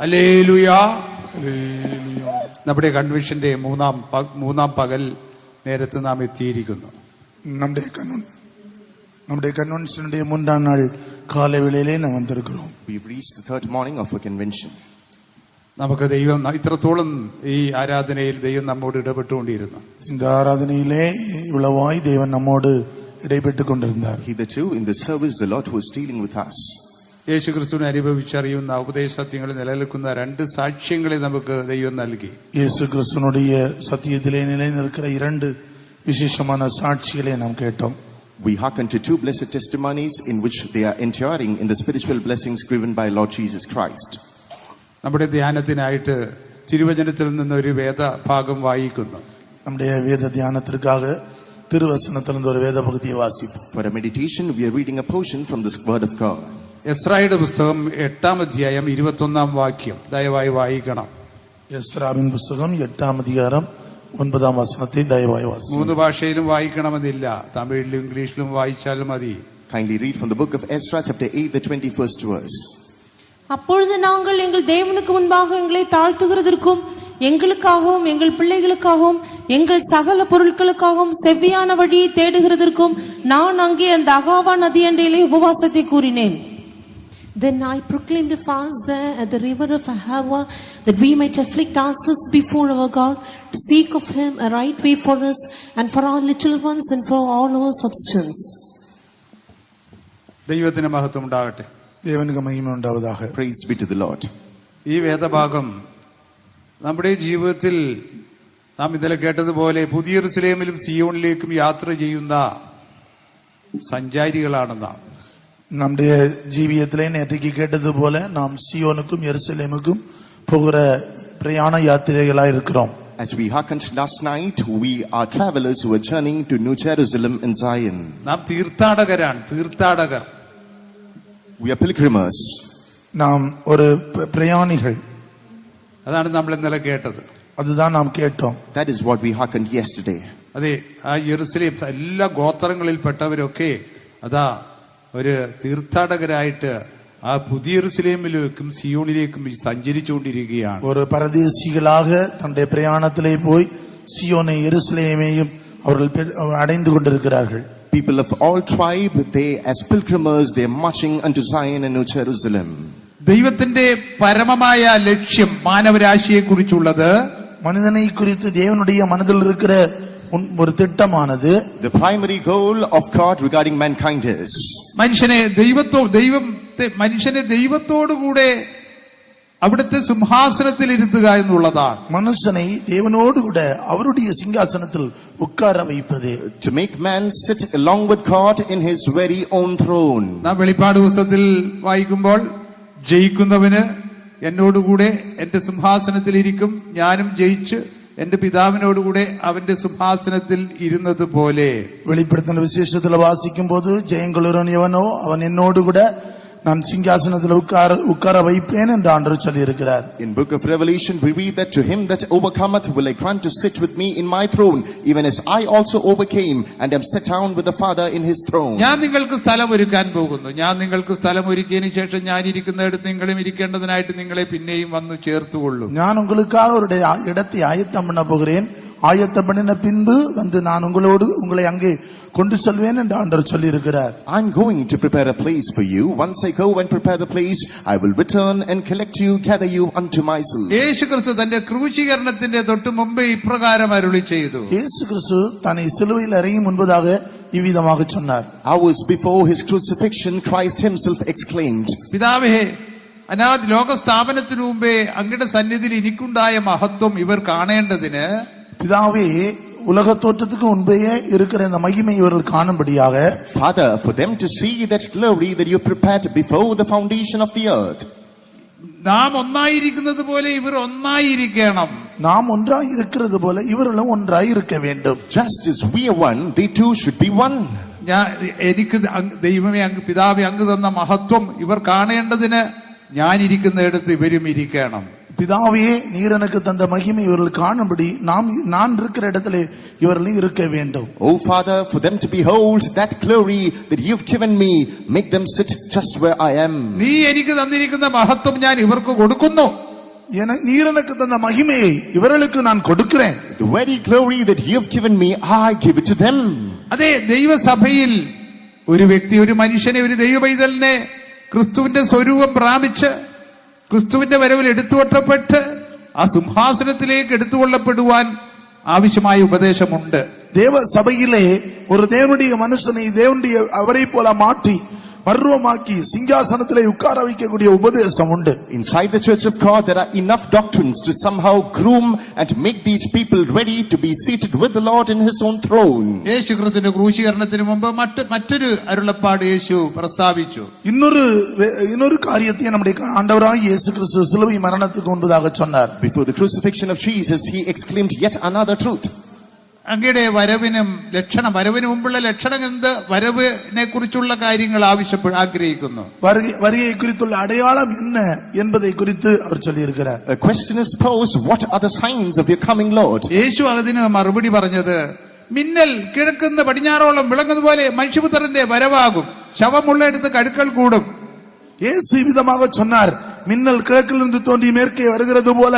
Hallelujah. നമ്മുടെ കൺവെൻഷന്റെ മൂന്നാം പകൽ നേരത്ത് നാം എത്തിയിരിക്കുന്നു. നമ്മുടെ കൺവെൻഷന്റെ മൂന്നാം നാൾ കാലവേളയിലെ നാം വന്നിരിக்கிறோம். We've reached the third morning of our convention. നമുക്ക് ദൈവം ഇത്രത്തോളം ഈ ആരാധനയിൽ ദൈവം നമ്മോട് ഇടപെട്ടുകൊണ്ടിരുന്നു. இந்த ஆராதனையிலே இவ்வளவாய் தேவன் நம்மோடு இடைப்பட்டுக்கொண்டிருந்தார். Hitherto in the service the Lord was dealing with us. യേശുക്രിസ്തുവിനെ അനുഭവിച്ചറിയുന്ന ഉപദേശസത്യങ്ങളിൽ നിലനിൽക്കുന്ന രണ്ട് സാക്ഷ്യങ്ങളെ നമുക്ക് ദൈവം നൽകി. യേശുക്രിസ്തുവിനുடைய സത്യത്തിലെ നിലനിൽക്കുന്ന രണ്ട് വിശേഷமான സാക്ഷികളെ നാം കേട്ടோம். We hearken to two blessed testimonies in which they are enduring in the spiritual blessings given by Lord Jesus Christ. നമ്മുടെ ധ്യാനത്തിനായിട്ട് തിരുവചനത്തിൽ നിന്ന് ഒരു വേദഭാഗം വായിക്കുന്നു. നമ്മുടെ വേദ ധ്യാനത്തിற்காக തിരുവചനത്തിൽനിന്ന് ഒരു വേദഭാഗത്തെ വാസിപ്പோம். For a meditation we are reading a portion from the word of God. എസ്രായുടെ പുസ്തകം 8-ാം അധ്യായം 21-ാം വാക്യം ദയവായി വായിക്കണം. എസ്രാവിൻ പുസ്തകം 8-ാം അധ്യായം 9-ാം വചനത്തെ ദയവായി വായിക്കണം. 3 ഭാഷയിലും വായിക്കണമെന്നില്ല, തമിഴിലും ഇംഗ്ലീഷിലും വായിച്ചാലും മതി. Kindly read from the book of Ezra chapter 8 the 21st verse. அப்பொழுது நாங்கள் எங்கள் தேவனுக்கு முன்பாக எங்களை தாழ்த்துகிறதற்கும் எங்களுக்காகவும் எங்கள் பிள்ளைகளுக்காகவும் எங்கள் சகல பொருட்களுக்காகவும் செவ்வியான வழியை தேடுகிறதற்கும் நான் அங்கே அந்த அகாவா நதி அண்டையிலே உபவாசத்தை கூறினேன். Then I proclaimed a fast there at the river of Ahava, that we might afflict ourselves before our God, to seek of Him a right way for us and for our little ones and for all our substance. ദൈവത്തിന് മഹത്വം ഉണ്ടാകട്ടെ. ദേവനുക്ക് മഹിമ ഉണ്ടാവதாக. Praise be to the Lord. ഈ വേദഭാഗം നമ്മുടെ ജീവിതത്തിൽ നാം ഇന്നലെ കേട്ടതുപോലെ പുതിയ യെരൂശലേമിലും സിയോണിലേക്കും യാത്ര ചെയ്യുന്ന സഞ്ചാരികളാണ് നാം. നമ്മുടെ ജീവിതത്തിലെ നേരത്തേക്ക് കേട്ടതുപോലെ നാം സിയോനുക്കും യെരുസലേമുക്കും പോകുற പ്രയാണ യാത്രികളായി இருக்கிறோம். As we hearkened last night, we are travelers who are journeying to New Jerusalem and Zion. നാം തീർത്ഥാടകരാണ്, തീർത്ഥാടകർ. We are pilgrims. നാം ഒരു പ്രയാണികൾ. അതാണ് നമ്മൾ ഇന്നലെ കേട്ടത്. അതുதான் നാം കേട്ടோம். That is what we hearkened yesterday. അതെ, ആ യെരൂശലേം എല്ലാ ഗോത്രങ്ങളിൽപ്പെട്ടവരൊക്കെ അതാ ഒരു തീർത്ഥാടകരായിട്ട് ആ പുതിയ യെരൂശലേമിലേക്കും സിയോണിലേക്കും സഞ്ചരിച്ചുകൊണ്ടിരിക്കുകയാണ്. ഒരു പരദേശികളാக തന്റെ പ്രയാണത്തിലെ പോയി സിയോനെ യെരുസലേമെയും അവர்கள் அடைந்து கொண்டிருக்கிறார்கள். People of all tribe, they as pilgrims, they are marching unto Zion and New Jerusalem. ദൈവത്തിന്റെ പരമമായ ലക്ഷ്യം മാനവരാശിയെ കുറിച്ചുള്ളത്, മനുഷ്യനെ കുറിച്ച് ദേവനുடைய മനതിൽ இருக்கிற ഒരു திட்டமானது, the primary goal of God regarding mankind is മനുഷ്യനെ ദൈവത്തോടുകൂടെ അവിടുത്തെ സിംഹാസനത്തിൽ ഇരുത്തുക എന്നുള്ളതാണ്. മനുഷ്യനെ ദേവനോടുകൂടെ അവരുടെ സിംഹാസനത്തിൽ ഉட்கார வைப்பது. To make man sit along with God in his very own throne. നാം വെളിപ്പാട് പുസ്തകത്തിൽ വായിക്കുമ്പോൾ ജയിക്കുന്നവന് എന്നോടുകൂടെ എന്റെ സിംഹാസനത്തിൽ ഇരിക്കും, ഞാനും ജയിച്ച് എന്റെ പിതാവിനോടുകൂടെ അവന്റെ സിംഹാസനത്തിൽ ഇരുന്നത് പോലെ. വെളിപ്പെടുത്തുന്ന വിശേഷത്തിൽ വാസിക്കുമ്പോൾ ജയംകൊള്ളുവൻ എവനോ അവൻ എന്നോടുകൂടെ நான் சிங்காசனத்தில் உட்கார வைப்பேன் என்று ஆண்டவர் சொல்லி இருக்கிறார். In book of Revelation we read that to him that overcometh will I grant to sit with me in my throne, even as I also overcame and am set down with the Father in his throne. ഞാൻ നിങ്ങൾക്ക് സ്ഥലം ഒരുക്കാൻ പോകുന്നു. ഞാൻ നിങ്ങൾക്ക് സ്ഥലം ഒരുക്കിയതിനു ശേഷം ഞാൻ ഇരിക്കുന്നിടത്ത് നിങ്ങളും ഇരിക്കേണ്ടതിനായിട്ട് നിങ്ങളെ പിന്നെയും വന്നു ചേർത്തുകൊള്ളും. ഞാൻ உங்களுக்காக ஒரு இடத்தை ஆயத்தம் பண்ண போகிறேன். ஆயத்தம் பண்ணின பின்பு வந்து நான் உங்களை அங்கே கொண்டு செல்வேன் என்று ஆண்டவர் சொல்லி இருக்கிறார். I'm going to prepare a place for you. Once I go and prepare the place, I will return and collect you, gather you unto myself. യേശുക്രിസ്തു തന്റെ ക്രൂശീകരണത്തിന്റെ തൊട്ട് മുമ്പേ ഇപ്രകാരം അരുളി ചെയ്തു. യേശുക്രിസ്തു തന്നെ സിലുവയിൽ ഇറങ്ങി മുൻപதாக ഇவ்விதமாக சொன்னார். Hours before his crucifixion, Christ himself exclaimed, പിതാവേ, അനാദി ലോക സ്ഥാപനത്തിനു മുമ്പേ അങ്ങയുടെ സന്നിധിയിൽ എനിക്കുണ്ടായ മഹത്വം ഇവർ കാണേണ്ടതിന്, പിതാവേ, உலக தோற்றத்துக்கு முன்பே இருக்கிற இந்த மகிமை இவர்கள் காணும்படியாக, Father, for them to see that glory that you prepared before the foundation of the earth. നാം ഒന്നായിരിക്കുന്നത് പോലെ ഇവർ ഒന്നായിരിക്കണം. நாம் ஒன்றாய் இருக்கிறது போல இவர்களும் ஒன்றாய் இருக்க வேண்டும். Just as we are one, they too should be one. എനിക്ക് ദൈവമേ, പിതാവേ, അങ്ങ് തന്ന മഹത്വം ഇവർ കാണേണ്ടതിന് ഞാൻ ഇരിക്കുന്നിടത്ത് ഇവരും ഇരിക്കണം. பிதாவே, நீர் எனக்கு தந்த மகிமை இவர்கள் காணும்படி நான் இருக்கிற இடத்திலே இவர்களும் இருக்க வேண்டும். Oh Father, for them to behold that glory that you've given me, make them sit just where I am. നീ എനിക്ക് തന്നിരിക്കുന്ന മഹത്വം ഞാൻ ഇവർക്ക് കൊടുക്കുന്നു. நீர் எனக்கு தந்த மகிமையை இவர்களுக்கு நான் கொடுக்கிறேன். The very glory that you have given me, I give it to them. അതെ, ദൈവസഭയിൽ ഒരു വ്യക്തി, ഒരു മനുഷ്യനെ, ഒരു ദൈവ പൈതലിനെ ക്രിസ്തുവിന്റെ സ്വരൂപം പ്രാപിച്ച് ക്രിസ്തുവിന്റെ വരവിൽ എടുത്തുകൊള്ളപ്പെട്ട് ആ സിംഹാസനത്തിലേക്ക് എടുത്തുകൊള്ളപ്പെടുവാൻ ആവശ്യമായ ഉപദേശമുണ്ട്. தேவ சபையிலே ஒரு தேவனுடைய மனுஷனை தேவனுடைய அவரை போல மாற்றி மர்வமாக்கி சிங்காசனத்திலே உட்கார வைக்கக்கூடிய உபதேசம் உண்டு. Inside the church of God there are enough doctrines to somehow groom and make these people ready to be seated with the Lord in his own throne. യേശു ക്രിസ്തുവിന്റെ ക്രൂശീകരണത്തിന് മുമ്പ് മറ്റൊരു അരുളപ്പാട് യേശു പ്രസ്താവിച്ചു. இன்னொரு காரியத்தை நம்முடைய ஆண்டவராய் இயேசு கிறிஸ்து சிலுவை மரணத்துக்கு முன்பதாக சொன்னார். Before the crucifixion of Jesus, he exclaimed yet another truth. അങ്ങയുടെ വരവിന് മുമ്പുള്ള ലക്ഷണം എന്ത്? വരവിനെ കുറിച്ചുള്ള കാര്യങ്ങൾ ആഗ്രഹിക്കുന്നു. வருகை குறித்துள்ள அடையாளம் என்ன என்பதை குறித்து அவர் சொல்லியிருக்கிறார். A question is posed, what are the signs of your coming Lord? യേശു അതിന് മറുപടി പറഞ്ഞത്, മിന്നൽ കിഴക്കുന്ന പടിഞ്ഞാറോളം വിളങ്ങുന്നതുപോലെ മനുഷ്യപുത്രന്റെ വരവാകും, ശവമുള്ളയിടത്ത് കഴുക്കൽ കൂടും. இயேசு விதமாக சொன்னார், மின்னல் கிழக்கிலிருந்து தோன்றி மேற்கே வருகிறது போல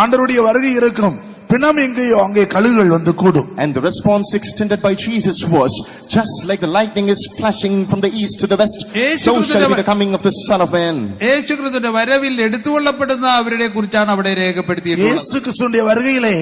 ஆண்டவருடைய வருகை இருக்கும், பிணம் எங்கேயோ அங்கே கழுகுகள் வந்து கூடும். And the response extended by Jesus was, just like the lightning is flashing from the east to the west, so shall be the coming of the Son of Man. യേശു ക്രിസ്തുവിന്റെ വരവിൽ എടുത്തുകൊള്ളപ്പെടുന്ന അവരുടെ കുറിച്ചാണ് അവിടെ രേഖപ്പെടുത്തിയിട്ടുള്ളത്. യേശു ക്രിസ്തുവിന്റെ வருகையிலே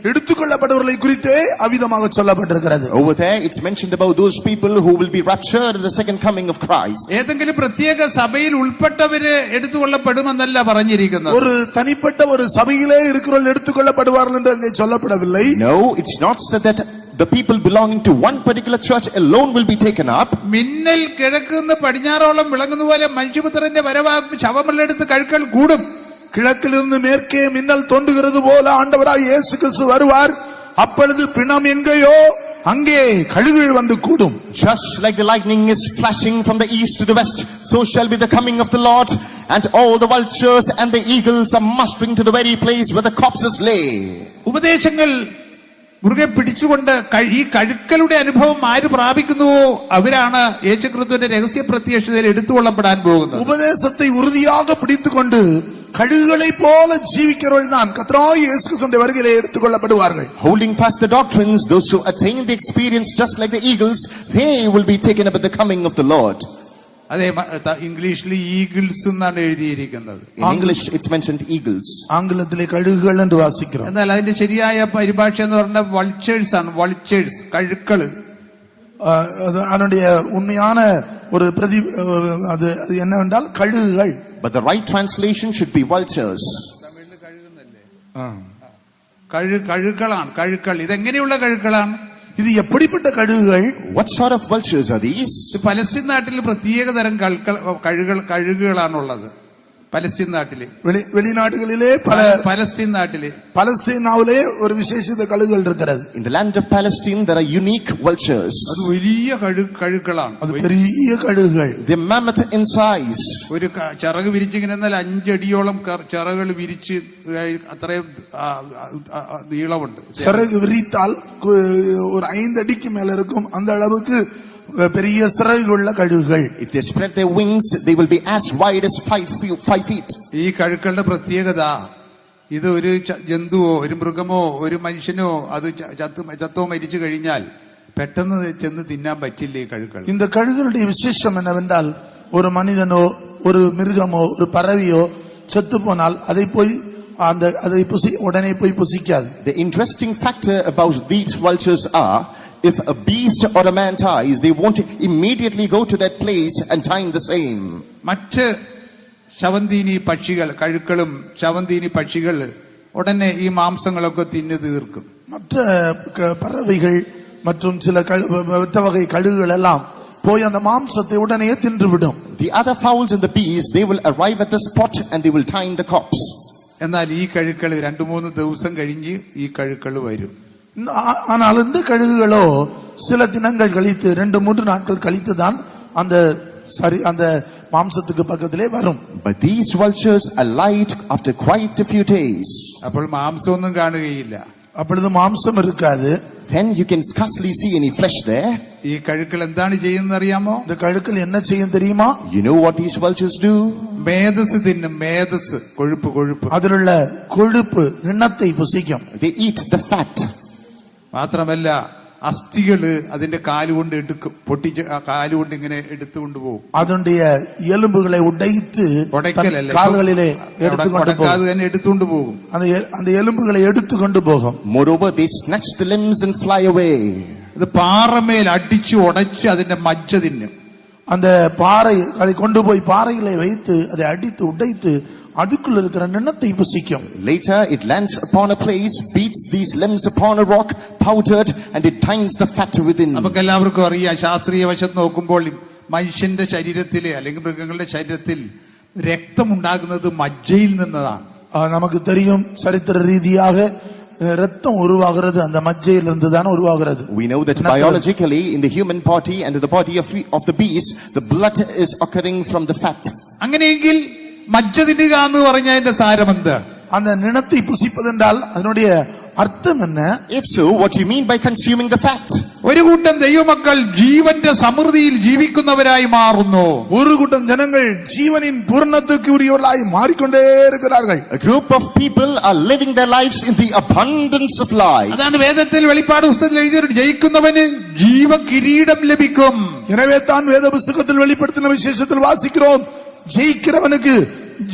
எடுத்துக்கொள்ளப்படுவர்களை குறித்தே அவிதமாக சொல்லப்பட்டிருக்கிறது. Over there it's mentioned about those people who will be raptured in the second coming of Christ. ഏതെങ്കിലും പ്രത്യേക സഭയിൽ ഉൾപ്പെട്ടവര് എടുത്തുകൊള്ളപ്പെടുമെന്നല്ല പറഞ്ഞിരിക്കുന്നത്. ஒரு தனிப்பட்ட ஒரு சபையிலே இருக்கிறவர்கள் எடுத்துக்கொள்ளப்படுவார்கள் என்று அங்கே சொல்லப்படவில்லை. No, it's not said that the people belonging to one particular church alone will be taken up. മിന്നൽ കിഴക്കുന്ന പടിഞ്ഞാറോളം വിളങ്ങുന്ന പോലെ മനുഷ്യപുത്രന്റെ വരവാകും, ശവമുള്ളയിടത്ത് കഴുക്കൽ കൂടും. கிழக்கிலிருந்து மேற்கே மின்னல் தோன்றுகிறது போல ஆண்டவராய் இயேசு கிறிஸ்து வருவார், அப்பொழுது பிணம் எங்கேயோ அங்கே கழுகுகள் வந்து கூடும். Just like the lightning is flashing from the east to the west, so shall be the coming of the Lord, and all the vultures and the eagles are mustering to the very place where the corpses lay. ഉപദേശങ്ങൾ മുറുകെ പിടിച്ചുകൊണ്ട് ഈ കഴുക്കലുടെ അനുഭവം ആര് പ്രാപിക്കുന്നുവോ അവരാണ് യേശുക്രിസ്തുവിന്റെ രഹസ്യ പ്രത്യക്ഷതയിൽ എടുത്തുകൊള്ളപ്പെടാൻ പോകുന്നത്. ഉപദേശത്തെ ഉறுதியாக பிடித்துக்கொண்டு கழுகுகளை போல ஜீவிக்கிறவர்கள் தான் கர்த்தராகிய இயேசு கிறிஸ்துவின் வருகையிலே எடுத்துக்கொள்ளப்படுவார்கள். Holding fast the doctrines, those who attain the experience just like the eagles, they will be taken up at the coming of the Lord. അതെ, ഇംഗ്ലീഷിൽ ഈഗിൾസ് എന്നാണ് എഴുതിയിരിക്കുന്നത്. In English it's mentioned eagles. ആംഗ്ലത്തിലെ കഴുകുകൾ എന്ന് വാസിக்கிறோம். എന്നാൽ അതിന്റെ ശരിയായ പരിഭാഷ എന്ന് പറഞ്ഞാൽ വൾച്ചേഴ്സ് ആണ്. വൾച്ചേഴ്സ്, കഴുക്കള്. அதனுடைய உண்மையான ஒரு அது என்னவென்றால் கழுகுகள். But the right translation should be vultures. കഴുക്കളാണ്. കഴുക്കൾ ഇതെങ്ങനെയുള്ള കഴുക്കളാണ്? ഇത് എപ്പടിപ്പെട്ട കഴുകുകൾ? What sort of vultures are these? Palestine നാട്ടിൽ പ്രത്യേക തരം കഴുകുകളാണുള്ളത്. പലസ്തീൻ നാട്ടില്, வெளிநாடுகளிலே பலஸ்தீனாவிலே ஒரு விசேஷித்த கழுகுகள் இருக்கிறது. In the land of Palestine there are unique vultures. അത് വലിയ കഴുക്കളാണ്. അത് பெரிய കഴുകുകൾ. They're mammoth in size. ഒരു ചിറക് വിരിച്ചിങ്ങനെ എന്നാൽ 5 അടിയോളം ചിറകുകൾ വിരിച്ച് അത്രയും നീളമുണ്ട്. ചിറക് വിരിത്താൽ ഒരു 5 അടിക്ക് മേലെ இருக்கும், அந்த அளவுக்கு பெரிய சிறகுள்ள கழுகுகள். If they spread their wings, they will be as wide as 5 feet. ഈ കഴുക്കളുടെ പ്രത്യേകത, ഇത് ഒരു ജന്തുവോ ഒരു മൃഗമോ ഒരു മനുഷ്യനോ അത് ചത്തോ മരിച്ചു കഴിഞ്ഞാൽ പെട്ടെന്ന് ചെന്ന് തിന്നാൻ പറ്റില്ല ഈ കഴുക്കൾ. இந்த கழுகுகளுடைய விசேஷம் என்னவென்றால், ஒரு மனிதனோ ஒரு மிருகமோ ஒரு பறவையோ செத்து போனால் அதை உடனே போய் புசிக்காது. The interesting factor about these vultures are, if a beast or a man dies, they won't immediately go to that place and time the same. മറ്റ് ശവന്തീനി പക്ഷികൾ, കഴുക്കളും ശവന്തീനി പക്ഷികൾ ഉടനെ ഈ മാംസങ്ങളൊക്കെ തിന്നു തീർക്കും. மற்ற பறவைகள் மற்றும் சில மற்ற வகை கழுகுகள் எல்லாம் போய் அந்த மாംസத்தை உடனே தின்றுவிடும். The other fowls and the bees, they will arrive at the spot and they will time the corpse. എന്നാൽ ഈ കഴുക്കൾ 2-3 ദിവസം കഴിഞ്ഞ് ഈ കഴുക്കൾ വരും. ஆனால் இந்த கழுகுகளோ சில தினங்கள் கழித்து 2-3 நாட்கள் கழித்து தான் அந்த மாம்சத்துக்கு பக்கத்திலே வரும். But these vultures alight after quite a few days. അപ്പോൾ മാംസമൊന്നും കാണുകയില്ല. அப்பொழுது மாம்சம் இருக்காது. then you can scarcely see any flesh there. ഈ കഴുക്കൾ എന്താണ് ചെയ്യുന്നത് അറിയാമോ? இந்த கழுக்கள் என்ன செய்யும் தெரியுமா? You know what these vultures do? Medas തിന്നും, മേധസ്, കൊഴുപ്പ്. அதிலுள்ள கொழுப்பு எண்ணத்தை புசிக்கும். They eat the fat. മാത്രമല്ല അസ്ഥികള് അതിന്റെ കാലുകൊണ്ട് എടുക്കും, പൊട്ടിച്ച് കാലുകൊണ്ട് ഇങ്ങനെ എടുത്തുകൊണ്ട് പോകും. அதனுடைய எலும்புகளை உடைத்து ഉടയ്ക്കലല്ല, கால்களிலே எடுத்துக்கொண்டு ഉടക്കാതെ തന്നെ എടുത്തുകൊണ്ട് പോകും. அந்த எலும்புகளை எடுத்துக்கொண்டு போகும். Moreover, they snatch the limbs and fly away. ഇത് പാറമേൽ അടിച്ച് ഉടച്ച് അതിന്റെ മജ്ജ തിന്നും. அந்த பாறை அதை கொண்டு போய் பாறைகளை வைத்து அதை அடித்து உடைத்து அதுக்குள்ள இருக்கிற நிணத்தை புசிக்கும். Later it lands upon a place, beats these limbs upon a rock, powdered, and it tightens the fat within. നമുക്ക് എല്ലാവർക്കും അറിയാം, ശാസ്ത്രീയ വശത്ത് നോക്കുമ്പോൾ മനുഷ്യന്റെ ശരീരത്തില് അല്ലെങ്കിൽ മൃഗങ്ങളുടെ ശരീരത്തിൽ രക്തമുണ്ടാകുന്നത് മജ്ജയിൽ നിന്നതാണ്. நமக்கு தெரியும், சரித்திர ரீதியாக ரத்தம் உருவாகிறது அந்த மஜ்ஜையிலிருந்து தான் உருவாகிறது. We know that biologically in the human body and in the body of the beast, the blood is occurring from the fat. അങ്ങനെയെങ്കിൽ മജ്ജ തിന്നുക എന്ന് പറഞ്ഞതിന്റെ സാരമെന്ത്? அந்த நிணத்தை புசிப்பதென்றால் அதனுடைய അർത്ഥം என்ன? If so, what do you mean by consuming the fat? ഒരു കൂട്ടം ദൈവമക്കൾ ജീവന്റെ സമൃദ്ധിയിൽ ജീവിക്കുന്നവരായി മാറുന്നു. ഒരു കൂട്ടം ജനങ്ങൾ ജീവനിൻ പൂർണ്ണതയ്ക്ക് ഉரியവരായി മാറിക്കൊണ്ടേ இருக்கிறார்கள். A group of people are living their lives in the abundance of life. അതാണ് വേദത്തിൽ വെളിപ്പാട് പുസ്തകത്തിൽ എഴുതിയിട്ടുണ്ട്, ജയിക്കുന്നവന് ജീവകിരീടം ലഭിക്കും. எனவே தான் வேத புத்தகத்தில் வெளிப்படுத்தின விசேஷத்தில் வாசிக்கிறோம், ஜெயிக்கிறவனுக்கு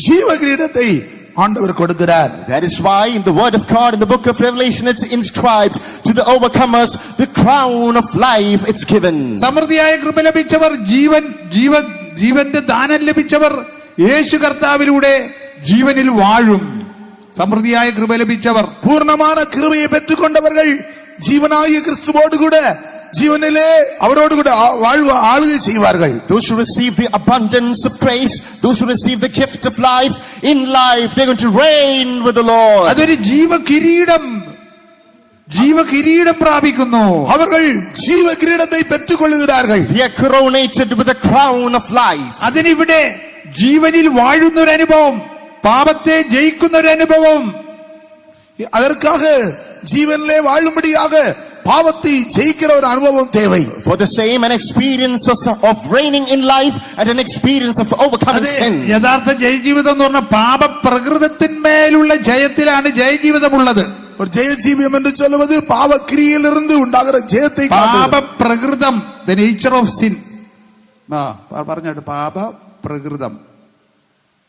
ஜீவ கிரீடத்தை ஆண்டவர் கொடுக்கிறார். That is why in the word of God in the book of Revelation it's inscribed, to the overcomers the crown of life it's given. സമൃദ്ധിയായ കൃപ ലഭിച്ചവർ, ജീവന്റെ ദാനം ലഭിച്ചവർ യേശു കർത്താവിലൂടെ ജീവനിൽ വാഴും. സമൃദ്ധിയായ കൃപ ലഭിച്ചവർ, പൂർണ്ണமான கிருபையை பெற்றுக்கொண்டவர்கள் ஜீவனாகிய கிறிஸ்துவோடு கூட ஜீவனிலே அவரோடு கூட ஆளுகை செய்வார்கள். Those who receive the abundance of grace, those who receive the gift of life, in life they're going to reign with the Lord. അതൊരു ജീവകിരീടം പ്രാപിക്കുന്നു. அவர்கள் ஜீவ கிரீடத்தை பெற்றுக்கொள்கிறார்கள். They are coronated with the crown of life. അതിനിവിടെ ജീവനിൽ വാഴുന്ന ഒരു അനുഭവം, പാപത്തെ ജയിക്കുന്ന ഒരു അനുഭവം. அதற்காக ஜீவனிலே வாழும்படியாக பாவத்தை ஜெயிக்கிற ஒரு அனுபவம் தேவை. For the same an experience of reigning in life and an experience of overcoming sin. യഥാർത്ഥ ജയജീവിതം എന്ന് പറഞ്ഞാൽ പാപപ്രകൃതത്തിന്മേലുള്ള ജയത്തിലാണ് ജയജീവിതമുള്ളത്. ஒரு ஜெயஜீவியம் என்று சொல்வது பாவ கிரியையிலிருந்து உண்டாகிற ஜெயத்தை പാപപ്രകൃതം, the nature of sin. പറഞ്ഞോട്ട്, പാപപ്രകൃതം.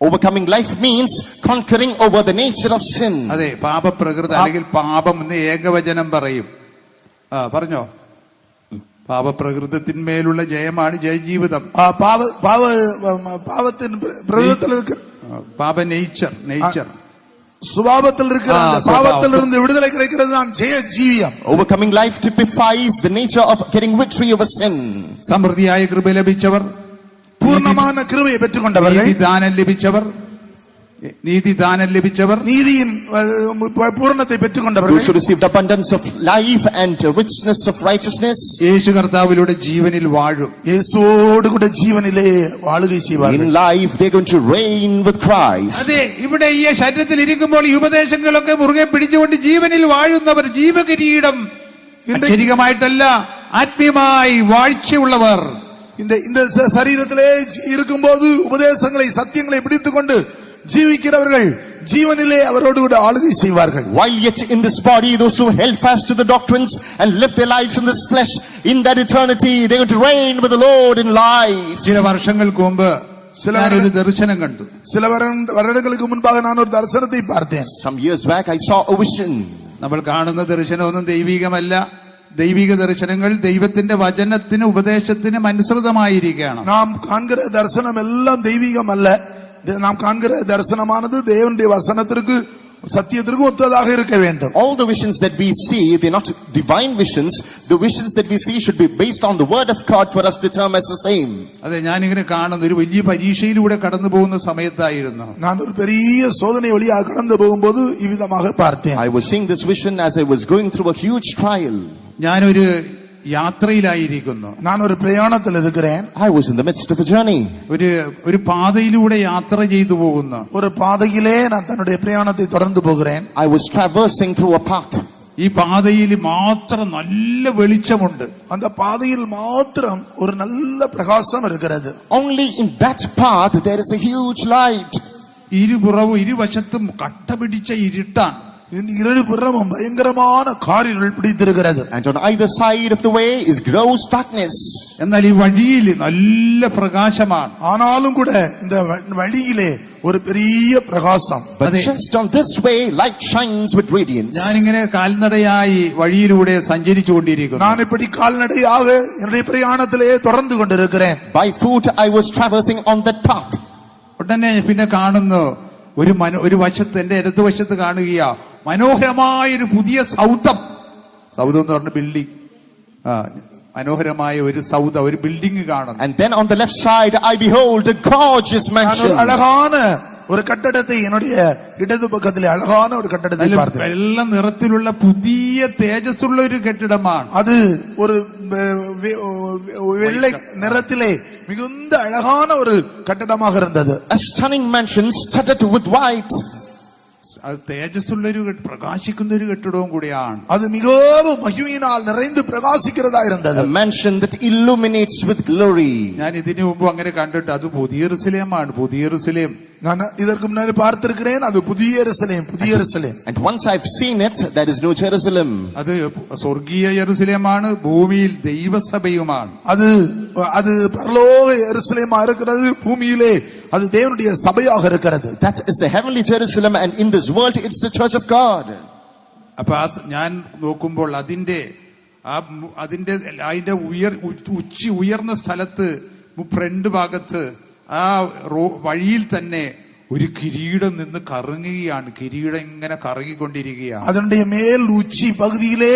Overcoming life means conquering over the nature of sin. അതെ, പാപപ്രകൃതം അല്ലെങ്കിൽ പാപം എന്ന് ഏകവചനം പറയും. പറഞ്ഞോ, പാപപ്രകൃതത്തിന്മേലുള്ള ജയമാണ് ജയജീവിതം. பாவத்தின் பிரகிருதத்தில் இருக்கிற പാപ നേച്ചർ சுபாவத்தில் இருக்கிற பாவத்திலிருந்து விடுதலை கிடைக்கிறது தான் ஜெய ஜீவியம். Overcoming life typifies the nature of getting victory over sin. സമൃദ്ധിയായ കൃപ ലഭിച്ചവർ, പൂർണ്ണமான கிருபையை பெற்றுக்கொண்டவர்கள், നീതിദാനം ലഭിച്ചവർ, നീതിயின் പൂർണ്ണത്തെ പെറ്റുകൊണ്ടവர்கள், those who received abundance of life and richness of righteousness, യേശു കർത്താവിലൂടെ ജീവനിൽ വാഴും. യേശുവോട് കൂടെ ജീവനിലെ വാഴുകை செய்வார்கள். In life they're going to reign with Christ. അതെ, ഇവിടെ ഈ ശരീരത്തിൽ ഇരിക്കുമ്പോൾ ഈ ഉപദേശങ്ങളൊക്കെ മുറുകെ പിടിച്ചുകൊണ്ട് ജീവനിൽ വാഴുന്നവർ, ജീവകിരീടം ശാരീരികമായിട്ടല്ല ആത്മീയമായി വാഴ്ചയുള്ളവർ. இந்த சரீரத்திலே இருக்கும்போது உபதேசங்களை சத்தியங்களை பிடித்துக்கொண்டு ஜீவிக்கிறவர்கள் ஜீவனிலே அவரோடு கூட ஆளுகை செய்வார்கள். While yet in this body, those who held fast to the doctrines and lived their lives in this flesh, in that eternity they're going to reign with the Lord in life. ചില വർഷങ്ങൾക്ക് മുമ്പ് ഒരു ദർശനം കണ്ടു. சில வருடங்களுக்கு முன்பாக நான் ஒரு தரிசனத்தை பார்த்தேன். Some years back I saw a vision. നമ്മൾ കാണുന്ന ദർശനമൊന്നും ദൈവികമല്ല. ദൈവിക ദർശനങ്ങൾ ദൈവത്തിന്റെ വചനത്തിന് ഉപദേശത്തിനും അനുസൃതമായിരിക്കുകയാണ്. നാം കാണുന്ന ദർശനം എല്ലാം ദൈവികമല്ല. நாம் காண்கிற தரிசனமானது தேவனுடைய வசனத்திற்கு சத்தியத்திற்கு ஒத்ததாக இருக்க வேண்டும். All the visions that we see, they're not divine visions. The visions that we see should be based on the word of God for us to term as the same. അതെ, ഞാനിങ്ങനെ കാണുന്ന ഒരു വലിയ പരീക്ഷയിലൂടെ കടന്നു പോകുന്ന സമയത്തായിരുന്നു. நான் ஒரு பெரிய சோதனை வழியாக கடந்து போகும்போது இவ்விதமாக பார்த்தேன். I was seeing this vision as I was going through a huge trial. ഞാനൊരു യാത്രയിലായിരിക്കുന്നു. நான் ஒரு பிரயாணத்தில் இருக்கிறேன். I was in the midst of a journey. ഒരു പാതയിലൂടെ യാത്ര ചെയ്തു പോകുന്നു. ஒரு பாதையிலே நான் தன்னுடைய பிரயாணத்தை தொடர்ந்து போகிறேன். I was traversing through a path. ഈ പാതയിൽ മാത്രം നല്ല വെളിച്ചമുണ്ട്. அந்த பாதையில் மாத்திரம் ஒரு நல்ல பிரகாசம் இருக்கிறது. Only in that path there is a huge light. ഇരുപുറവും ഇരുവശത്തും കട്ട പിടിച്ച ഇരുട്ടാണ്. இருபுறமும் பயங்கரமான காரிருள் பிடித்திருக்கிறது. And on either side of the way is gross darkness. എന്നാൽ ഈ വഴിയിൽ നല്ല പ്രകാശമാണ്. ஆனாலும் கூட இந்த வழியிலே ஒரு பெரிய பிரகாசம். But just on this way light shines with radiance. ഞാനിങ്ങനെ കാൽനടയായി വഴിയിലൂടെ സഞ്ചരിച്ചുകൊണ്ടിരിക്കുന്നു. நான் இப்படி கால்நடையாக என்னுடைய பிரயாணத்திலே தொடர்ந்து கொண்டிருக்கிறேன். By foot I was traversing on that path. ഉടനെ പിന്നെ കാണുന്നു ഒരു വശത്ത്, എന്റെ ഇടതുവശത്ത് കാണുകയാ മനോഹരമായ ഒരു പുതിയ സൗധം. സൗധം എന്ന് പറഞ്ഞ ബിൽഡിംഗ്, മനോഹരമായ ഒരു സൗധ, ഒരു ബിൽഡിംഗ് കാണുന്നു. And then on the left side I behold a gorgeous mansion. அழகான ஒரு கட்டடத்தை என்னுடைய இடது பக்கத்திலே அழகான ஒரு கட்டடத்தை பார்த்தேன். വെള്ള നിറത്തിലുള്ള പുതിയ തേജസ്സുള്ള ഒരു കെട്ടിടമാണ്. அது ஒரு வெள்ளை நிறத்திலே மிகுந்த அழகான ஒரு கட்டடமாக இருந்தது. A stunning mansion studded with white. അത് തേജസ്സുള്ള ഒരു പ്രകാശിക്കുന്ന ഒരു കെട്ടിടവും കൂടിയാണ്. அது மிகவும் மகிமையினால் நிறைந்து பிரகாசிக்கிறதா இருந்தது. A mansion that illuminates with glory. ഞാൻ ഇതിനു മുമ്പ് അങ്ങനെ കണ്ടിട്ട് അത് പുതിയ യെരൂശലേമാണ്. പുതിയ യെരൂശലേം நான் இதற்கு முன்னாடி பார்த்திருக்கிறேன். அது புதிய எருசலேம், புதிய எருசலேம். And once I've seen it, that is New Jerusalem. അത് സ്വർഗീയ യെരൂശലേമാണ്, ഭൂമിയിൽ ദൈവസഭയുമാണ്. அது பரலோக எருசலேமா இருக்கிறது, பூமியிலே அது தேவனுடைய சபையாக இருக்கிறது. That is the heavenly Jerusalem, and in this world it's the church of God. അപ്പൊ ഞാൻ നോക്കുമ്പോൾ അതിന്റെ ഉയർന്ന സ്ഥലത്ത് ഫ്രണ്ട് ഭാഗത്ത് ആ വഴിയിൽ തന്നെ ഒരു കിരീടം നിന്ന് കറങ്ങുകയാണ്. കിരീടം ഇങ്ങനെ കറങ്ങിക്കൊണ്ടിരിക്കുകയാണ്. അതിന്റെ മേൽ ഉച്ചി പകുതിയിലെ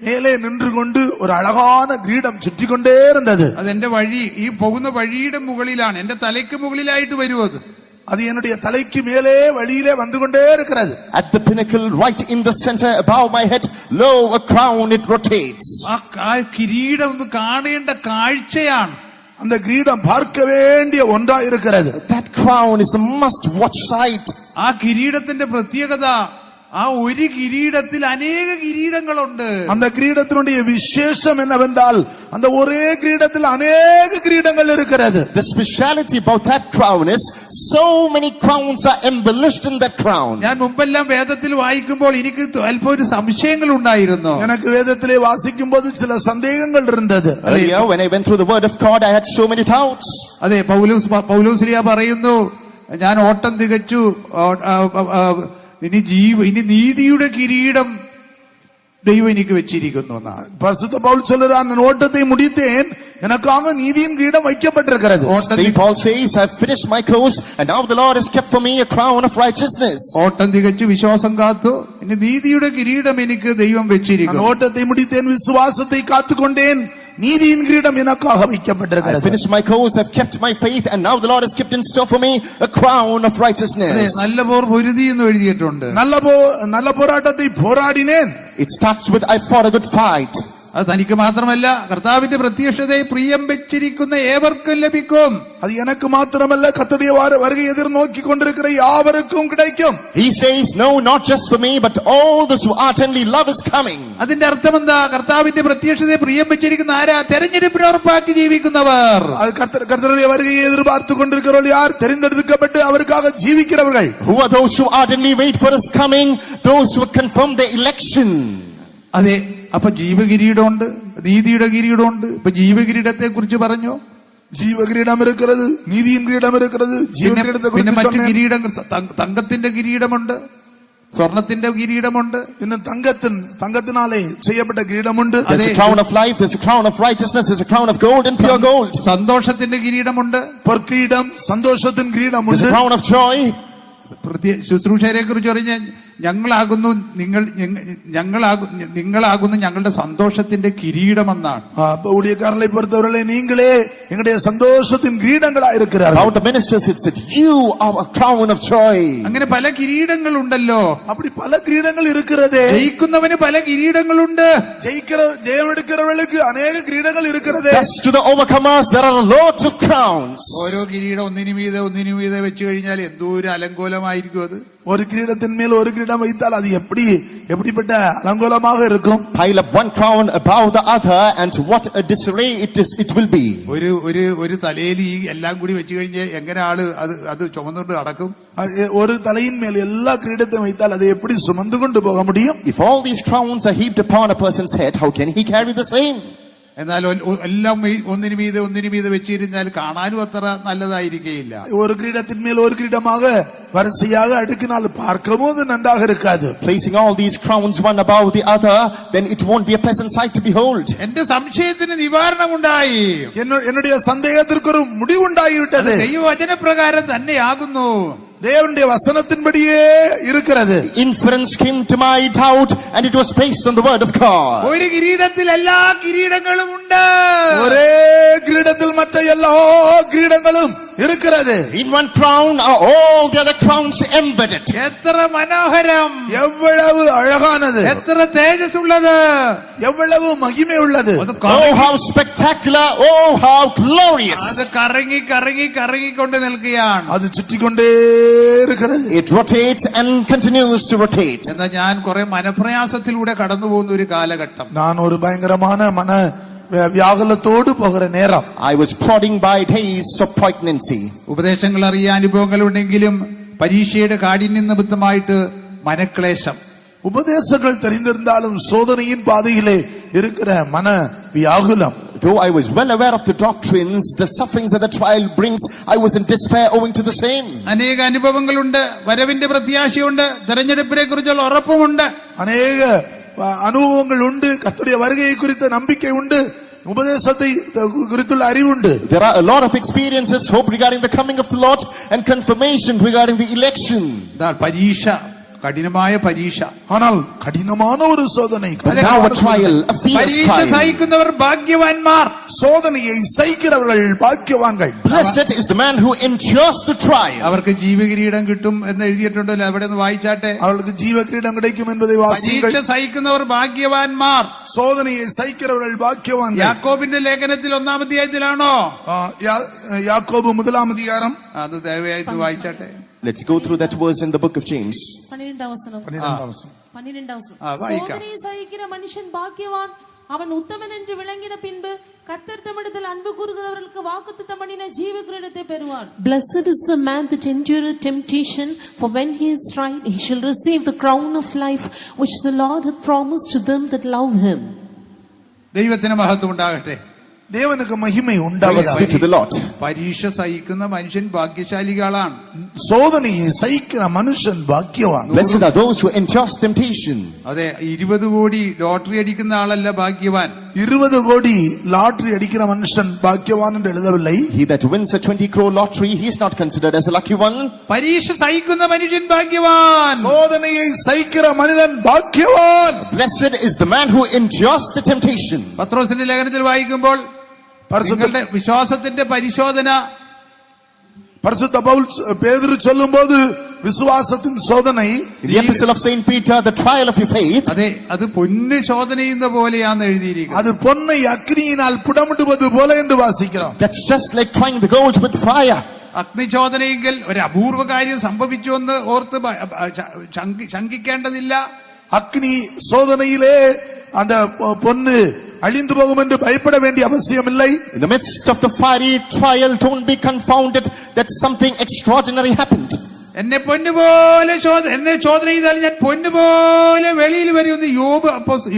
മേലെ നിന്നുകൊണ്ട് ഒരു അഴകാന കിരീടം ചുറ്റിക്കൊണ്ടേ ഇരുന്നത്. അതെന്റെ വഴി, ഈ പോകുന്ന വഴിയുടെ മുകളിലാണ്, എന്റെ തലയ്ക്ക് മുകളിലായിട്ട് വരും. அது என்னுடைய தலைக்கு மேலே வழியிலே வந்து கொண்டே இருக்கிறது. At the pinnacle, right in the center above my head, lo, a crown, it rotates. ആ കിരീടം ഒന്ന് കാണേണ്ട കാഴ്ചയാണ്. அந்த கிரீடம் பார்க்க வேண்டிய ஒன்றா இருக்கிறது. That crown is a must watch sight. ആ കിരീടത്തിന്റെ പ്രത്യേകത, ആ ഒരു കിരീടത്തിൽ അനേക കിരീടങ്ങളുണ്ട്. அந்த கிரீடத்தினுடைய விசேஷம் என்னவென்றால் அந்த ஒரே கிரீடத்தில் அநேக கிரீடங்கள் இருக்கிறது. The speciality about that crown is so many crowns are embellished in that crown. ഞാൻ മുമ്പെല്ലാം വേദത്തിൽ വായിക്കുമ്പോൾ എനിക്ക് അല്പം ഒരു സംശയങ്ങൾ ഉണ്ടായിരുന്നു. எனக்கு வேதத்திலே வாசிக்கும்போது சில சந்தேகங்கள் இருந்தது. Earlier when I went through the word of God, I had so many doubts. അതെ, പൗലോസ്ലിയ പറയുന്നു, ഞാൻ ഓട്ടം തികച്ചു, ഇനി നീതിയുടെ കിരീടം ദൈവം എനിക്ക് വെച്ചിരിക്കുന്നു എന്നാണ്. பரிசுத்த பவுல் சொல்றார், நான் ஓட்டத்தை முடித்தேன், எனக்காக நீதியின் கிரீடம் வைக்கப்பட்டிருக்கிறது. Saint Paul says, I have finished my course and now the Lord has kept for me a crown of righteousness. ഓട്ടം തികച്ചു, വിശ്വാസം കാത്തു, ഇനി നീതിയുടെ കിരീടം എനിക്ക് ദൈവം நான் വെച്ചിരിക്കുന്നു. ஓட்டத்தை முடித்தேன், விசுவாசத்தை காத்துக்கொண்டேன், நீதியின் கிரீடம் எனக்காக I வைக்கப்பட்டிருக்கிறது. finished my course, I've kept my faith, and now the Lord has kept in store for me a crown of അതെ, righteousness. നല്ല പോർ പൊരുതി എന്ന് എഴുതിയിട്ടുണ്ട്. நல்ல போராட்டத்தை போராடினேன். It starts with, I fought a good fight. അത് തനിക്ക് മാത്രമല്ല, കർത്താവിന്റെ പ്രത്യക്ഷതയെ പ്രിയം വെച്ചിരിക്കുന്ന ഏവർക്കും ലഭിക്കും. அது எனக்கு மாத்திரமல்ல, கர்த்தருடைய வருகை எதிர்நோக்கி கொண்டிருக்கிற யாவருக்கும் கிடைக்கும். He says, no, not just for me, but all those who ardently love is coming. അതിന്റെ അർത്ഥം എന്താ? കർത്താവിന്റെ പ്രത്യക്ഷതയെ പ്രിയം വെച്ചിരിക്കുന്ന ആരാ? തെരഞ്ഞെടുപ്പിന് ഉറപ്പാക്കി ജീവിക്കുന്നവർ. அது கர்த்தருடைய வருகையை எதிர்பார்த்து கொண்டிருக்கிறவர்கள் யார்? தெரிந்தெடுக்கப்பட்டு அவருக்காக ஜீவிக்கிறவர்கள். Who are those who ardently wait for his coming? Those who confirm their election. അതെ, അപ്പൊ ജീവകിരീടമുണ്ട്, നീതിയുടെ കിരീടമുണ്ട്. ഇപ്പൊ ജീവകിരീടത്തെ കുറിച്ച് പറഞ്ഞു, ജീവകിരീടം இருக்கிறது, നീതിயின் കിരീടം இருக்கிறது. ജീവകിരീടത്തെ പിന്നെ കുറിച്ച് മറ്റു കിരീടങ്ങൾ, തങ്കത്തിന്റെ കിരീടമുണ്ട്, സ്വർണത്തിന്റെ കിരീടമുണ്ട്, പിന്നെ തങ്കത്തിനാലെ ചെയ്യപ്പെട്ട കിരീടമുണ്ട്. There's a crown of life, there's a crown of righteousness, there's a crown of gold and pure gold. സന്തോഷത്തിന്റെ കിരീടമുണ്ട്, പൊർക്കിരീടം, സന്തോഷത്തിൻ കിരീടമുണ്ട്. There's a crown of joy. ശുശ്രൂഷരെ കുറിച്ച് പറഞ്ഞ നിങ്ങളാകുന്നു ഞങ്ങളുടെ സന്തോഷത്തിന്റെ കിരീടമെന്നാണ്. ஊழியக்காரர்களை பொறுத்தவரை நீங்களே எங்களுடைய சந்தோஷத்தின் கிரீடங்களா இருக்கிறார்கள். About the ministers it said, you are a crown of joy. അങ്ങനെ പല കിരീടങ്ങൾ ഉണ്ടല്ലോ. அப்படி பல கிரீடங்கள் இருக்கிறது. ജയിക്കുന്നവന് പല കിരീടങ്ങളുണ്ട്. ജയമെടുக்கிறவர்களுக்கு अनेक கிரீடங்கள் இருக்கிறது. Thus to the overcomers there are lots of crowns. ഓരോ കിരീടം ഒന്നിനു മീതെ വെച്ച് കഴിഞ്ഞാൽ എന്തോ ഒരു അലങ്കോലമായിരിക്കും അത്. ஒரு கிரீடத்தின் மேல் ஒரு கிரீடம் வைத்தால் அது எப்படிப்பட்ட அலங்கோலமாக இருக்கும். Pile up one crown above the other, and what a disarray it will be. ഒരു തലയിൽ ഈ എല്ലാം കൂടി വെച്ച് കഴിഞ്ഞാൽ എങ്ങനെ ആള് അത് ചുമന്നുകൊണ്ട് നടക്കും? ஒரு தலையின் மேல் எல்லா கிரீடத்தையும் வைத்தால் அதை எப்படி சுமந்து கொண்டு போக முடியும்? If all these crowns are heaped upon a person's head, how can he carry the same? എന്നാൽ എല്ലാം ഒന്നിനു മീതെ വെച്ചിരുന്നാൽ കാണാനും അത്ര നല്ലതായിരിക്കുകയില്ല. ஒரு கிரீடத்தின் மேல் ஒரு கிரீடமாக வரிசையாக அடுக்கினால் பார்க்கவும் அது நன்றாக இருக்காது. Placing all these crowns one above the other, then it won't be a pleasant sight to behold. എന്റെ സംശയത്തിന് നിവാരണമുണ്ടായി. என்னுடைய சந்தேகத்திற்கு ஒரு முடிவுண்டாகிவிட்டது. ദൈവവചനപ്രകാരം തന്നെയാകുന്നു. தேவனுடைய வசனத்தின்படியே இருக்கிறது. Inference came to my doubt, and it was based on the word of God. ഒരു കിരീടത്തിൽ എല്ലാ കിരീടങ്ങളും ഉണ്ട്. ஒரே கிரீடத்தில் மற்ற எல்லா கிரீடங்களும் இருக்கிறது. In one crown are all the other crowns embedded. എത്ര മനോഹരം, எவ்வளவு அழகானது, എത്ര തേജസ് ഉള്ളത്, எவ்வளவு மகிமை உள்ளது. Oh, how spectacular! Oh, how glorious! അത് കറങ്ങിക്കൊണ്ട് നിൽക്കുകയാണ്. அது சுற்றிக்கொண்டே இருக்கிறது. It rotates and continues to rotate. എന്നാൽ ഞാൻ കുറെ മനപ്രയാസത്തിലൂടെ കടന്നു പോകുന്ന ഒരു കാലഘട്ടം. நான் ஒரு பயங்கரமான மன വ്യാകുലത്തോട് പോகிற നേരം. I was plodding by days of pregnancy. ഉപദേശങ്ങൾ അറിയാൻ അനുഭവങ്ങൾ ഉണ്ടെങ്കിലും പരീക്ഷയുടെ കാഠിന്യ നിമിത്തമായിട്ട് മനക്ലേശം. உபதேசங்கள் தெரிந்திருந்தாலும் சோதனையின் பாதையிலே இருக்கிற மன வியாகுலம். Though I was well aware of the doctrines, the sufferings that the trial brings, I was in despair owing to the same. അനേക അനുഭവങ്ങളുണ്ട്, വരവിന്റെ പ്രത്യാശയുണ്ട്, തെരഞ്ഞെടുപ്പിനെ കുറിച്ചുള്ള ഉറപ്പുമുണ്ട്. അനേക അനുഭവങ്ങൾ ഉണ്ട്, കർത്തരുடைய வருகையை குறித்த நம்பிக்கை உண்டு, உபதேசத்தை குறித்துள்ள அறிவுண்டு. There are a lot of experiences, hope regarding the coming of the Lord, and confirmation regarding the election. പരീക്ഷ, കഠിനമായ പരീക്ഷ. ஆனால் கடினமான ஒரு சோதனை. Now a trial, a fierce പരീക്ഷ trial. സഹിക്കുന്നവർ ഭാഗ്യവാന്മാർ. சோதனையை சகிக்கிறவர்கள் பாக்கியவான்கள். Blessed is the man who endures the trial. അവർക്ക് ജീവകിരീടം കിട്ടും എന്ന് എഴുതിയിട്ടുണ്ടല്ലോ, അവിടെ നിന്ന് വായിച്ചാട്ടെ. அவர்களுக்கு ஜீவகிரீடம் கிடைக்கும் என்பதை வாசியுங்கள். പരീക്ഷ സഹിക്കുന്നവർ ഭാഗ്യവാന്മാർ. சோதனையை சகிக்கிறவர்கள் பாக்கியவான்கள். യാക്കോബിന്റെ ലേഖനത്തിൽ 1-ാം അധ്യായത്തിലാണോ? யாக்கோபு 1-ாம் அதிகாரம். അത് ദയവായി വായിച്ചാട്ടെ. Let's go through that verse in the book of James. 12ാം വചനം. 12ാം വചനം. വായിക്കാം. சோதனையை சகிக்கிற மனுஷன் பாக்கியவான், அவன் உத்தமன் என்று விளங்கின பின்பு கர்த்தர் தம்மிடத்தில் அன்பு கூறுகிறவர்களுக்கு வாக்குத்தத்தம் பண்ணின ஜீவ கிரீடத்தை பெறுவான். Blessed is the man that endureth temptation, for when he is tried, he shall receive the crown of life which the Lord hath promised to them that love him. ദൈവത്തിന് മഹത്വം ഉണ്ടാകട്ടെ. தேவனுக்கு மகிமை Praise உண்டாவதாக. be to the Lord. പരീക്ഷ സഹിക്കുന്ന മനുഷ്യൻ ഭാഗ്യശാലികളാണ്. சோதனையை சகிக்கிற மனுஷன் பாக்கியவான். Blessed are those who endure temptation. അതെ, 20 കോടി ലോട്ടറി അടിക്കുന്ന ആളല്ല ഭാഗ്യവാൻ. 20 கோடி லாட்டரி அடிக்கிற மனுஷன் பாக்கியவான் என்று எழுதவில்லை. He that wins a 20 crore lottery, he is not considered as a lucky one. പരീക്ഷ സഹിക്കുന്ന മനുഷ്യൻ ഭാഗ്യവാൻ. சோதனையை சகிக்கிற மனிதன் பாக்கியவான். Blessed is the man who endures the temptation. പത്രോസിന്റെ ലേഖനത്തിൽ വായിക്കുമ്പോൾ നിങ്ങളുടെ വിശ്വാസത്തിന്റെ പരിശോധന, பரிசுத்த பவுல் பேதுரு சொல்லும்போது விசுவாசத்தின் சோதனை, The epistle of Saint Peter, the trial of your faith. അതെ, അത് പൊന്ന് ശോധനയുന്ന പോലെയാന്ന് എഴുതിയിരിക്കുന്നത്. அது பொன்னை அக்கினியினால் புடமிடுவது போல என்று வாசிக்கிறோம். That's just like trying the gold with fire. അഗ്നിശോധനയെങ്കിൽ ഒരു അപൂർവ കാര്യം സംഭവിച്ചു എന്ന് ഓർത്ത് ശങ്കിക്കേണ്ടതില്ല. அக்னி சோதனையிலே அந்த பொன்னு அழிந்து போகும் என்று பயப்பட வேண்டிய அவசியம் இல்லை. In the midst of the fiery trial, don't be confounded that something extraordinary happened. എന്നെ പൊന്നുപോലെ എന്നെ ചോദന ചെയ്താൽ ഞാൻ പൊന്നുപോലെ വെളിയിൽ വരുമെന്ന്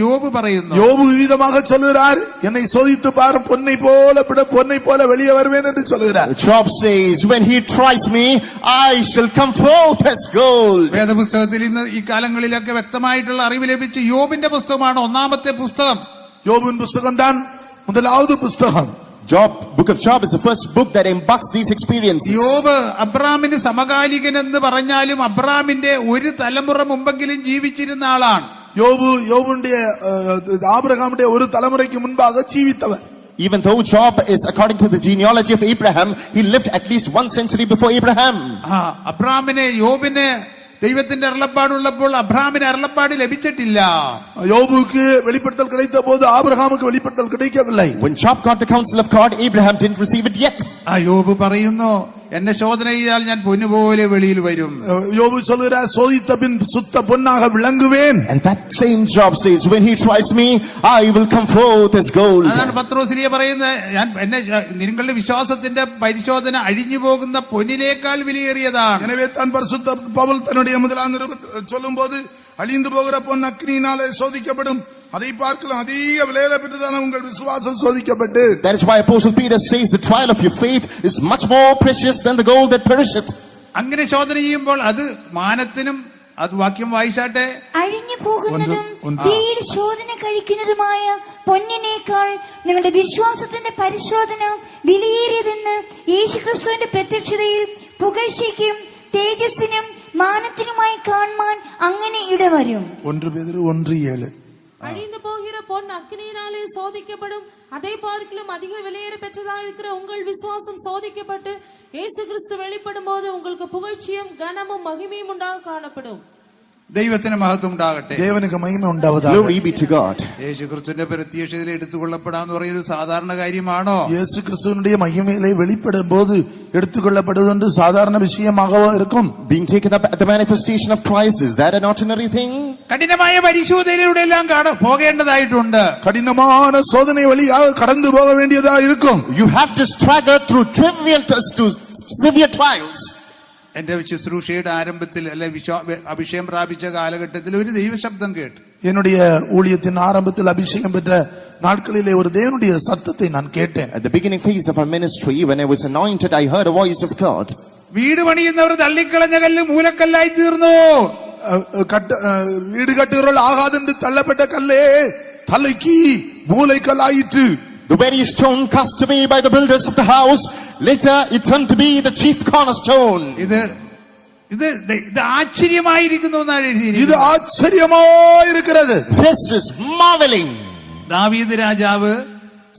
യോബ് പറയുന്നു. யோபு விதமாக சொல்கிறார், என்னை சோதித்து பார், பொன்னை போல வெளியே வருவேன் என்று சொல்கிறார். Job says, when he tries me, I shall come forth as gold. വേദപുസ്തകത്തിൽ ഇന്ന് ഈ കാലങ്ങളിലൊക്കെ വ്യക്തമായിട്ടുള്ള അറിവ് ലഭിച്ച യോബിന്റെ പുസ്തകമാണ് 1-ാമത്തെ പുസ്തകം. யோபின் புஸ்தகம் தான் முதலாவது புஸ்தகம். Book of Job is the first book that embodies these experiences. യോബ് അബ്രാമിന് സമകാലികൻ എന്ന് പറഞ്ഞാലും അബ്രാമിന്റെ ഒരു തലമുറ മുമ്പെങ്കിലും ജീവിച്ചിരുന്ന ആളാണ്. யோபுடைய ஆபிரகாமுடைய ஒரு தலைமுறைக்கு முன்பாக ஜீவித்தவர். Even though Job is according to the genealogy of Abraham, he lived at least 1 century before Abraham. അബ്രാമിനെ യോബിന് ദൈവത്തിന്റെ അരുളപ്പാടുള്ളപ്പോൾ അബ്രാമിന് അരുളപ്പാട് ലഭിച്ചിട്ടില്ല. யோபுக்கு வெளிப்படுத்தல் கிடைத்த போது ஆபிரகாமுக்கு வெளிப்படுத்தல் கிடைக்கவில்லை. When Job got the counsel of God, Abraham didn't receive it yet. യോബ് പറയുന്നു, എന്നെ ശോധന ചെയ്താൽ ഞാൻ പൊന്നുപോലെ വെളിയിൽ വരും. யோபு சொல்கிறார், சோதித்த பின் சுத்த பொன்னாக விளங்குவேன். And that same Job says, when he tries me, I will come forth as gold. അതാണ് പത്രോസിലിയ പറയുന്നത്, ഞാൻ നിങ്ങളുടെ വിശ്വാസത്തിന്റെ പരിശോധന അഴിഞ്ഞു പോകുന്ന പൊന്നിനേക്കാൾ വിലയേറിയതാണ്. எனவே தான் பரிசுத்த பவுல் தன்னுடைய முதலாம் சொல்லும்போது, அழிந்து போகிற பொன் அக்கினியினாலே சோதிக்கப்படும், அதை பார்க்கலாம் அதிக விலையில பெற்றுதான உங்கள் விசுவாசம் சோதிக்கப்பட்டு. That is why Apostle Peter says the trial of your faith is much more precious than the gold that perisheth. അങ്ങനെ ശോധന ചെയ്യുമ്പോൾ അത് മാനത്തിനും, അത് വാക്യം വായിച്ചാട്ടെ, അഴിഞ്ഞു പോകുന്നതും തീയിൽ ശോധന കഴിക്കുന്നതുമായ പൊന്നിനേക്കാൾ നിങ്ങളുടെ വിശ്വാസത്തിന്റെ പരിശോധന വിലയേറിയതെന്ന് യേശുക്രിസ്തുവിന്റെ പ്രത്യക്ഷതയിൽ പുകഴ്ചയ്ക്കും തേജസ്സിനും മാനത്തിനുമായി കാണുവാൻ അങ്ങനെ ഇടവരും. 1 பேதுரு 1:7. அழிந்து போகிற பொன் அக்கினியினாலே சோதிக்கப்படும், அதை பார்க்கிலும் அதிக விலையேற பெற்றதாக இருக்கிற உங்கள் விசுவாசம் சோதிக்கப்பட்டு இயேசு கிறிஸ்து வெளிப்படும் போது உங்களுக்கு புகழ்ச்சியும் கனமும் மகிமையும் உண்டாக காணப்படும். ദൈവത്തിന് മഹത്വം ഉണ്ടാകട്ടെ. தேவனுக்கு மகிமை உண்டாவதாக. Glory be to God. യേശു ക്രിസ്തുവിന്റെ പ്രത്യക്ഷതയിൽ എടുത്തുകൊള്ളപ്പെടാന്ന് പറയുന്ന ഒരു സാധാരണ കാര്യമാണോ? இயேசு கிறிஸ்துவினுடைய மகிமையிலே வெளிப்படும் போது எடுத்துக்கொள்ளப்படுவது என்று சாதாரண விஷயமாக இருக்கும். Being taken up at the manifestation of Christ, is that an ordinary thing? കഠിനമായ പരിശോധനയിലൂടെ എല്ലാം പോകേണ്ടതായിട്ടുണ്ട്. கடினமான சோதனை வழியாக கடந்து போக வேண்டியதா இருக்கும். You have to struggle through trivial tests to severe trials. എന്റെ ശുശ്രൂഷയുടെ ആരംഭത്തിൽ അല്ലെ അഭിഷേകം പ്രാപിച്ച കാലഘട്ടത്തിൽ ഒരു ദൈവശബ്ദം കേട്ടു. என்னுடைய ஊழியத்தின் ஆரம்பத்தில் அபிஷேகம் பெற்ற நாட்களிலே ஒரு தேவனுடைய சத்தத்தை நான் கேட்டேன். At the beginning phase of our ministry, when I was anointed, I heard a voice of God. വീട് പണിയുന്നവർ തള്ളിക്കളഞ്ഞ കല്ല് മൂലക്കല്ലായി തീർന്നു. வீடு கட்டுகிறவர்கள் ஆகாதென்று தள்ளப்பட்ட கல்லே தலைக்கு மூலைக்கல்லாயிற்று. The very stone cast away by the builders of the house, later it turned to be the chief cornerstone. ഇത് ആശ്ചര്യമായിരിക്കുന്നു എന്നാണ് இது എഴുതിയിരിക്കുന്നത്. ஆச்சரியமாயிருக்கிறது. This is marveling. ദാവീദ് രാജാവ്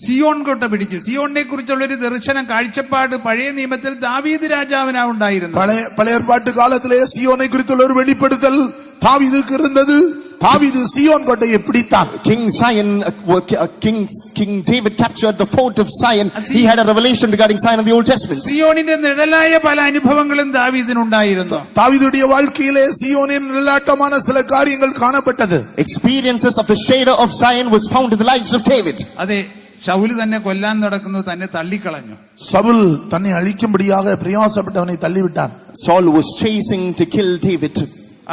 സിയോൺ കോട്ട പിടിച്ചു. സിയോണിനെ കുറിച്ചുള്ള ഒരു ദർശനം, കാഴ്ചപ്പാട് പഴയ നിയമത്തിൽ ദാവീദ് രാജാവിനാ ഉണ്ടായിരുന്നത്. பழைய ஏற்பாட்டு காலத்திலே சியோனை குறித்துள்ள ஒரு வெளிப்படுத்தல் தாவீதுக்கு இருந்தது. தாவீது சியோன் கோட்டையை பிடித்தான். King David captured the fort of Zion. He had a revelation regarding Zion in the Old Testament. സിയോണിന്റെ നിഴലായ പല അനുഭവങ്ങളും ദാവീദിനുണ്ടായിരുന്നു. தாவீதுடைய வாழ்க்கையிலே சியோனின் நிழலாட்டமான சில காரியங்கள் காணப்பட்டது. Experiences of the shadow of Zion was found in the lives of David. അതെ, ശൗല് തന്നെ കൊല്ലാൻ നടക്കുന്നു, തന്നെ തള്ളിക്കളഞ്ഞു. சவுல் தன்னை அழிக்கும்படியாக பிரயாசப்பட்டவனை தள்ளிவிட்டான். Saul was chasing to kill David.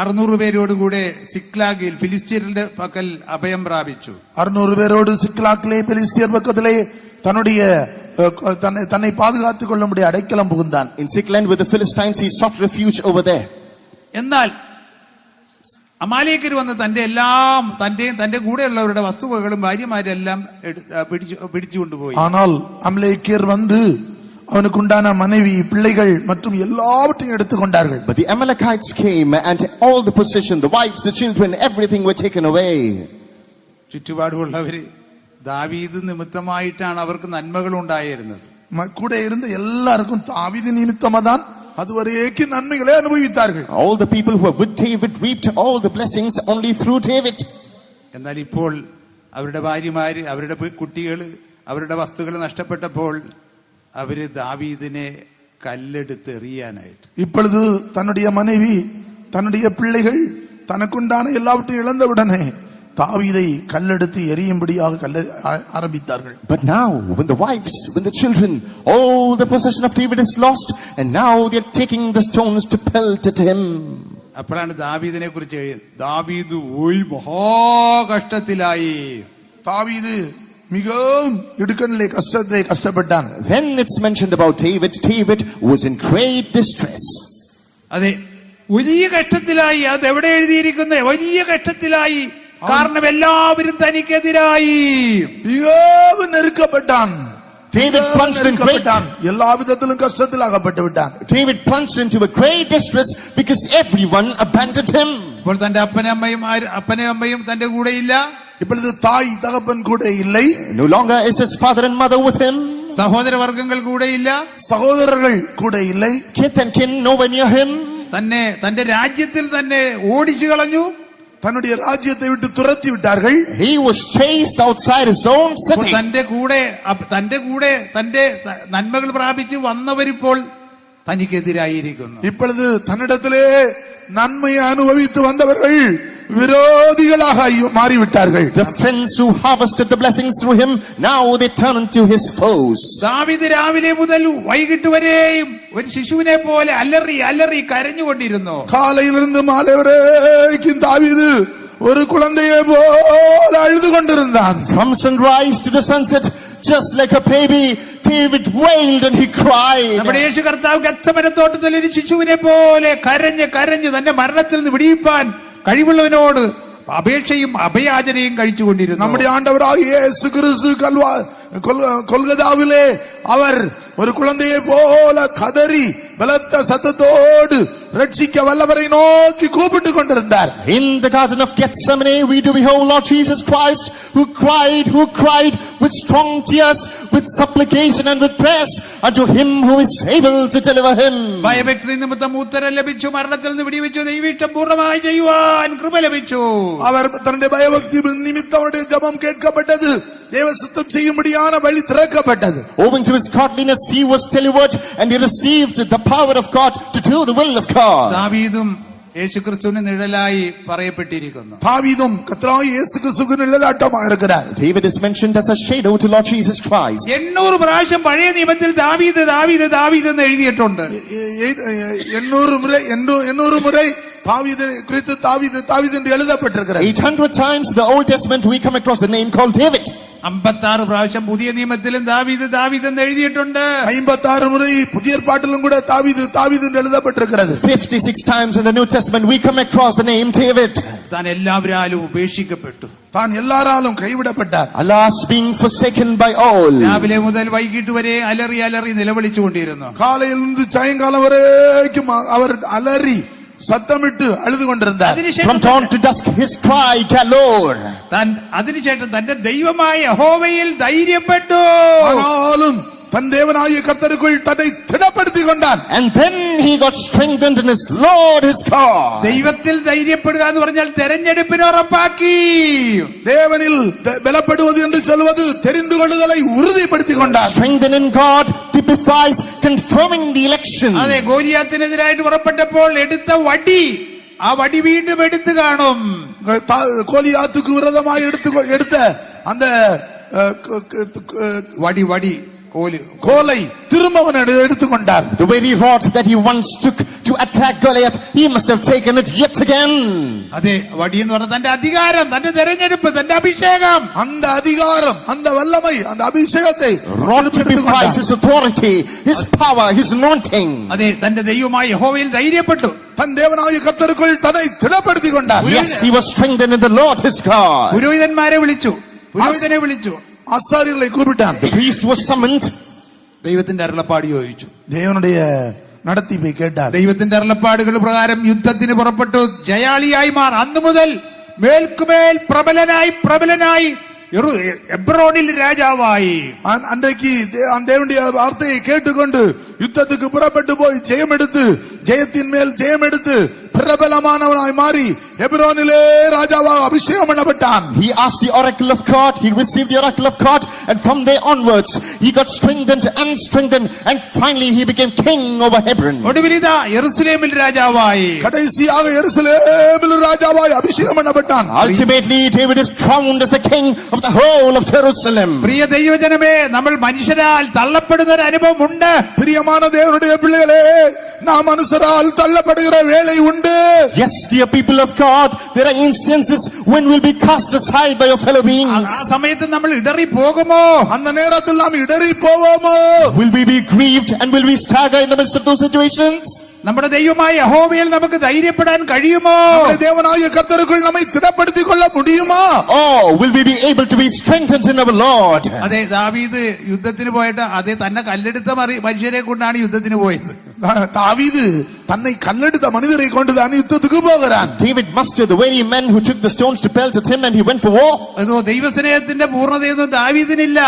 600 പേരോടുകൂടെ സിക്ലാഗിൽ ഫിലിസ്തീനരുടെ പക്കൽ അഭയം പ്രാപിച്ചു. 600 பேரோடு சிக்லாக்கிலே பெலிஸ்தியர் பக்கத்திலே தன்னுடைய தன்னை பாதுகாத்துக் கொள்ளும்படி அடைக்கலம் புகுந்தான். In Ziklag with the Philistines, he sought refuge over there. എന്നാൽ അമാലേക്കർ വന്ന് തന്റെ എല്ലാം തന്റെ കൂടെയുള്ളവരുടെ വസ്തുവകളും ഭാര്യമാരെല്ലാം പിടിച്ചുകൊണ്ടുപോയി. ஆனால் அமலேக்கியர் வந்து அவனுக்கு உண்டான மனைவி, பிள்ளைகள் மற்றும் எல்லாவற்றையும் எடுத்துக்கொண்டார்கள். But the Amalekites came and all the possession, the wives, the children, everything were taken away. ചുറ്റുപാടുമുള്ളവര് ദാവീദ് നിമിത്തമായിട്ടാണ് അവർക്ക് നന്മകൾ ഉണ്ടായിരുന്നത്. கூட இருந்த எல்லாருக்கும் தாவீது நிமித்தமாதான் அதுவரைக்கும் நன்மைகளை அனுபவித்தார்கள். All the people who were with David reaped all the blessings only through David. എന്നാൽ ഇപ്പോൾ അവരുടെ ഭാര്യമാര്, അവരുടെ കുട്ടികള്, അവരുടെ വസ്തുക്കൾ നഷ്ടപ്പെട്ടപ്പോൾ അവര് ദാവീദിനെ കല്ലെടുത്ത് എറിയാനായിട്ട്, இப்பொழுது தன்னுடைய மனைவி, தன்னுடைய பிள்ளைகள், தனக்குண்டான எல்லாவற்றையும் இழந்த உடனே தாவீதை கல்லெடுத்து எரியும்படியாக ஆரம்பித்தார்கள். But now, when the wives, when the children, all the possession of David is lost, and now they are taking the stones to pelt at him. അപ്പോഴാണ് ദാവീദിനെ കുറിച്ച് എഴുതിയത്, ദാവീദ് ഒരു മഹാകഷ്ടത്തിലായി. தாவீது மிகவும் இடுக்கணிலே கஷ்டப்பட்டான். When it's mentioned about David, David was in great distress. അതെ, വലിയ കഷ്ടത്തിലായി. അത് എവിടെ എഴുതിയിരിക്കുന്നത്? വലിയ കഷ്ടത്തിലായി. കാരണം എല്ലാവരും തനിക്കെതിരായി. மிகவும் நெருக்கப்பட்டான். David plunged in great, எல்லா விதத்திலும் கஷ்டத்தில் அகப்பட்டு விட்டான். David plunged into a great distress because everyone abandoned him. ഇപ്പോൾ തന്റെ അപ്പനും അമ്മയും തന്റെ കൂടെയില്ല. இப்பொழுது தாய் தகப்பன் கூட இல்லை. No longer is his father and mother with him. സഹോദരവർഗ്ഗങ്ങൾ കൂടെയില്ല. സഹോദരர்கள் கூட இல்லை. Kith and kin nowhere near him. തന്റെ രാജ്യത്തിൽ തന്നെ ഓടിച്ചു കളഞ്ഞു. தன்னுடைய ராஜ்யத்தை விட்டு துரத்தி விட்டார்கள். He was chased outside his own city. തന്റെ കൂടെ തന്റെ നന്മകൾ പ്രാപിച്ച് വന്നവരിപ്പോൾ തനിക്കെതിരായിരിക്കുന്നു. இப்பொழுது தன்னிடத்திலே நன்மையை அனுபவித்து வந்தவர்கள் விரோதிகளாக மாறிவிட்டார்கள். The friends who harvested the blessings through him, now they turn into his foes. ദാവീദ് രാവിലെ മുതൽ വൈകിട്ട് വരെയും ഒരു ശിശുവിനെ പോലെ അലറി കരഞ്ഞുകൊണ്ടിരുന്നു. காலையிலிருந்து மாலை வரைக்கும் தாவீது ஒரு குழந்தையை போல அழுது கொண்டிருந்தான். From sunrise to the sunset, just like a baby, David wailed and he cried. നമ്മുടെ യേശു കർത്താവ് ഗെത്സമനത്തോട്ടത്തിൽ ഒരു ശിശുവിനെ പോലെ കരഞ്ഞ് തന്റെ മരണത്തിൽ നിന്ന് വിടിയിപ്പാൻ കഴിവുള്ളവനോട് അപേക്ഷയും അഭയാചനയും കഴിച്ചുകൊണ്ടിരുന്നു. നമ്മുടെ ஆண்டவராகிய இயேசு கிறிஸ்து கொல்கதாவிலே அவர் ஒரு குழந்தையை போல கதறி பலத்த சத்தத்தோடு ரட்சிக்க வல்லவரை நோக்கி கூப்பிட்டு கொண்டிருந்தார். In the garden of Gethsemane, we do behold Lord Jesus Christ, who cried with strong tears, with supplication and with prayers unto him who is able to deliver him. ഭയഭക്തി നിമിത്തം ഉത്തരം ലഭിച്ചു, മരണത്തിൽ നിന്ന് വിടിവിച്ചു, ദൈവീഷ്ടം പൂർണ്ണമായി ചെയ്യുവാൻ കൃപ ലഭിച്ചു. അവർ തന്റെ ഭയഭക്തി നിമിത്തം അവരുടെ ജപം കേൾക്കപ്പെട്ടത്, ദേവസ്വത്വം ചെയ്യുമ്പടിயான വഴി திறக்கப்பட்டது. Owing to his godliness, he was delivered and he received the power of God to do the will of God. ദാവീദും യേശുക്രിസ്തുവിന് നിഴലായി പറയപ്പെട്ടിരിക്കുന്നു. தாவீதும் கர்த்தராகிய இயேசு கிறிஸ்துவின் நிழலாட்டமாக இருக்கிறார். David is mentioned as a shadow to Lord Jesus Christ. 800 പ്രാവശ്യം പഴയ നിയമത്തിൽ ദാവീദ് എന്ന് എഴുതിയിട്ടുണ്ട്. 800 മുறை தாவீது குறித்து தாவீது என்று எழுதப்பட்டிருக்கிறது. 800 times in the Old Testament we come across the name called David. 56 പ്രാവശ്യം പുതിയ നിയമത്തിലും ദാവീദ് എന്ന് എഴുതിയിട്ടുണ്ട്. 56 മുறை പുതിയ ഏർപ്പാട്ടിലും കൂടെ தாவீது என்று எழுதப்பட்டிருக்கிறது. 56 times in the New Testament we come across the name David. താൻ എല്ലാവരാലും ഉപേക്ഷിക്കപ്പെട്ടു, தான் எல்லாராலும் கைவிடப்பட்டார். Alas, being forsaken by all. രാവിലെ മുതൽ വൈകിട്ട് വരെ അലറി നിലവിളിച്ചുകൊണ്ടിരുന്നു. காலையிலிருந்து சாயங்காலம் வரைக்கும் அவர் அலறி சத்தமிட்டு அழுது கொண்டிருந்தார். From dawn to dusk his cry galore. അതിനുശേഷം തന്റെ ദൈവമായ യഹോവയിൽ ധൈര്യപ്പെട്ടു. ஆனாலும் தன் தேவனாகிய கர்த்தருக்குள் தன்னை திடப்படுத்திக் கொண்டான். And then he got strengthened in his Lord his God. ദൈവത്തിൽ ധൈര്യപ്പെടുക എന്ന് പറഞ്ഞാൽ തെരഞ്ഞെടുപ്പിനെ ഉറപ്പാക്കി. தேவனில் பலப்படுவது என்று சொல்வது தெரிந்து கொள்ளுதலை உறுதிப்படுத்திக் கொண்டான். Strengthen in God typifies confirming the election. അതെ, ഗോലിയാത്തിനെതിരായിട്ട് പുറപ്പെട്ടപ്പോൾ എടുത്ത വടി, ആ വടി വീണ്ടും എടുത്തു കാണും. கோலியாத்துக்கு விரோதமாக எடுத்த அந்த வடி கோலை திரும்ப அவன் எடுத்துக்கொண்டார். The very rod that he once took to attack Goliath, he must have taken it yet again. അതെ, വടി എന്ന് പറഞ്ഞാൽ തന്റെ അധികാരം, തന്റെ തെരഞ്ഞെടുപ്പ്, തന്റെ അഭിഷേകം. அந்த அதிகாரம், அந்த வல்லமை, அந்த அபிஷேகத்தை rod typifies his authority, his power, his anointing. അതെ, തന്റെ ദൈവമായ യഹോവയിൽ ധൈര്യപ്പെട്ടു. தன் தேவனாகிய கர்த்தருக்குள் தன்னை திடப்படுத்திக் கொண்டார். Yes, he was strengthened in the Lord his God. പുരോഹിതനെ വിളിച്ചു. ஆசாரியர்களை கூப்பிட்டான். The priest was summoned. ദൈവത്തിന്റെ അരുളപ്പാട് ചോദിച്ചു. தேவனுடைய നടത്തിപ്പை കേട്ടാർ. ദൈവത്തിന്റെ അരുളപ്പാടുകൾ പ്രകാരം യുദ്ധത്തിന് പുറപ്പെട്ടു, ജയാളിയായി മാർ. അന്നു മുതൽ മേൽക്കുമേൽ പ്രബലനായി എബ്രോണിൽ രാജാവായി. அன்றைக்கு தேவனுடைய வார்த்தையை கேட்டுக்கொண்டு யுத்தத்துக்கு புறப்பட்டு போய் ஜெயத்தின் மேல் ஜெயம் எடுத்து பிரபலமானவனாய் மாறி எபிரோனிலே ராஜாவாக அபிஷேகம் பண்ணப்பட்டான். He asked the oracle of God, he received the oracle of God, and from there onwards he got strengthened and finally he became king over Hebron. ഒടുവിലിതാ യെരുശലേമിൽ രാജാവായി. கடைசியாக எருசலேமில் ராஜாவாய் அபிஷேகம் பண்ணப்பட்டான். Ultimately David is crowned as the king of the whole of Jerusalem. പ്രിയ ദൈവജനമേ, നമ്മൾ മനുഷ്യരാൽ തള്ളപ്പെടുന്ന ഒരു അനുഭവം ഉണ്ട്. பிரியமான தேவனுடைய பிள்ளைகளே, நாம் மனுஷரால் தள்ளப்படுகிற வேளை உண்டு. Yes, dear people of God, there are instances when we'll be cast aside by your fellow beings. ആ സമയത്ത് നമ്മൾ ഇടറി പോകുമോ? அந்த நேரத்தில் நாம் இடறி போவோமோ? Will we be grieved and will we stagger in the midst of those situations? നമ്മുടെ ദൈവമായ യഹോവയിൽ നമുക്ക് ധൈര്യപ്പെടാൻ കഴിയുമോ? നമ്മുടെ ദേവനായ കർത്തരുക്കുൾ നമ്മെ സ്ഥിരപ്പെടുത്തിக் കൊള്ള முடியுமா? Or will we be able to be strengthened in our Lord? അതെ, ദാവീദ് യുദ്ധത്തിന് പോയിട്ട് അതെ തന്നെ കല്ലെടുത്ത മനുഷ്യരെ കൊണ്ടാണ് യുദ്ധത്തിന് പോയത്. தாவீது தன்னை கல்லெடுத்த மனிதரை கொண்டுதான் யுத்தத்துக்கு போகிறான். David mustered the very men who took the stones to pelt at him and he went for war. അതോ ദൈവസ്നേഹത്തിന്റെ പൂർണ്ണതയൊന്നും ദാവീദിനില്ല.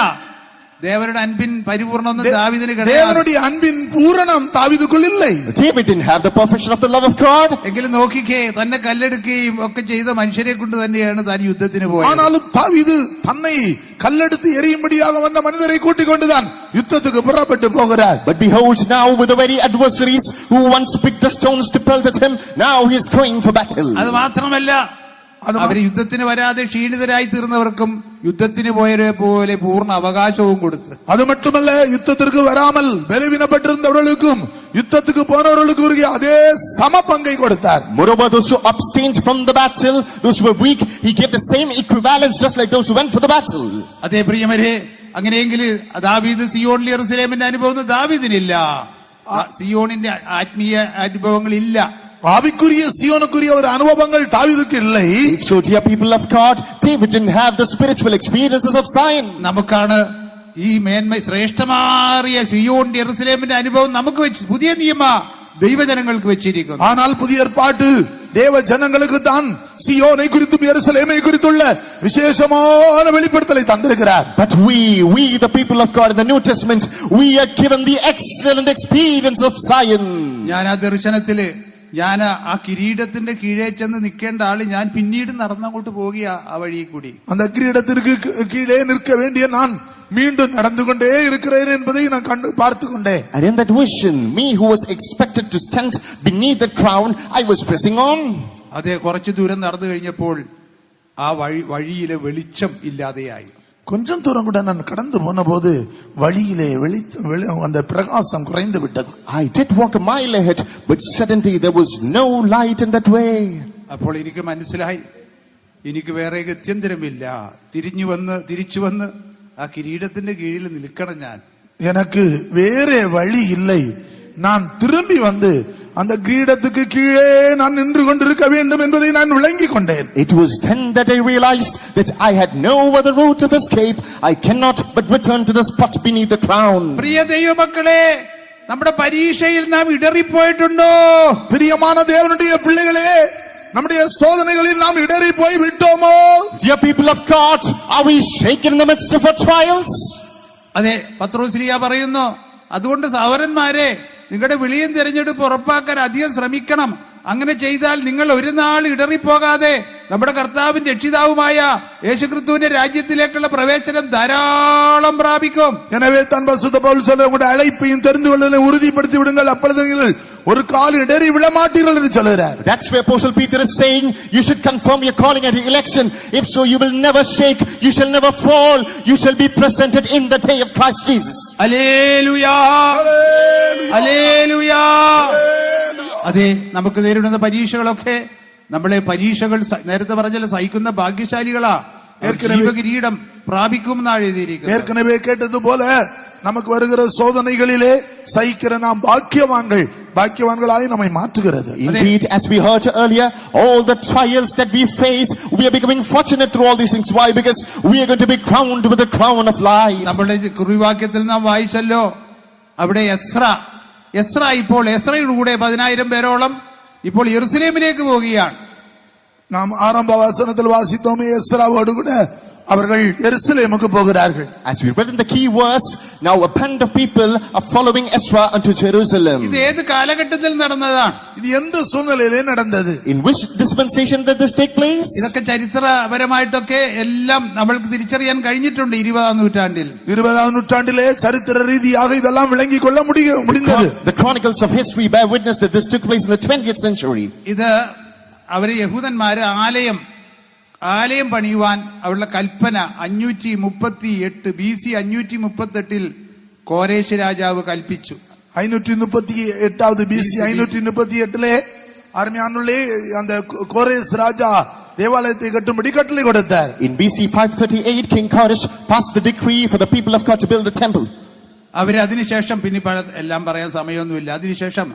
ദേവരുടെ അൻപിൻ പരിപൂർണ്ണൊന്നും ദാവീദിന് കിടയാതെ. தேவனுடைய அன்பின் பூரணம் தாவீதுக்குள் இல்லை. David didn't have the perfection of the love of God. എങ്കിലും നോക്കിക്കേ, തന്നെ കല്ലെടുക്കുകയും ഒക്കെ ചെയ്ത മനുഷ്യരെ കൊണ്ട് തന്നെയാണ് താൻ യുദ്ധത്തിന് പോയത്. ஆனாலும் தாவீது தன்னை கல்லெடுத்து எரியும்படியாக வந்த மனிதரை கூட்டிக் கொண்டுதான் யுத்தத்துக்கு புறப்பட்டு போகிறார். But behold, now with the very adversaries who once picked the stones to pelt at him, now he is going for battle. അത് മാത്രമല്ല, അവര് യുദ്ധത്തിന് വരാതെ ക്ഷീണിതരായി തീർന്നവർക്കും യുദ്ധത്തിന് പോയവരെ പോലെ പൂർണ്ണ അവകാശവും കൊടുത്ത്. அது மட்டுமல்ல, யுத்தத்திற்கு வராமல் பலவீனப்பட்டிருந்தவர்களுக்கும் யுத்தத்துக்கு போனவர்களுக்கு அதே சம பங்கை கொடுத்தார். Moreover, those who abstained from the battle, those who were weak, he gave the same equivalence just like those who went for the battle. അതേ പ്രിയമരെ, അങ്ങനെയെങ്കിൽ ദാവീദ് സിയോണിൽ യെരൂശലേമിന്റെ അനുഭവം ദാവീദിനില്ല. സിയോണിന്റെ ആത്മീയ അനുഭവങ്ങളില്ല. ஆவிக்குரிய சியோனுக்குரிய ஒரு அனுபவங்கள் தாவீதுக்கு இல்லை. If so, dear people of God, David didn't have the spiritual experiences of Zion. നമുക്കാണ് ഈ മേന്മ, ശ്രേഷ്ഠമാറിയ സിയോൺ യെരൂശലേമിന്റെ അനുഭവം നമുക്ക് വെച്ച് പുതിയ നിയമ ദൈവജനങ്ങൾക്ക് വെച്ചിരിക്കുന്നു. ஆனால் புதிய ஏற்பாட்டு தேவ ஜனங்களுக்கு தான் சியோனை குறித்தும் எருசலேமை குறித்துள்ள விசேஷமான வெளிப்படுத்தலை தந்திருக்கிறார். But we the people of God in the New Testament, we are given the excellent experience of Zion. ഞാൻ ആ ദർശനത്തില് ഞാൻ ആ കിരീടത്തിന്റെ കീഴേ ചെന്ന് നിൽക്കേണ്ട ആള് ഞാൻ പിന്നീട് നടന്നങ്ങോട്ട് പോകുക ആ വഴി കൂടി. அந்த கிரீடத்திற்கு கீழே நிற்க வேண்டிய நான் மீண்டும் நடந்து கொண்டே இருக்கிறேன் என்பதை நான் கண்டு பார்த்து கொண்டேன். And in that vision, me who was expected to stand beneath the crown, I was pressing on. അതെ, കുറച്ചു ദൂരം നടന്നു കഴിഞ്ഞപ്പോൾ ആ വഴിയിലെ വെളിച്ചം ഇല്ലാതെയായി. கொஞ்சம் தூரம் கூட நான் கடந்து போன போது வழியிலே அந்த பிரகாசம் குறைந்து விட்டது. I did walk a mile ahead, but suddenly there was no light in that way. അപ്പോൾ എനിക്ക് മനസ്സിലായി, എനിക്ക് വേറെ ഗത്യന്തരമില്ല. തിരിച്ചു വന്ന് ആ കിരീടത്തിന്റെ കീഴിൽ നിൽക്കണം. ഞാൻ எனக்கு வேறே வழி இல்லை. நான் திரும்பி வந்து அந்த கிரீடத்துக்கு கீழே நான் நின்று கொண்டிருக்க வேண்டும் என்பதை நான் விளங்கிக் கொண்டேன். It was then that I realized that I had no other route of escape. I cannot but return to the spot beneath the crown. പ്രിയ ദൈവമക്കളെ, നമ്മുടെ പരീക്ഷയിൽ നാം ഇടറിപ്പോയിട്ടുണ്ടോ? பிரியமான தேவனுடைய பிள்ளைகளே, நம்முடைய சோதனைகளில் நாம் இடறி போய் விட்டோமோ? Dear people of God, are we shaken in the midst of our trials? അതെ, പത്രോസ്ലീഹ പറയുന്നു, അതുകൊണ്ട് സഹോദരന്മാരെ, നിങ്ങളുടെ വിളിയും തിരഞ്ഞെടുപ്പ് ഉറപ്പാക്കാൻ അധികം ശ്രമിക്കണം. അങ്ങനെ ചെയ്താൽ നിങ്ങൾ ഒരു നാൾ ഇടറിപ്പോകാതെ നമ്മുടെ കർത്താവിന്റെ രക്ഷിതാവുമായ യേശുക്രിസ്തുവിന്റെ രാജ്യത്തിലേക്കുള്ള പ്രവേശനം ധാരാളം പ്രാപിക്കും. எனவே தான் பரிசுத்த பவுல் சொல்ற, உங்களுடைய அழைப்பையும் தெரிந்து கொள்வதை உறுதிப்படுத்தி விடுங்கள், அப்பொழுது நீங்கள் ஒரு கால் இடறி விழமாட்டீர்கள் என்று சொல்கிறார். That's where Apostle Peter is saying you should confirm your calling and your election. If so, you will never shake, you shall never fall, you shall be presented in the day of Christ Jesus. Hallelujah, hallelujah. അതെ, നമുക്ക് നേരിടുന്ന പരീക്ഷകളൊക്കെ നമ്മളെ പരീക്ഷകൾ നേരത്തെ പറഞ്ഞാൽ സഹിക്കുന്ന ഭാഗ്യശാലികളാ, ജീവകിരീടം പ്രാപിക്കും എന്നാണ് എഴുതിയിരിക്കുന്നത്. ஏற்கனவே கேட்டது போல நமக்கு வருகிற சோதனைகளிலே சகிக்கிற நாம் பாக்கியவான்களாய் நம்மை மாற்றுகிறது. Indeed, as we heard earlier, all the trials that we face, we are becoming fortunate through all these things. Why? Because we are going to be crowned with the crown of life. നമ്മുടെ കുറിവാക്യത്തിൽ നാം വായിച്ചല്ലോ, അവിടെ എസ്ര ഇപ്പോൾ എസ്രയുടെ കൂടെ 10,000 പേരോളം ഇപ്പോൾ യെരൂശലേമിലേക്ക് പോവുകയാണ്. நாம் ஆரம்ப வசனத்தில் வாசித்தோமே, எஸ்ராவோடு கூட அவர்கள் எருசலேமுக்கு போகிறார்கள். As we read in the key verse, now a band of people are following Ezra unto Jerusalem. ഇത് ഏത് കാലഘട്ടത്തിൽ നടന്നതാണ്? இது எந்த சூழ்நிலையிலே நடந்தது? In which dispensation did this take place? ഇതൊക്കെ ചരിത്രപരമായിട്ടൊക്കെ എല്ലാം നമ്മൾക്ക് തിരിച്ചറിയാൻ കഴിഞ്ഞിട്ടുണ്ട് 20-ാം നൂറ്റാണ്ടിൽ. 20-ാം നൂറ്റാണ്ടിലെ ചരിത്ര രീതിயாக இதெல்லாம் விளங்கிக் கொள்ள முடிந்தது. The chronicles of history bear witness that this took place in the 20th century. ഇത് അവര് യഹൂദന്മാര് ആലയം പണിയുവാൻ അവരുടെ കൽപ്പന 538 BC 538 കോരേശ് രാജാവ് കൽപ്പിച്ചു. 538 BC 538 அருமையானுள்ளே அந்த கோரேஸ் ராஜா தேவாலயத்தை கட்டும்படி கட்டளை கொடுத்தார். In BC 538, King Koresh passed the decree for the people of God to build the temple. അവര് അതിനുശേഷം പിന്നെ എല്ലാം പറയാൻ സമയമൊന്നുമില്ല. അതിനുശേഷം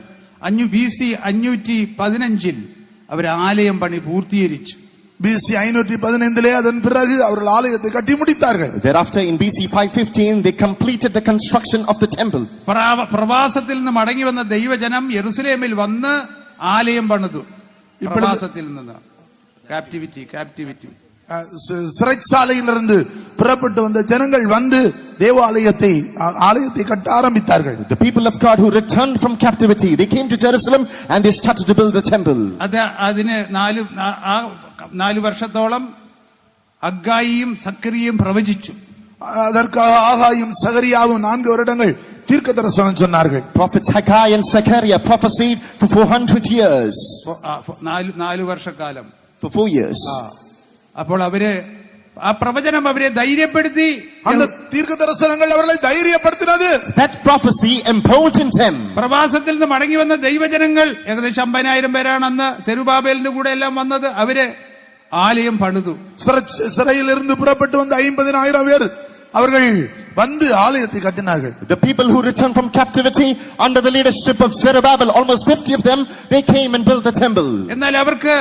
BC 515 അവർ ആലയം പണി പൂർത്തീകരിച്ചു. BC 515 அதன் பிறகு அவர்கள் ஆலயத்தை கட்டி முடித்தார்கள். Thereafter in BC 515 they completed the construction of the temple. പ്രവാസത്തിൽ നിന്ന് മടങ്ങി വന്ന ദൈവജനം യെരൂശലേമിൽ വന്ന് ആലയം പണിതു. പ്രവാസത്തിൽ നിന്ന് ക്യാപ്റ്റിവിറ്റി சிறைச்சாலையிலிருந்து புறப்பட்டு வந்த ஜனங்கள் வந்து ஆலயத்தை கட்ட ஆரம்பித்தார்கள். The people of God who returned from captivity, they came to Jerusalem and they started to build the temple. അതിന് 4 വർഷത്തോളം അഗ്ഗായിയും സക്കറിയയും പ്രവചിച്ചു. அதற்காக ஆகாயும் சகரியாவும் 4 வருடங்கள் தீர்க்கதரிசனம் சொன்னார்கள். Prophets Haggai and Zechariah prophesied for 400 years. 4 വർഷക്കാലം, for 4 years. അപ്പോൾ അവര് ആ പ്രവചനം അവരെ ധൈര്യപ്പെടുത്തി. அந்த தீர்க்கதரிசனங்கள் அவர்களை தைரியப்படுத்தினது. That prophecy emboldened them. പ്രവാസത്തിൽ നിന്ന് മടങ്ങി വന്ന ദൈവജനങ്ങൾ ഏകദേശം 50,000 പേരാണ് അന്ന് സെരുബാബേലിന്റെ കൂടെ എല്ലാം വന്നത്. അവര് ആലയം പണിതു. சிறையில் இருந்து புறப்பட்டு வந்த 50,000 பேர் அவர்கள் வந்து ஆலயத்தை கட்டினார்கள். The people who returned from captivity under the leadership of Zerubbabel, almost 50 of them, they came and built the temple. എന്നാൽ അവർക്ക്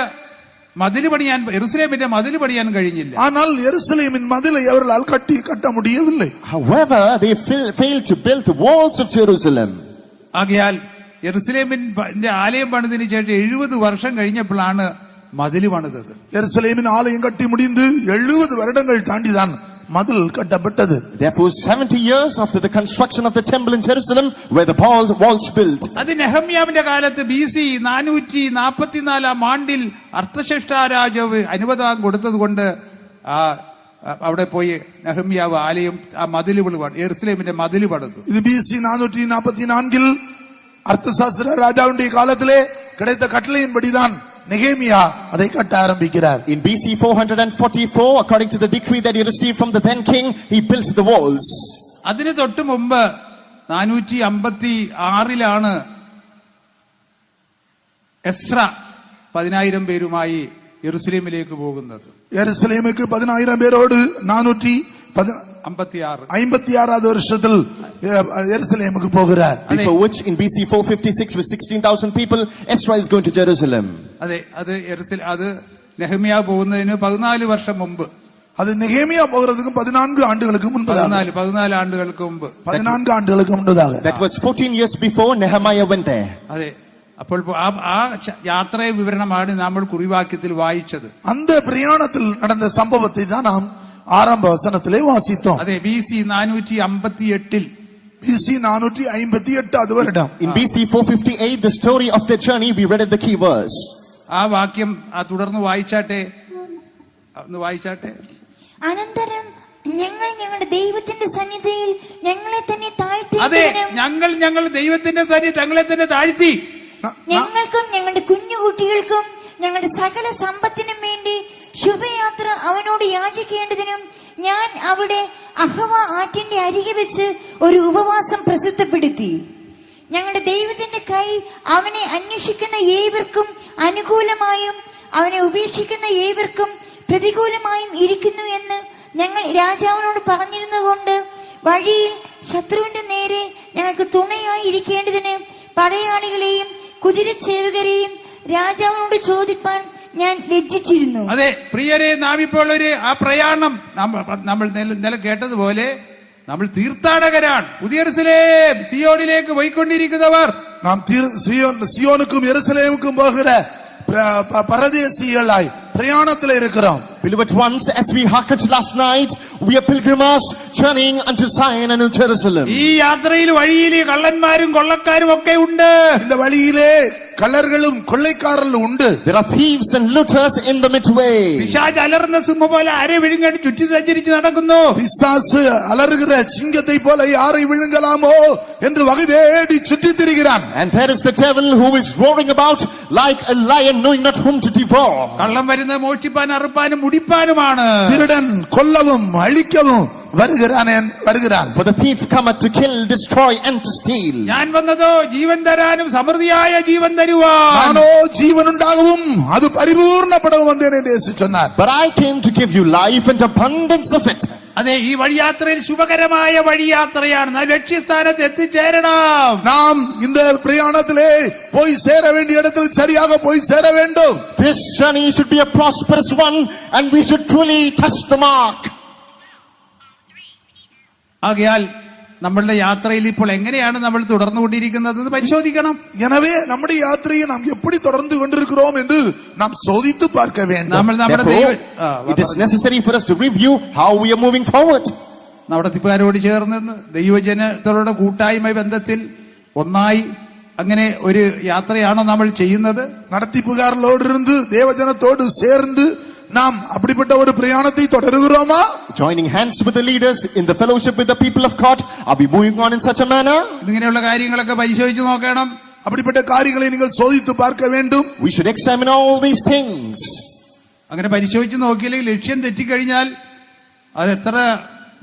മതിൽ പണിയാൻ, യെരുശലേമിന്റെ മതിൽ പണിയാൻ കഴിഞ്ഞില്ല. ஆனால் எருசலேமின் மதிலை அவர்களால் கட்ட முடியவில்லை. However, they failed to build the walls of Jerusalem. ആകയാൽ യെരുശലേമിന്റെ ആലയം പണിതിന് ശേഷം 70 വർഷം കഴിഞ്ഞപ്പോഴാണ് മതിൽ പണിതത്. எருசலேமின் ஆலயம் கட்டி முடிந்து 70 வருடங்கள் தாண்டிதான் மதில் கட்டப்பட்டது. Therefore 70 years after the construction of the temple in Jerusalem were the walls built. അത് നെഹമ്യാവിന്റെ കാലത്ത് BC 444 ആണ്ടിൽ അർത്തശഷ്ടാ രാജാവ് അനുവാദം കൊടുത്തതുകൊണ്ട് അവിടെ പോയി നെഹമ്യാവ് ആലയം ആ മതിൽ പണിതു, യെരുശലേമിന്റെ മതിൽ പണിതു. ഇത് BC 444 അർത്തശാസ്ത്ര രാജാവിന്റെ കാലത്തിലെ கிடைத்த கட்டளையின்படிதான் நெகேமியா அதை கட்ட ஆரம்பிக்கிறார். In BC 444, according to the decree that he received from the then king, he built the walls. അതിന് തൊട്ട് മുമ്പ് 456 എസ്ര 10,000 പേരുമായി യെരുശലേമിലേക്ക് പോകുന്നത്. യെരുശലേമിലേക്ക് 10,000 പേരോട് 456 வருஷத்தில் எருசலேமுக்கு போகிறார். Before which in BC 456 with 16,000 people, Ezra is going to Jerusalem. അതെ, അത് നെഹമ്യാ പോകുന്നതിന് 14 വർഷം മുമ്പ്. அது நெகேமியா போகிறதுக்கு 14 ஆண்டுகளுக்கு முன்பதாக. 14 ആണ്ടുകൾക്ക് മുമ്പ്. 14 ആണ്ടുകൾക്ക് മുன்பதாக. That was 14 years before Nehemiah went there. അതെ, അപ്പോൾ ആ യാത്രയെ വിവരണമാണ് നമ്മൾ കുറിവാക്യത്തിൽ വായിച്ചത്. அந்த பிரயாணத்தில் நடந்த சம்பவத்தை தான் நாம் ஆரம்ப வசனத்திலே வாசித்தோம். അതെ, BC 458 BC 458 வருடம். In BC 458, the story of their journey, we read at the key verse. ആ വാക്യം തുടർന്ന് വായിച്ചാട്ടെ. അനന്തരം ഞങ്ങൾ ഞങ്ങളുടെ ദൈവത്തിന്റെ സന്നിധിയിൽ ഞങ്ങളെ തന്നെ താഴ്ത്തി. അതെ, ഞങ്ങൾ ദൈവത്തിന്റെ സന്നിധിയിൽ തങ്ങളെ തന്നെ താഴ്ത്തി. ഞങ്ങൾക്കും ഞങ്ങളുടെ കുഞ്ഞുകുട്ടികൾക്കും ഞങ്ങളുടെ സകല സമ്പത്തിനും വേണ്ടി ശുഭയാത്ര അവനോട് യാചിക്കേണ്ടതിനും ഞാൻ അവിടെ അഹവ ആറ്റിന്റെ അരികെ വെച്ച് ഒരു ഉപവാസം പ്രസിദ്ധപ്പെടുത്തി. ഞങ്ങളുടെ ദൈവത്തിന്റെ കൈ അവനെ അന്വേഷിക്കുന്ന ഏവർക്കും അനുകൂലമായും അവനെ ഉപേക്ഷിക്കുന്ന ഏവർക്കും പ്രതികൂലമായും ഇരിക്കുന്നു എന്ന് ഞങ്ങൾ രാജാവിനോട് പറഞ്ഞിരുന്നുകൊണ്ട് വഴിയിൽ ശത്രുവിന്റെ നേരെ ഞങ്ങൾക്ക് തുണയായി ഇരിക്കേണ്ടതിന് പടയാളികളെയും കുതിരച്ചേവകരെയും രാജാവിനോട് ചോദിപ്പാൻ ഞാൻ ലജ്ജിച്ചിരുന്നു. അതെ പ്രിയരെ, നാം ഇപ്പോൾ ആ പ്രയാണം നമ്മൾ ഇന്നലെ കേട്ടതുപോലെ നമ്മൾ തീർത്ഥാടകരാണ്. പുതിയ യെരുശലേം സിയോനിലേക്ക് പോയിക്കൊണ്ടിരിക്കുന്നവർ. നാം സിയോനുക്കും യെരുശലേമുക്കും പോകുന്ന പരദേശികളായി പ്രയാണത്തിലെ இருக்கிறோம். Beloved ones, as we hearkened last night, we are pilgrims journeying unto Zion and to Jerusalem. ഈ യാത്രയിൽ വഴിയിൽ കള്ളന്മാരും കൊള്ളക്കാരും ഒക്കെ ഉണ്ട്. இந்த வழியிலே കള്ളர்களுം കൊള്ളക്കാരും ഉണ്ട്. There are thieves and looters in the midway. പിശാച് അലറുന്ന സിംഹം പോലെ ആരെ വിഴുങ്ങാൻ ചുറ്റി സഞ്ചരിച്ച് നടക്കുന്നു. പിശാച് അലറുகிற സിംഹത്തെ പോലെ ആരെ വിഴുങ്ങലാമോ என்று வகை தேடி சுற்றித் திரிகிறான். And there is the devil who is roaring about like a lion knowing not whom to devour. കള്ളം വരുന്നത് മോഷ്ടിപ്പാൻ, അറുപ്പാനും മുടിപ്പാനുമാണ്. திருடன் கொல்லவும் அழிக்கவும் வருகிறான். For the thief cometh to kill, destroy and to steal. ഞാൻ വന്നതോ ജീവൻ തരാനും സമൃദ്ധിയായ ജീവൻ തരുവാൻ. നാനോ ജീവൻ ഉണ്ടാകും അത് പരിപൂർണപ്പെടവും വന്നേനെ എന്ന് യേശു சொன்னார். But I came to give you life and abundance of it. അതെ, ഈ വഴിയാത്രയിൽ ശുഭകരമായ വഴിയാത്രയാണ്. നാം ലക്ഷ്യസ്ഥാനത്ത് എത്തിച്ചേരണം. നാം இந்த பிரயாணத்திலே போய் சேர வேண்டிய இடத்தில் சரியாக போய் சேர வேண்டும். This journey should be a prosperous one and we should truly touch the mark. ആകയാൽ നമ്മളുടെ യാത്രയിൽ ഇപ്പോൾ എങ്ങനെയാണ് നമ്മൾ തുടർന്നുകൊണ്ടിരിക്കുന്നത് പരിശോധിക്കണം. எனவே நம்முடைய யாத்திரையை நாம் எப்படி தொடர்ந்து கொண்டிருக்கிறோம் என்று நாம் சோதித்து பார்க்க வேண்டும். നമ്മൾ നമ്മുടെ Therefore, it is necessary for us to review how we are moving forward. നടത്തിപ്പുകാരോട് ചേർന്ന് ദൈവജനത്തോടെ കൂട്ടായ്മ ബന്ധത്തിൽ ഒന്നായി അങ്ങനെ ഒരു യാത്രയാണോ നമ്മൾ ചെയ്യുന്നത്? நடத்திப்புகாரர்களோடு இருந்து தேவஜனத்தோடு சேர்ந்து நாம் அப்படிப்பட்ட ஒரு பிரயாணத்தை தொடருகிறோமா? Joining hands with the leaders in the fellowship with the people of God, are we moving on in such a manner? ഇങ്ങനെയുള്ള കാര്യങ്ങളൊക്കെ പരിശോധിച്ച് നോക്കണം. அப்படிப்பட்ட காரியங்களை நீங்கள் சோதித்து பார்க்க வேண்டும். We should examine all these things. അങ്ങനെ പരിശോധിച്ച് നോക്കിയില്ലെങ്കിൽ ലക്ഷ്യം തെറ്റിക്കഴിഞ്ഞാൽ അത് എത്ര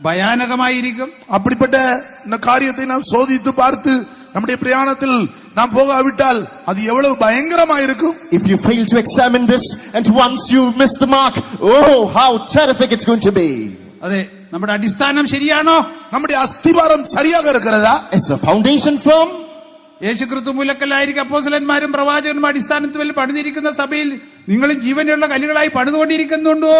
ഭയാനകമായിരിക്കും. அப்படிப்பட்ட இந்த காரியத்தை நாம் சோதித்து பார்த்து நம்முடைய பிரயாணத்தில் நாம் போகாவிட்டால் அது எவ்வளவு பயங்கரமா இருக்கும். If you fail to examine this and once you miss the mark, oh, how terrific it's going to be. അതെ, നമ്മുടെ അടിസ്ഥാനം ശരിയാണോ? நம்முடைய அஸ்திபாரம் சரியாக இருக்கிறதா? Is the foundation firm? യേശുക്രിസ്തു മൂലക്കല്ലായിരിക്കും അപ്പോസ്തലന്മാരും പ്രവാചകന്മാരും അടിസ്ഥാനത്തിൽ പണിതിരിക്കുന്ന സഭയിൽ നിങ്ങളും ജീവനുള്ള കല്ലുകളായി പണിതുകൊണ്ടിരിക്കുന്നുണ്ടോ?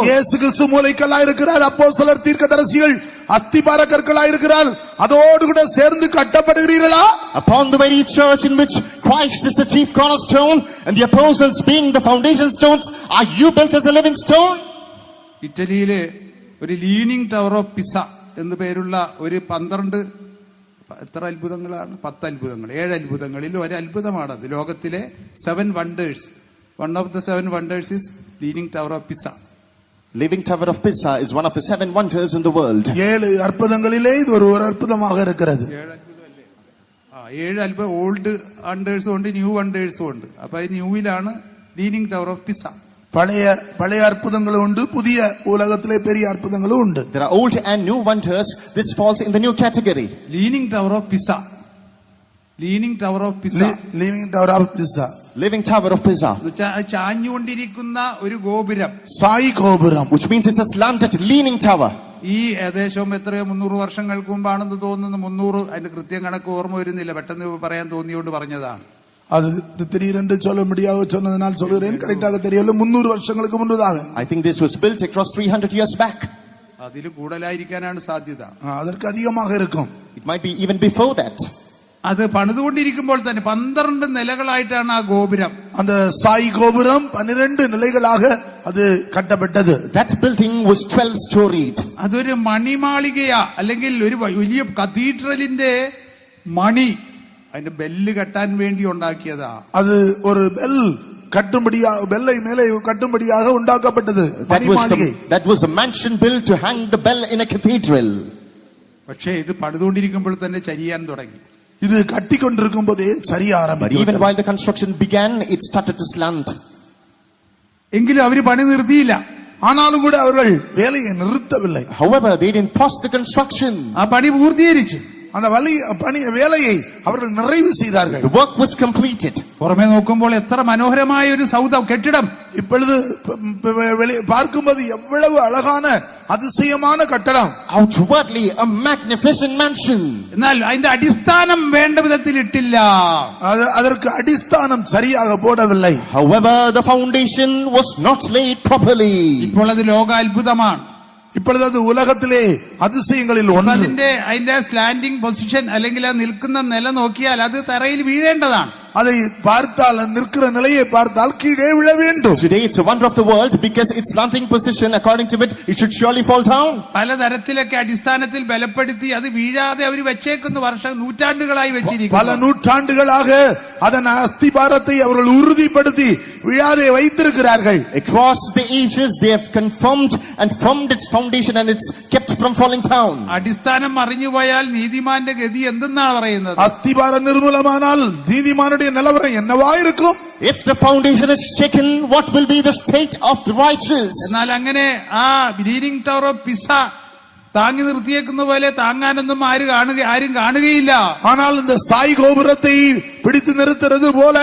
இயேசு கிறிஸ்து மூலைக்கல்லாய் இருக்கிறார், அப்போஸ்தலர் தீர்க்கதரிசிகள் அஸ்திபார கற்களாய் இருக்கிறார், அதோடு கூட சேர்ந்து கட்டப்படுகிறீர்களா? Upon the very church in which Christ is the chief cornerstone and the apostles being the foundation stones, are you built as a living stone? ഇറ്റലിയിലെ ഒരു ലീനിങ് ടവർ ഓഫ് പിസ എന്ന് പേരുള്ള ഒരു 12 എത്ര അത്ഭുതങ്ങളാണ്? 10 അത്ഭുതങ്ങൾ, 7 അത്ഭുതങ്ങളിൽ ഒരു അത്ഭുതമാണത്. ലോകത്തിലെ 7 wonders. One of the 7 wonders is leaning tower of pizza. Living Tower of Pisa is one of the 7 wonders in the world. 7 அற்புதங்களிலே இது ஒரு அற்புதமாக இருக்கிறது. 7 അത്ഭുതം. ഓൾഡ് വണ്ടേഴ്സും ഉണ്ട്, ന്യൂ വണ്ടേഴ്സും ഉണ്ട്. അപ്പൊ ഈ ന്യൂവിലാണ് ലീനിങ് ടവർ ഓഫ് പിസ. பழைய அற்புதங்களும் உண்டு, புதிய உலகத்திலே பெரிய அற்புதங்களும் உண்டு. There are old and new wonders. This falls in the new category. Leaning tower of pizza. Leaning tower of pizza. Living tower of pizza. Living Tower of Pisa. ചാഞ്ഞുകൊണ്ടിരിക്കുന്ന ഒരു ഗോപുരം. സായി ഗോപുരം. Which means it's a slanted leaning tower. ഈ ഏകദേശം എത്രയോ 300 വർഷങ്ങൾക്ക് മുമ്പാണെന്ന് തോന്നുന്നു. 300, അതിന്റെ കൃത്യം കണക്ക് ഓർമ്മ വരുന്നില്ല, പെട്ടെന്ന് പറയാൻ തോന്നിയോണ്ട് പറഞ്ഞതാണ്. அது திடீரென்று சொல்ல முடியாத சொன்னதனால் சொல்கிறேன், கரெக்டாக தெரியல. 300 வருஷங்களுக்கு முன்பதாக. I think this was built across 300 years back. അതിൽ കൂടുതലായിരിക്കാനാണ് സാധ്യത. அதற்கு அதிகமாக இருக்கும். It might be even before that. അത് പണിതുകൊണ്ടിരിക്കുമ്പോൾ തന്നെ 12 നിലകളായിട്ടാണ് ആ ഗോപുരം. அந்த சாய் கோபுரம் 12 நிலைகளாக அது கட்டப்பட்டது. That building was 12 storied. അതൊരു മണിമാളികയാ, അല്ലെങ്കിൽ ഒരു വലിയ കത്തീഡ്രലിന്റെ മണി, അതിന്റെ ബെല്ല് കെട്ടാൻ വേണ്ടി ഉണ്ടാക്കിയതാ. அது ஒரு பெல் கட்டும்படியாக, பெல்லை மேலே கட்டும்படியாக உண்டாக்கப்பட்டது. That was a mansion built to hang the bell in a cathedral. പക്ഷേ ഇത് പണിതുകൊണ്ടിരിക്കുമ്പോൾ തന്നെ ചരിയാൻ തുടങ്ങി. இது கட்டி கொண்டிருக்கும் போதே சரியா But ஆரம்பிച്ചു. even while the construction began, it started to slant. എങ്കിലും അവര് പണി നിർത്തിയില്ല. ஆனாலும் கூட அவர்கள் வேலையை நிறுத்தவில்லை. However, they didn't pause the construction. ആ പണി പൂർത്തീകരിച്ചു. அந்த வேலையை அவர்கள் நிறைவு செய்தார்கள். The work was completed. പുറമെ നോക്കുമ്പോൾ എത്ര മനോഹരമായ ഒരു കെട്ടിടം. இப்பொழுது பார்க்கும்போது எவ்வளவு அழகான அதிசயமான கட்டடம். Outwardly a magnificent mansion. എന്നാൽ അതിന്റെ അടിസ്ഥാനം വേണ്ട വിധത്തിൽ ഇട്ടില്ല. அதற்கு அடிஸ்தானம் சரியாக போடவில்லை. However, the foundation was not laid properly. ഇപ്പോൾ അത് ലോക അത്ഭുതമാണ്. இப்பொழுது அது உலகத்திலே அதிசயங்களில் ஒன்று. അതിന്റെ സ്ലാൻഡിംഗ് പൊസിഷൻ, അല്ലെങ്കിൽ ആ നിൽക്കുന്ന നില നോക്കിയാൽ അത് തറയിൽ വീഴേണ്ടതാണ്. அதை பார்த்தால், நிற்கிற நிலையை பார்த்தால் கீழே விழ வேண்டும். Today it's a wonder of the world because its slanting position, according to it should surely fall down. പലതരത്തിലൊക്കെ അടിസ്ഥാനത്തിൽ ബലപ്പെടുത്തി അത് വീഴാതെ അവർ വെച്ചേക്കുന്ന നൂറ്റാണ്ടുകളായി വെച്ചിരിക്കുന്നു. பல நூற்றாண்டுகளாக அதன் அஸ்திபாரத்தை அவர்கள் உறுதிப்படுத்தி விழாதே வைத்திருக்கிறார்கள். Across the ages they have confirmed and formed its foundation and it's kept from falling down. അടിസ്ഥാനം മറിഞ്ഞുപോയാൽ നീതിമാന്റെ ഗതി എന്തെന്നാണ് പറയുന്നത്? அஸ்திபாரம் நிர்மூலமானால் நீதிமானுடைய நிலவரம் என்னவா இருக்கும்? If the foundation is shaken, what will be the state of the righteous? എന്നാൽ അങ്ങനെ ആ ലീനിങ് ടവർ ഓഫ് പിസ താങ്ങി നിർത്തിയേക്കുന്ന പോലെ താങ്ങാനൊന്നും ആരും കാണുകയില്ല. ஆனால் இந்த சாய் கோபுரத்தை பிடித்து நிறுத்துறது போல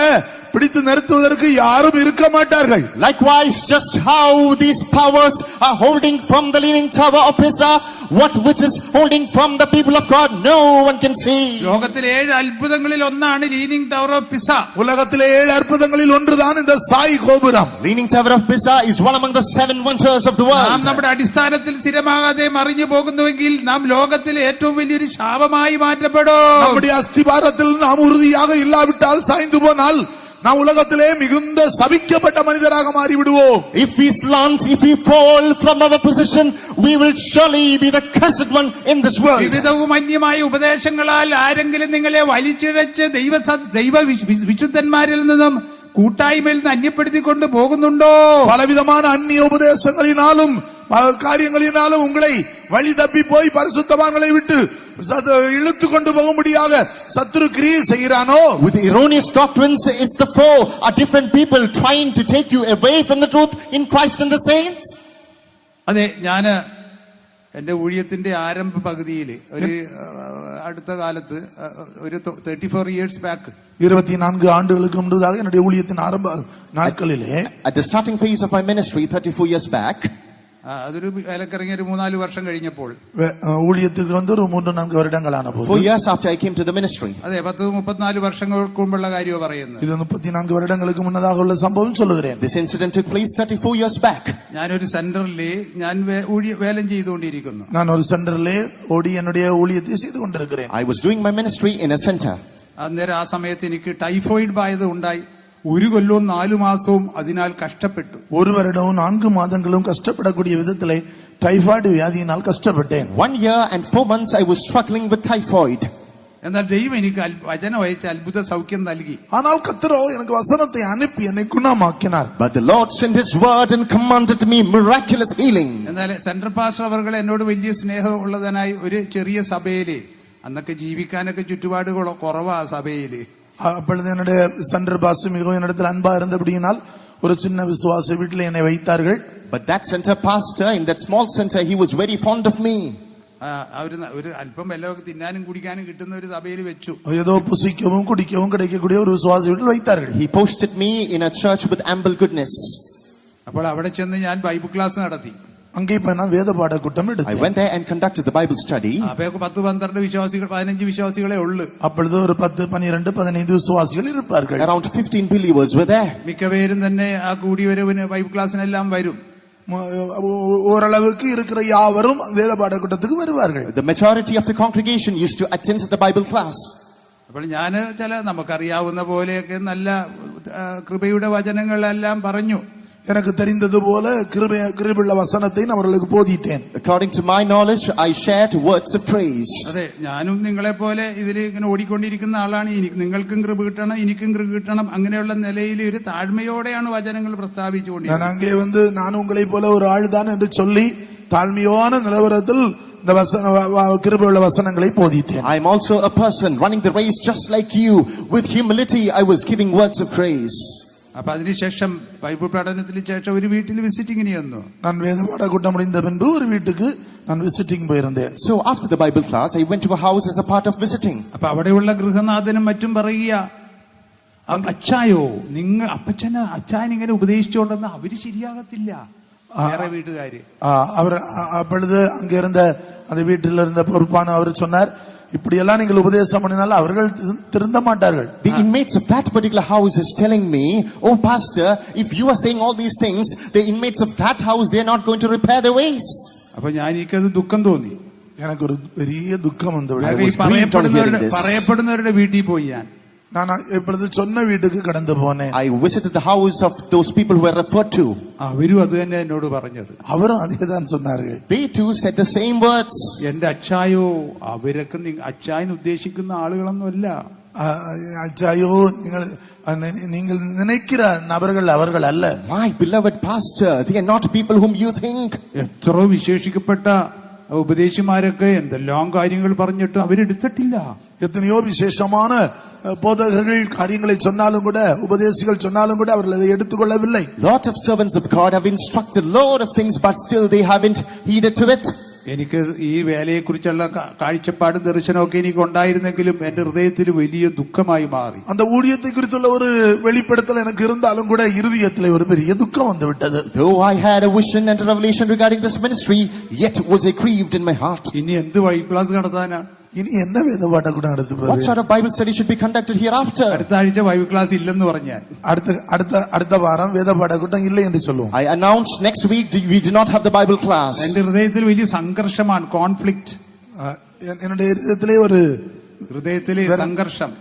பிடித்து நிறுத்துவதற்கு யாரும் இருக்க மாட்டார்கள். Likewise, just how these powers are holding from the leaning tower of Pisa, what which is holding from the people of God, no one can see. ലോകത്തിലെ 7 അത്ഭുതങ്ങളിൽ ഒന്നാണ് ലീനിങ് ടവർ ഓഫ് പിസ. உலகத்திலே 7 அற்புதங்களில் ஒன்றுதான் இந்த சாய் கோபுரம். Leaning tower of Pisa is one among the 7 wonders of the നാം world. നമ്മുടെ അടിസ്ഥാനത്തിൽ സ്ഥിരമാകാതെ മറിഞ്ഞു പോകുന്നുവെങ്കിൽ നാം ലോകത്തിലെ ഏറ്റവും വലിയൊരു ശാപമായി മാറ്റപ്പെടും. நம்முடைய அஸ்திபாரத்தில் நாம் உறுதியாக இல்லாவிட்டால் சாய்ந்து போனால் நாம் உலகத்திலே மிகுந்த சபிக்கப்பட்ட மனிதராக மாறி விடுவோம். If we slant, if we fall from our position, we will surely be the cursed one in this world. വിവിധവും അന്യമായ ഉപദേശങ്ങളാൽ ആരെങ്കിലും നിങ്ങളെ വലിച്ചിഴച്ച് ദൈവ വിശുദ്ധന്മാരിൽ നിന്നും കൂട്ടായ്മയിൽ നിന്ന് അന്യപ്പെടുത്തിക്കൊണ്ട് പോകുന്നുണ്ടോ? பலவிதமான அந்நிய உபதேசங்களினாலும் காரியங்களினாலும் உங்களை வழி தப்பி போய் பரிசுத்தவான்களை விட்டு இழுத்து கொண்டு போகும்படியாக சத்துரு கிரியை செய்கிறானோ? With erroneous doctrines is the foe, are different people trying to take you away from the truth in Christ and the saints. അതെ, ഞാന് എന്റെ ഊഴിയത്തിന്റെ ആരംഭ പകുതിയിൽ ഒരു അടുത്ത കാലത്ത് ഒരു 34 years ബാക്ക് 24 ஆண்டுகளுக்கு முன்னதாக என்னுடைய ஊழியத்தின் ஆரம்ப நாட்களிலே At the starting phase of my ministry 34 years back, അതൊരു വിലക്കിറങ്ങിയ ഒരു 3-4 വർഷം കഴിഞ്ഞപ്പോൾ ஊழியத்துக்கு வந்து ஒரு 3-4 வருடங்களான போது 4 years after I came to the ministry. അതെ, 10-34 വർഷങ്ങൾക്ക് മുമ്പുള്ള കാര്യമാണ് പറയുന്നത്. இது 34 வருடங்களுக்கு முன்னதாக உள்ள சம்பவம் சொல்லுகிறேன். This incident took place 34 years back. ഞാനൊരു സെന്ററിൽ ഞാൻ വേലം ചെയ്തുകൊണ്ടിരിക്കുന്നു. நான் ஒரு சென்டரிலே ஓடி என்னுடைய ஊழியத்தை செய்து கொண்டிருக்கிறேன். I was doing my ministry in a center. അന്നേരം ആ സമയത്ത് എനിക്ക് ടൈഫോയിഡ് ബാധ ഉണ്ടായി. 1 കൊല്ലവും 4 മാസവും അതിനാൽ കഷ്ടപ്പെട്ടു. ஒரு வருடமும் 4 மாதங்களும் கஷ்டப்படக்கூடிய விதத்திலே டைபாய்டு வியாதியினால் கஷ்டப்பட்டேன். 1 year and 4 months I was struggling with typhoid. എന്നാൽ ദൈവം എനിക്ക് വചനം അയച്ച് അത്ഭുത സൗഖ്യം നൽകി. ஆனால் கர்த்தரோ எனக்கு வசனத்தை அனுப்பி என்னை குணமாக்கினார். But the Lord sent His word and commanded me miraculous healing. എന്നാൽ സെൻട്രൽ പാസ്റ്റർ അവർ എന്നോട് വലിയ സ്നേഹമുള്ളതിനായി ഒരു ചെറിയ സഭയില്, അന്നൊക്കെ ജീവിക്കാനൊക്കെ ചുറ്റുപാടുകൾ കുറവാ സഭയില്, அப்பொழுது என்னுடைய சென்டர் பாஸ் மிகவும் என்னிடத்தில் அன்பா இருந்தபடியினால் ஒரு சின்ன விசுவாச வீட்டில் என்னை வைத்தார்கள். But that center pastor in that small center, he was very fond of me. ഒരു അല്പം വല്ലതൊക്കെ തിന്നാനും കുടിക്കാനും കിട്ടുന്ന ഒരു സഭയിൽ വെച്ചു. ஏதோ புசிக்கவும் குடிக்கவும் கிடைக்கக்கூடிய ஒரு விசுவாச வீட்டில் வைத்தார்கள். He posted me in a church with ample goodness. അപ്പോൾ അവിടെ ചെന്ന് ഞാൻ ബൈബിൾ ക്ലാസ് നടത്തി. அங்கே போய் நான் வேத பாட கூட்டம் I எடுத்தேன். went there and conducted the Bible study. അപ്പൊ 10-12 വിശ്വാസികൾ 15 വിശ്വാസികളെ ഉള്ളു. அப்பொழுது ஒரு 10, 12, 15 விசுவாசிகள் இருப்பார்கள். Around 15 believers were there. മിക്കവരും തന്നെ ആ കൂടിയവരവന് ബൈബിൾ ക്ലാസ്സിനെല്ലാം വരും. ஓரளவுக்கு இருக்கிற யாவரும் வேத பாட கூட்டத்துக்கு வருவார்கள். The majority of the congregation used to attend the Bible class. അപ്പോൾ ഞാന് നമുക്കറിയാവുന്ന പോലെയൊക്കെ നല്ല കൃപയുടെ വചനങ്ങളെല്ലാം പറഞ്ഞു. எனக்கு தெரிந்தது போல கிருபையுள்ள வசனத்தை நான் அவர்களுக்கு போதித்தேன். According to my knowledge, I shared words of praise. അതെ, ഞാനും നിങ്ങളെ പോലെ ഇതിൽ ഇങ്ങനെ ഓടിക്കൊണ്ടിരിക്കുന്ന ആളാണ്. നിങ്ങൾക്കും കൃപ കിട്ടണം, എനിക്കും കൃപ കിട്ടണം, അങ്ങനെയുള്ള നിലയിൽ ഒരു താഴ്മയോടെയാണ് വചനങ്ങൾ പ്രസ്താവിച്ചുകൊണ്ടിരിക്കുന്നത്. நான் அங்கே வந்து நான் உங்களை போல ஒரு ஆள்தான் என்று சொல்லி தாழ்மையான நிலவரத்தில் இந்த கிருபையுள்ள வசனங்களை போதித்தேன். I am also a person running the race just like you. With humility I was giving words of praise. അപ്പൊ അതിനുശേഷം ബൈബിൾ പഠനത്തിന് ശേഷം ഒരു വീട്ടിൽ വിസിറ്റിംഗിന് ചെന്നു. நான் வேத பாட கூட்டம் முடிந்த பின்பு ஒரு வீட்டுக்கு நான் விசிட்டிங் போயிருந்தேன். So after the Bible class I went to a house as a part of visiting. അപ്പൊ അവിടെയുള്ള ഗൃഹനാഥനും മറ്റും പറയുക, അച്ചായോ നിങ്ങൾ അച്ചായൻ ഇങ്ങനെ ഉപദേശിച്ചോണ്ടെന്ന് അവര് ശരിയാകത്തില്ല, വേറെ വീട്ടുകാര്. அவர் அப்பொழுது அங்க இருந்த அந்த வீட்டில் இருந்த பொறுப்பான அவர் சொன்னார், இப்படி எல்லாம் நீங்கள் உபதேசம் பண்ணினால் அவர்கள் திருந்த மாட்டார்கள். The inmates of that particular house is telling me, oh pastor, if you are saying all these things, the inmates of that house, they are not going to repair their ways. അപ്പൊ എനിക്കത് ദുഃഖം തോന്നി. எனக்கு ஒரு பெரிய துக்கம் வந்து പറയപ്പെടുന്നവരുടെ വീട്ടിൽ പോയി நான் இப்பொழுது சொன்ன வீட்டுக்கு கடந்து போனேன். I visited the house of those people who were referred to. അവരും അത് തന്നെ എന്നോട് പറഞ്ഞത്. அவரும் அதேதான் சொன்னார்கள். They too said the same words. എന്റെ അച്ചായോ അവരൊക്കെ അച്ചായൻ ഉദ്ദേശിക്കുന്ന ആളുകളൊന്നുമല്ല. அச்சாயோ நீங்கள் நினைக்கிற நபர்கள் அவர்கள் அல்ல. My beloved pastor, they are not people whom you think. എത്രയോ വിശേഷിക്കപ്പെട്ട ഉപദേശിമാരൊക്കെ എന്തെല്ലാം കാര്യങ്ങൾ പറഞ്ഞിട്ട് അവരെടുത്തിട്ടില്ല. எத்தனையோ விசேஷமான போதகர்கள் காரியங்களை சொன்னாலும் கூட, உபதேசிகள் சொன்னாலும் கூட அவர்கள் அதை எடுத்துக்கொள்ளவில்லை. Lot of servants of God have instructed a lot of things, but still they haven't heeded to it. എനിക്ക് ഈ വേലയെക്കുറിച്ചുള്ള കാഴ്ചപ്പാടും ദർശനമൊക്കെ എനിക്ക് ഉണ്ടായിരുന്നെങ്കിലും എന്റെ ഹൃദയത്തിൽ വലിയ ദുഃഖമായി മാറി. அந்த ஊழியத்தை குறித்துள்ள ஒரு வெளிப்படுத்தல் எனக்கு இருந்தாலும் கூட இருதயத்திலே ஒரு பெரிய துக்கம் வந்து விட்டது. Though I had a vision and a revelation regarding this ministry, yet was I grieved in my heart. ഇനി എന്ത് ബൈബിൾ ക്ലാസ് നടത്താനാ? இனி என்ன வேத பாடம் கூட நடத்து What sort of Bible study should be conducted hereafter? അടുത്ത ആഴ്ച ബൈബിൾ ക്ലാസ് ഇല്ലെന്ന് പറഞ്ഞാൽ அடுத்த வாரம் வேத பாடக்கூட்டம் இல்லை என்று சொல்லுவோம். I announced next week we do not have the Bible class. എന്റെ ഹൃദയത്തിൽ വലിയ സംഘർഷമാണ്, കോൺഫ്ലിക്റ്റ്. என்னுடைய இதயத்திலே ஒரு ഹൃദയത്തിലെ സംഘർഷം,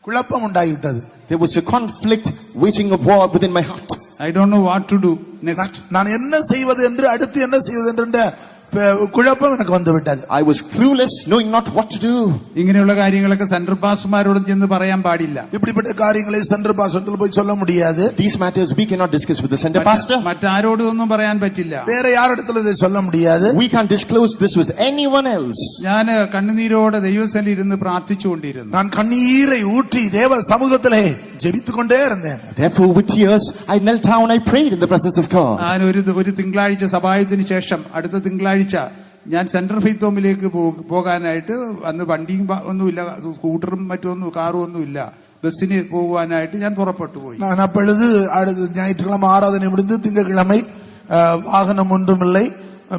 குழப்பம் உண்டாகிவிட்டது. There was a conflict waging a war within my heart. I don't know what to do next. நான் என்ன செய்வது என்று அடுத்து என்ன செய்வது என்ற കുഴപ്പം എനിക്ക് വന്നു വിട്ടത്. I was clueless, knowing not what to do. ഇങ്ങനെയുള്ള കാര്യങ്ങളൊക്കെ സെൻട്രൽ പാസ്റ്റർമാരോട് ചെന്ന് പറയാൻ പാടില്ല. இப்படிப்பட்ட காரியங்களை சென்ட்ரல் பாஸ்டர்ல போய் சொல்ல முடியாது. These matters we cannot discuss with the center pastor. മറ്റാരോടും ഒന്നും പറയാൻ പറ്റില്ല. വേറെ ആരുടെ ഇதை சொல்ல முடியாது. We can't disclose this with anyone else. ഞാൻ കണ്ണുനീരോടെ ദൈവസന്നിധിയിൽ ഇരുന്ന് പ്രാർത്ഥിച്ചുകൊണ്ടിരുന്നു. நான் കണ്ണീரை ஊற்றி தேவ சமூகத்திலே ജപിച്ചുകൊണ്ടേ இருந்தேன். Therefore with tears I knelt down, I prayed in the presence of God. ഞാൻ ഒരു തിങ്കളാഴ്ച സഭായത്തിന് ശേഷം അടുത്ത തിങ്കളാഴ്ച ഞാൻ സെൻട്രൽ ഫെയ്ത്ത് ഹോമിലേക്ക് പോകാനായിട്ട്, അന്ന് വണ്ടിയും ഒന്നുമില്ല, സ്കൂട്ടറും മറ്റൊന്നും കാറും ഒന്നുമില്ല, ബസ്സിന് പോകുവാനായിട്ട് ഞാൻ പുറപ്പെട്ടു പോയി. நான் அப்பொழுது ஞாயிற்றுக்கிழமை ஆராதனை முடிந்து திங்கட்கிழமை வாகனம் ஒன்றுமில்லை,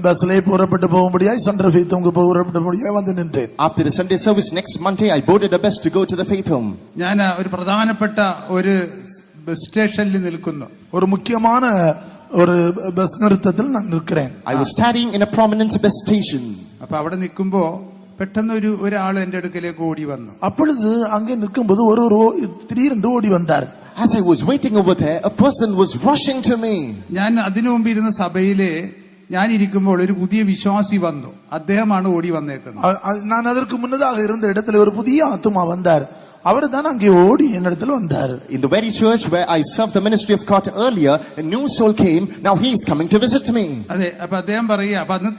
பஸ்ஸிலே புறப்பட்டு போகும்படியாய் சென்ட்ரல் ஃபெய்த் ஹோமுக்கு புறப்பட்டும்படியாய் வந்து நின்றேன். After the Sunday service next Monday I boarded a bus to go to the faith home. ഞാൻ ഒരു പ്രധാനപ്പെട്ട ഒരു ബസ് സ്റ്റേഷനിൽ നിൽക്കുന്നു. ஒரு முக்கியமான ஒரு பஸ் நிறுத்தத்தில் நான் நிற்கிறேன். I was standing in a prominent bus station. അപ്പൊ അവിടെ നിൽക്കുമ്പോ പെട്ടെന്ന് ഒരാൾ എന്റെ അടുക്കലേക്ക് ഓടി വന്നു. அப்பொழுது அங்கே நிற்கும்போது ஒரு திடீரென்று ஓடி வந்தார். As I was waiting over there, a person was rushing to me. ഞാൻ അതിനു മുമ്പ് ഇരുന്ന സഭയിലെ ഞാൻ ഇരിക്കുമ്പോൾ ഒരു പുതിയ വിശ്വാസി വന്നു. അദ്ദേഹമാണ് ഓടി വന്നേക്കുന്നത്. நான் அதற்கு முன்னதாக இருந்த இடத்துல ஒரு புதிய ஆத்துமா வந்தார். அவர் தான் அங்கே ஓடி என்னிடத்தில் வந்தார். In the very church where I served the ministry of God earlier, a new soul came. Now he is coming to visit me. അതെ, അപ്പൊ അദ്ദേഹം പറയുക, അപ്പൊ അന്ന്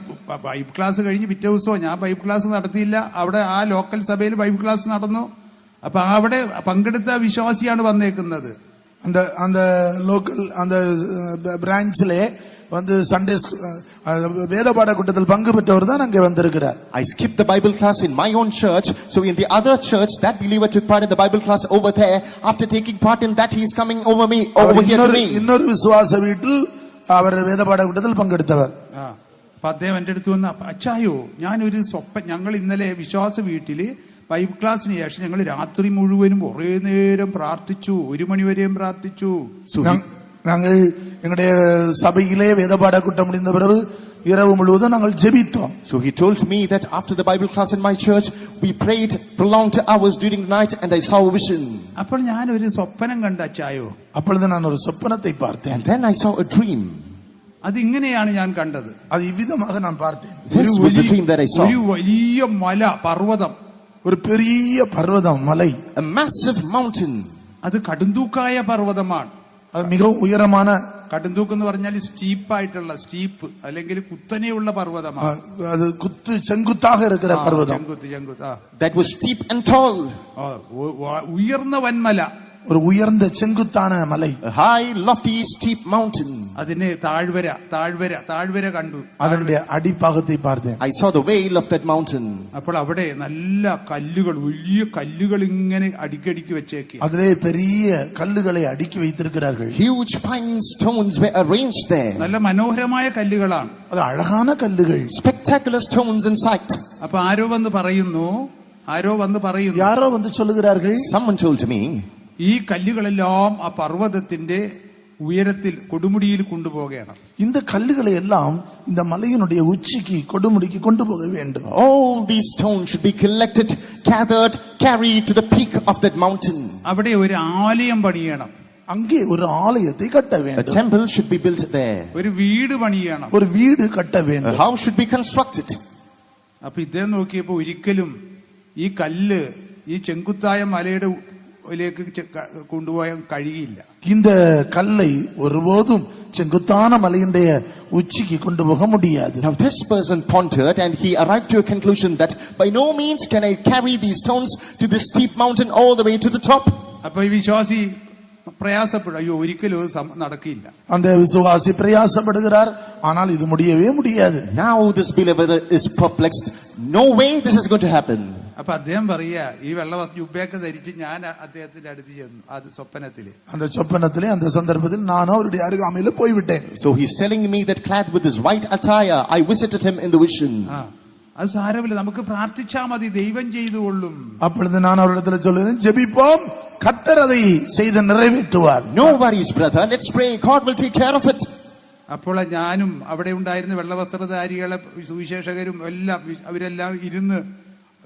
ബൈബിൾ ക്ലാസ് കഴിഞ്ഞ് പിറ്റേ ദിവസവും ഞാൻ ബൈബിൾ ക്ലാസ് നടത്തിയില്ല. അവിടെ ആ ലോക്കൽ സഭയിൽ ബൈബിൾ ക്ലാസ് നടന്നു. അപ്പൊ അവിടെ പങ്കെടുത്ത വിശ്വാസിയാണ് വന്നേക്കുന്നത്. அந்த லோக்கல் அந்த பிரான்ச்லே வந்து சண்டே வேத பாட கூட்டத்தில் பங்கு பெற்றவர் தான் அங்கே வந்திருக்கிறார். I skipped the Bible class in my own church, so in the other church that believer took part in the Bible class over there. After taking part in that he is coming over here to me. இன்னொரு விசுவாச வீட்டில் அவர் வேத பாட கூட்டத்தில் பங்கெடுத்தவர். അപ്പൊ അദ്ദേഹം എന്റെ അടുത്ത് വന്ന്, അച്ചായോ ഞാനൊരു ഞങ്ങൾ ഇന്നലെ വിശ്വാസ വീട്ടില് ബൈബിൾ ക്ലാസ്സിന് ശേഷം ഞങ്ങൾ രാത്രി മുഴുവനും കുറേ നേരം പ്രാർത്ഥിച്ചു, 1 മണിവരെയും പ്രാർത്ഥിച്ചു. நாங்கள் எங்களுடைய சபையிலே வேத பாட கூட்டம் முடிந்த பிறகு இரவு முழுவதும் நாங்கள் ஜெபித்தோம். So he told me that after the Bible class in my church we prayed prolonged hours during the night and I saw a vision. അപ്പോൾ ഞാൻ ഒരു സ്വപ്നം കണ്ട അച്ചായോ. அப்பொழுது நான் ஒரு சொப்பனத்தை பார்த்தேன். And then I saw a dream. അത് ഇങ്ങനെയാണ് ഞാൻ കണ്ടത്. அது இவ்விதமாக நான் பார்த்தேன். This was the dream that I saw. ഒരു വലിയ മല, പർവ്വതം, ஒரு பெரிய பர்வதம், மலை, a massive mountain. അത് കടുന്തൂക്കായ പർവ്വതമാണ്. அது மிகவும் உயரமான, കടുന്തൂക്ക് എന്ന് പറഞ്ഞാൽ സ്റ്റീപ്പായിട്ടുള്ള, സ്റ്റീപ്പ് അല്ലെങ്കിൽ കുത്തനെയുള്ള പർവ്വതമാണ്. அது செங்குத்தாக இருக்கிற பர்வதம். ചെങ്കുത്ത്. That was steep and tall. ഉയർന്ന വൻമല, ஒரு உயர்ந்த செங்குத்தான மலை, A high lofty steep mountain. അതിന് താഴ്വര കണ്ടു. அதனுடைய அடிப்பாகத்தை பார்த்தேன். I saw the veil of that mountain. അപ്പോൾ അവിടെ നല്ല കല്ലുകൾ, വലിയ കല്ലുകൾ ഇങ്ങനെ അടുക്കി വെച്ചേക്ക്. அதிலே பெரிய കല്ലുകളെ അടുക്കി வைத்திருக்கிறார்கள். Huge fine stones were arranged there. നല്ല മനോഹരമായ കല്ലുകളാണ്. அது அழகான கல்லுகள். Spectacular stones in sight. അപ്പൊ ആരോ വന്ന് പറയുന്നു, யாரோ வந்து சொல்லுகிறார்கள், Someone told me, ഈ കല്ലുകളെല്ലാം ആ പർവ്വതത്തിന്റെ ഉയരത്തിൽ കൊടുമുടിയിൽ കൊണ്ടുപോകണം. இந்த கல்லுகளை எல்லாம் இந்த மலையினுடைய உச்சிக்கு கொடுமுடிக்கு கொண்டு போக வேண்டும். all these stones should be collected, gathered, carried to the peak of that mountain. അവിടെ ഒരു ആലയം പണിയണം. அங்கே ஒரு ஆலயத்தை கட்ட A வேண்டும். temple should be built there. ഒരു വീട് പണിയണം. ஒரு வீடு கட்ட A வேண்டும். house should be constructed. അപ്പൊ ഇദ്ദേഹം നോക്കിയപ്പോ ഒരിക്കലും ഈ കല്ല് ഈ ചെങ്കുത്തായ മലയുടെ ലേക്ക് കൊണ്ടുപോയാൻ കഴിയില്ല. இந்த கல்லை ஒருபோதும் செங்குத்தான மலையினுடைய உச்சிக்கு கொண்டு போக முடியாது. Now this person pondered and he arrived to a conclusion that by no means can I carry these stones to this steep mountain all the way to the top. അപ്പൊ ഈ വിശ്വാസി പ്രയാസപ്പെടും, അയ്യോ ഒരിക്കലും അത് നടക്കില്ല. அந்த விசுவாசி பிரயாசப்படுகிறார், ஆனால் இது முடியவே முடியாது. Now this believer is perplexed. No way this is going to happen. അപ്പൊ അദ്ദേഹം പറയാ, ഈ വെള്ള ജുബ്ബയൊക്കെ ധരിച്ച് ഞാൻ അദ്ദേഹത്തിന്റെ അടുത്ത് ചെന്നു, അത് സ്വപ്നത്തില്. அந்த சொப்பனத்திலே அந்த சந்தர்ப்பத்தில் நானும் அவருடைய அருகாமையில போய்விட்டேன். So he's telling me that clad with his white attire, I visited him in the vision. അത് സാരമില്ല, നമുക്ക് പ്രാർത്ഥിച്ചാ മതി, ദൈവം ചെയ്തുകൊള്ളും. அப்பொழுது நான் அவரிடத்தில் சொல்லுறேன், ஜெபிப்போம், கர்த்தர் அதை செய்து நிறைவேற்றுவார். No worries, brother, let's pray, God will take care of it. അപ്പോൾ ഞാനും അവിടെ ഉണ്ടായിരുന്ന വെള്ളവസ്ത്രധാരികളെ സുവിശേഷകരും എല്ലാം അവരെല്ലാം ഇരുന്ന്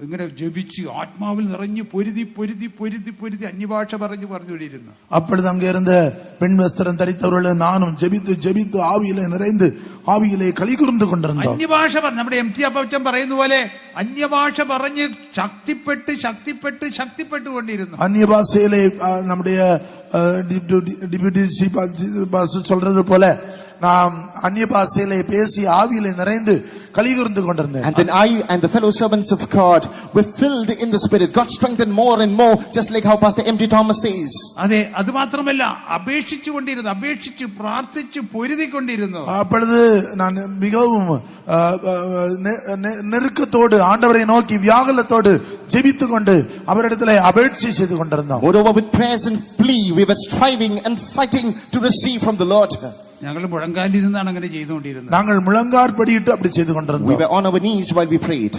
ഇങ്ങനെ ജപിച്ച് ആത്മാവിൽ നിറഞ്ഞ് പൊരുതി പൊരുതി പൊരുതി പൊരുതി അന്യഭാഷ പറഞ്ഞുകൊണ്ടിരുന്നു. அப்பொழுது அங்கே இருந்த பெண் வஸ்திரம் தரித்தவர்கள் நானும் ஜெபித்து ஜெபித்து ஆவியிலே நிறைந்து ആവിയിലെ കളികുറുந்து കൊണ്ടിരുന്നു. അന്യഭാഷ നമ്മുടെ എം ടി അപ്പച്ചൻ പറയുന്ന പോലെ അന്യഭാഷ പറഞ്ഞ് ശക്തിപ്പെട്ട് ശക്തിപ്പെട്ട് ശക്തിപ്പെട്ടുകൊണ്ടിരുന്നു. അന്യഭാഷയിലെ നമ്മുടെ டிப்யூட்டி சீஃப் சொல்றது போல நாம் அந்நிய பாஷையிலே பேசி ஆவியிலே நிறைந்து களிகுர்ந்து கொண்டிருந்தேன். And then I and the fellow servants of God were filled in the spirit. God strengthened more and more, just like how Pastor M.T. Thomas says. അതെ, അത് മാത്രമല്ല, അപേക്ഷിച്ചുകൊണ്ടിരുന്നു, അപേക്ഷിച്ച് പ്രാർത്ഥിച്ച് പൊരുതിക്കൊണ്ടിരുന്നു. அப்பொழுது நான் மிகவும் நெருக்கத்தோடு ஆண்டவரை நோக்கி வியாகுலத்தோடு ஜெபித்து கொண்டு அவரிடத்திலே அபேட்சை செய்து கொண்டிருந்தோம். Moreover, with prayers and plea, we were striving and fighting to receive from the Lord. ഞങ്ങൾ മുഴങ്കാലിരുന്നാണ് അങ്ങനെ ചെയ്തുകൊണ്ടിരുന്നത്. நாங்கள் முழங்காற்படியிட்டு அப்படி செய்து கொண்டிருந்தோம். We were on our knees while we prayed.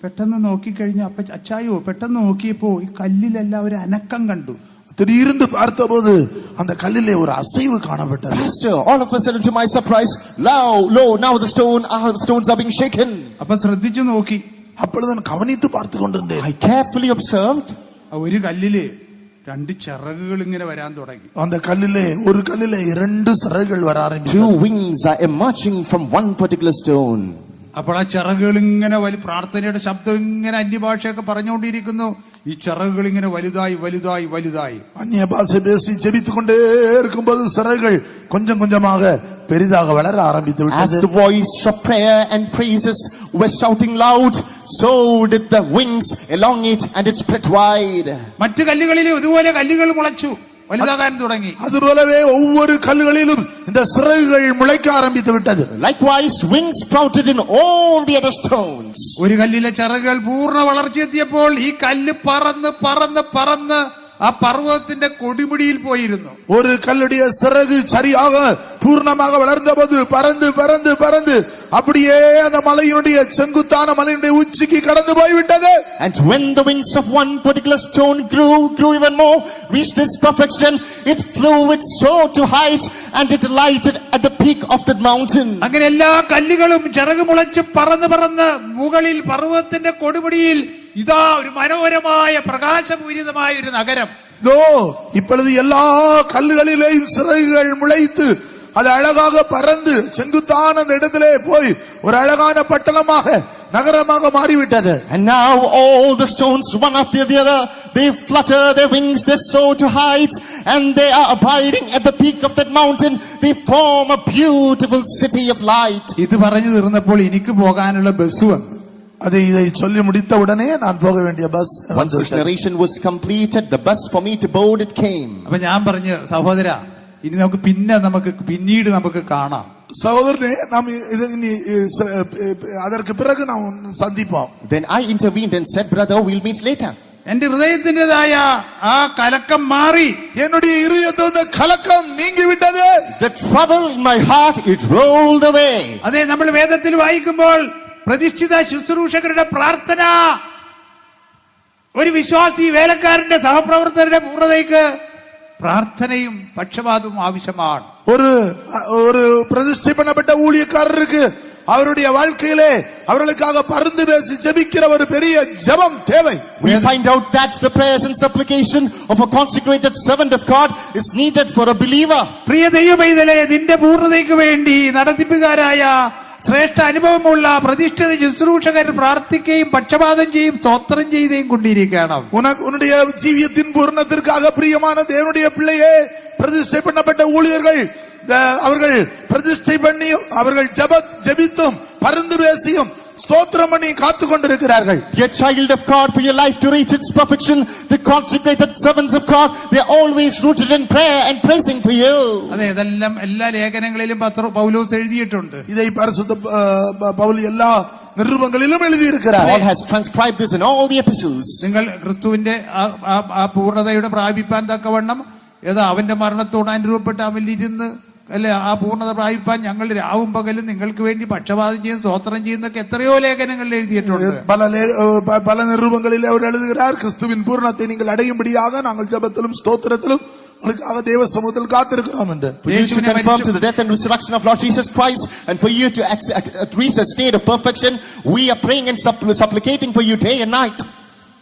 പെട്ടെന്ന് നോക്കിക്കഴിഞ്ഞ അച്ചായോ പെട്ടെന്ന് നോക്കിയപ്പോ ഈ കല്ലിലെല്ലാം ഒരു അനക്കം കണ്ടു. திடீர்னு பார்த்தபோது அந்த கல்லிலே ஒரு அசைவு காணப்பட்டது. Pastor, all of a sudden to my surprise, lo, now the stones are being shaken. അപ്പൊ ശ്രദ്ധിച്ചു നോക്കി. அப்பொழுது நான் கவனித்து பார்த்து கொண்டிருந்தேன். I carefully observed. ഒരു കല്ലില് രണ്ട് ചിറകുകൾ ഇങ്ങനെ വരാൻ തുടങ്ങി. அந்த கல்லிலே ஒரு கல்லிலே இரண்டு சிறகுகள் வர ஆரம்பிച്ചു. Two wings are emerging from one particular stone. അപ്പോൾ ആ ചിറകുകൾ ഇങ്ങനെ പ്രാർത്ഥനയുടെ ശബ്ദം ഇങ്ങനെ അന്യഭാഷയൊക്കെ പറഞ്ഞുകൊണ്ടിരിക്കുന്നു. ഈ ചിറകുകൾ ഇങ്ങനെ വലുതായി വലുതായി വലുതായി அந்நிய பாஷை பேசி ஜெபித்துக் கொண்டே இருக்கும்போது சிறகுகள் கொஞ்சம் கொஞ்சமாக பெரிதாக வளர ஆரம்பித்து விட்டது. As the voice of prayer and praises were shouting loud, so did the wings along it, and it spread wide. മറ്റു കല്ലുകളിലും ഇതുപോലെ കല്ലുകൾ മുളച്ചു വലുതാകാൻ തുടങ്ങി. അതുപോലவே ஒவ்வொரு கல்லுகளிலும் இந்த சிறகுகள் முளைக்க ஆரம்பித்து விட்டது. Likewise, wings sprouted in all the other stones. ഒരു കല്ലിലെ ചിറകുകൾ പൂർണ്ണ വളർച്ചയെത്തിയപ്പോൾ ഈ കല്ല് പറന്ന് പറന്ന് പറന്ന് ആ പർവ്വതത്തിന്റെ കൊടിമുടിയിൽ പോയിരുന്നു. ஒரு கல்லுடைய சிறகு சரியாக பூர்ணமாக வளர்ந்த போது பறந்து பறந்து பறந்து அப்படியே அந்த மலையினுடைய செங்குத்தான மலையினுடைய உச்சிக்கு கடந்து போய்விட்டது. And when the wings of one particular stone grew even more, reached this perfection, it flew, it soared to heights, and it alighted at the peak of that mountain. അങ്ങനെ എല്ലാ കല്ലുകളും ചിറക് മുളച്ച് പറന്ന് പറന്ന് മുകളിൽ പർവ്വതത്തിന്റെ കൊടുമുടിയിൽ ഇതാ ഒരു മനോഹരമായ പ്രകാശപൂരിതമായ ഒരു നഗരം. இப்பொழுது எல்லா கல்லுகளிலேயும் சிறகுகள் முளைத்து அது அழகாக பறந்து செங்குத்தான அந்த இடத்திலே போய் ஒரு அழகான பட்டணமாக நகரமாக மாறிவிட்டது. And now all the stones, one after the other, they flutter their wings, they soar to heights, and they are abiding at the peak of that mountain. They form a beautiful city of light. ഇത് പറഞ്ഞു തീർന്നപ്പോൾ എനിക്ക് പോകാനുള്ള bus വന്നു. இதை சொல்லி முடித்த உடனே நான் போக வேண்டிய bus. Once this narration was completed, the bus for me to board it came. അപ്പൊ ഞാൻ പറഞ്ഞു, സഹോദര, ഇനി നമുക്ക് പിന്നീട് നമുക്ക് കാണാം. സഹോദരനെ, നാം அதற்கு பிறகு நாம் சந்திப்போம். Then I intervened and said, brother, we'll meet later. എന്റെ ഹൃദയത്തിൻ്റെതായ ആ കലക്കം മാറി. என்னுடைய இதயத்திலிருந்த கலக்கம் நீங்கி விட்டது. The trouble in my heart, it rolled away. അതെ, നമ്മൾ വേദത്തിൽ വായിക്കുമ്പോൾ പ്രതിഷ്ഠിത ശുശ്രൂഷകരുടെ പ്രാർത്ഥന ഒരു വിശ്വാസി വേലക്കാരന്റെ സഹപ്രവർത്തകരുടെ പൂർണ്ണതയ്ക്ക് പ്രാർത്ഥനയും പക്ഷപാതവും ആവശ്യമാണ്. ஒரு பிரதிஷ்டை பண்ணப்பட்ட ஊழியக்காரருக்கு அவருடைய வாழ்க்கையிலே அவர்களுக்காக பரிந்து பேசி ஜெபிக்கிற ஒரு பெரிய ஜெபம் தேவை. We find out that the prayers and supplication of a consecrated servant of God is needed for a believer. പ്രിയ ദൈവമൈതലേ, നിന്റെ പൂർണ്ണതയ്ക്ക് വേണ്ടി നടത്തിപ്പുകാരായ ശ്രേഷ്ഠ അനുഭവമുള്ള പ്രതിഷ്ഠിത ശുശ്രൂഷകർ പ്രാർത്ഥിക്കുകയും പക്ഷപാതം ചെയ്യും സ്തോത്രം ചെയ്യുകയും കൊണ്ടിരിക്കണം. உன்னுடைய ஜீவியத்தின் பூர்ணத்திற்காக பிரியமான தேவனுடைய பிள்ளையே, பிரதிஷ்டை பண்ணப்பட்ட ஊழியர்கள் அவர்கள் பிரதிஷ்டை பண்ணியும் அவர்கள் ஜெபித்தும் பரிந்து பேசியும் ஸ்தோத்திரம் பண்ணி காத்து கொண்டிருக்கிறார்கள். Dear child of God, for your life to reach its perfection, the consecrated servants of God, they are always rooted in prayer and praising for you. അതെ, ഇതെല്ലാം എല്ലാ ലേഖനങ്ങളിലും പൗലോസ് എഴുതിയിട്ടുണ്ട്. இதை பரிசுத்த பவுல் எல்லா நிருபங்களிலும் எழுதியிருக்கிறார். Paul has transcribed this in all the epistles. നിങ്ങൾ ക്രിസ്തുവിന്റെ ആ പൂർണ്ണതയുടെ പ്രാപിപ്പാൻ തക്കവണ്ണം അവന്റെ മരണത്തോട് അനുരൂപപ്പെട്ട് അവനിലിരുന്ന് അല്ലെ ആ പൂർണ്ണത പ്രാപിപ്പാൻ ഞങ്ങൾ രാവും പകലും നിങ്ങൾക്ക് വേണ്ടി പക്ഷപാതം ചെയ്യും സ്തോത്രം ചെയ്യുന്നൊക്കെ എത്രയോ ലേഖനങ്ങളിൽ എഴുതിയിട്ടുണ്ട്. പല നിരൂപങ്ങളിൽ അവർ എഴുതുகிறார், கிறிஸ்துவின் பூரணத்தை நீங்கள் அடையும்படியாக நாங்கள் ஜெபத்திலும் ஸ்தோத்திரத்திலும் உங்களுக்காக தேவ சமூகத்தில் காத்திருக்கிறோம் என்று. For you to conform to the death and resurrection of Lord Jesus Christ, and for you to reach a state of perfection, we are praying and supplicating for you day and night.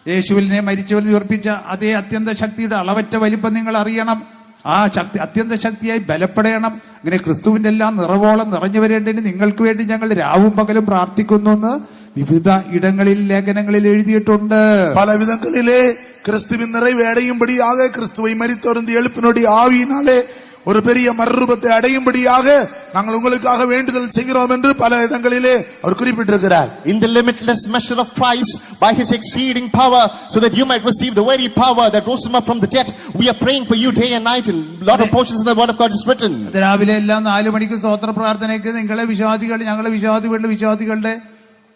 യേശുവിനെ മരിച്ചവരിൽ ഉയർപ്പിച്ച അതേ അത്യന്ത ശക്തിയുടെ അളവറ്റ വലിപ്പം നിങ്ങൾ അറിയണം. ആ ശക്തി അത്യന്ത ശക്തിയായി ബലപ്പെടണം. അങ്ങനെ ക്രിസ്തുവിന്റെ എല്ലാം നിറവോളം നിറഞ്ഞു വരേണ്ടതിന് നിങ്ങൾക്ക് വേണ്ടി ഞങ്ങൾ രാവും പകലും പ്രാർത്ഥിക്കുന്നു എന്ന് വിവിധ ഇടങ്ങളിൽ ലേഖനങ്ങളിൽ എഴുതിയിട്ടുണ്ട്. പല വിധങ്ങളിലെ கிறிஸ்துவின் நிறைவை அடையும்படியாக கிறிஸ்துவை மரித்தோர்ந்து எழுப்பினுடைய ஆவியினாலே ஒரு பெரிய மறுரூபத்தை அடையும்படியாக நாங்கள் உங்களுக்காக வேண்டுதல் செய்கிறோம் என்று பல இடங்களிலே அவர் குறிப்பிட்டிருக்கிறார். In the limitless measure of Christ, by his exceeding power, so that you might receive the very power that rose him up from the dead, we are praying for you day and night. In a lot of portions of the word of God is written. രാവിലെ എല്ലാം 4 മണിക്ക് സ്തോത്ര പ്രാർത്ഥനയ്ക്ക് നിങ്ങളെ വിശ്വാസികൾ ഞങ്ങളെ വിശ്വാസികളുടെ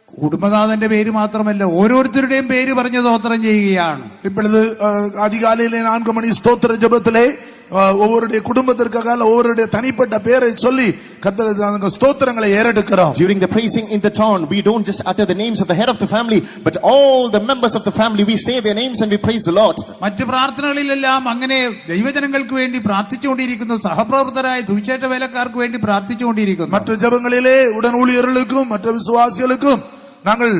കുടുംബനാഥന്റെ പേര് മാത്രമല്ല ഓരോരുത്തരുടെയും പേര് പറഞ്ഞ് സ്തോത്രം ചെയ്യുകയാണ്. இப்பொழுது அதிகாலையிலே 4 மணி ஸ்தோத்திர ஜெபத்திலே ஒவ்வொருடைய குடும்பத்திற்காக ஒவ்வொருடைய தனிப்பட்ட பேரை சொல்லி கர்த்தருக்கு ஸ்தோத்திரங்களை ஏறெடுக்கிறோம். During the praising in the dawn, we don't just utter the names of the head of the family, but all the members of the family, we say their names and we praise the Lord. മറ്റു പ്രാർത്ഥനകളിലെല്ലാം അങ്ങനെ ദൈവജനങ്ങൾക്ക് വേണ്ടി പ്രാർത്ഥിച്ചുകൊണ്ടിരിക്കുന്നു. സഹപ്രവർത്തകരായ സുവിശേഷ വേലക്കാർക്ക് വേണ്ടി പ്രാർത്ഥിച്ചുകൊണ്ടിരിക്കുന്നു. மற்ற ஜெபங்களிலே உடன் ஊழியர்களுக்கும் மற்ற விசுவாசிகளுக்கும் நாங்கள்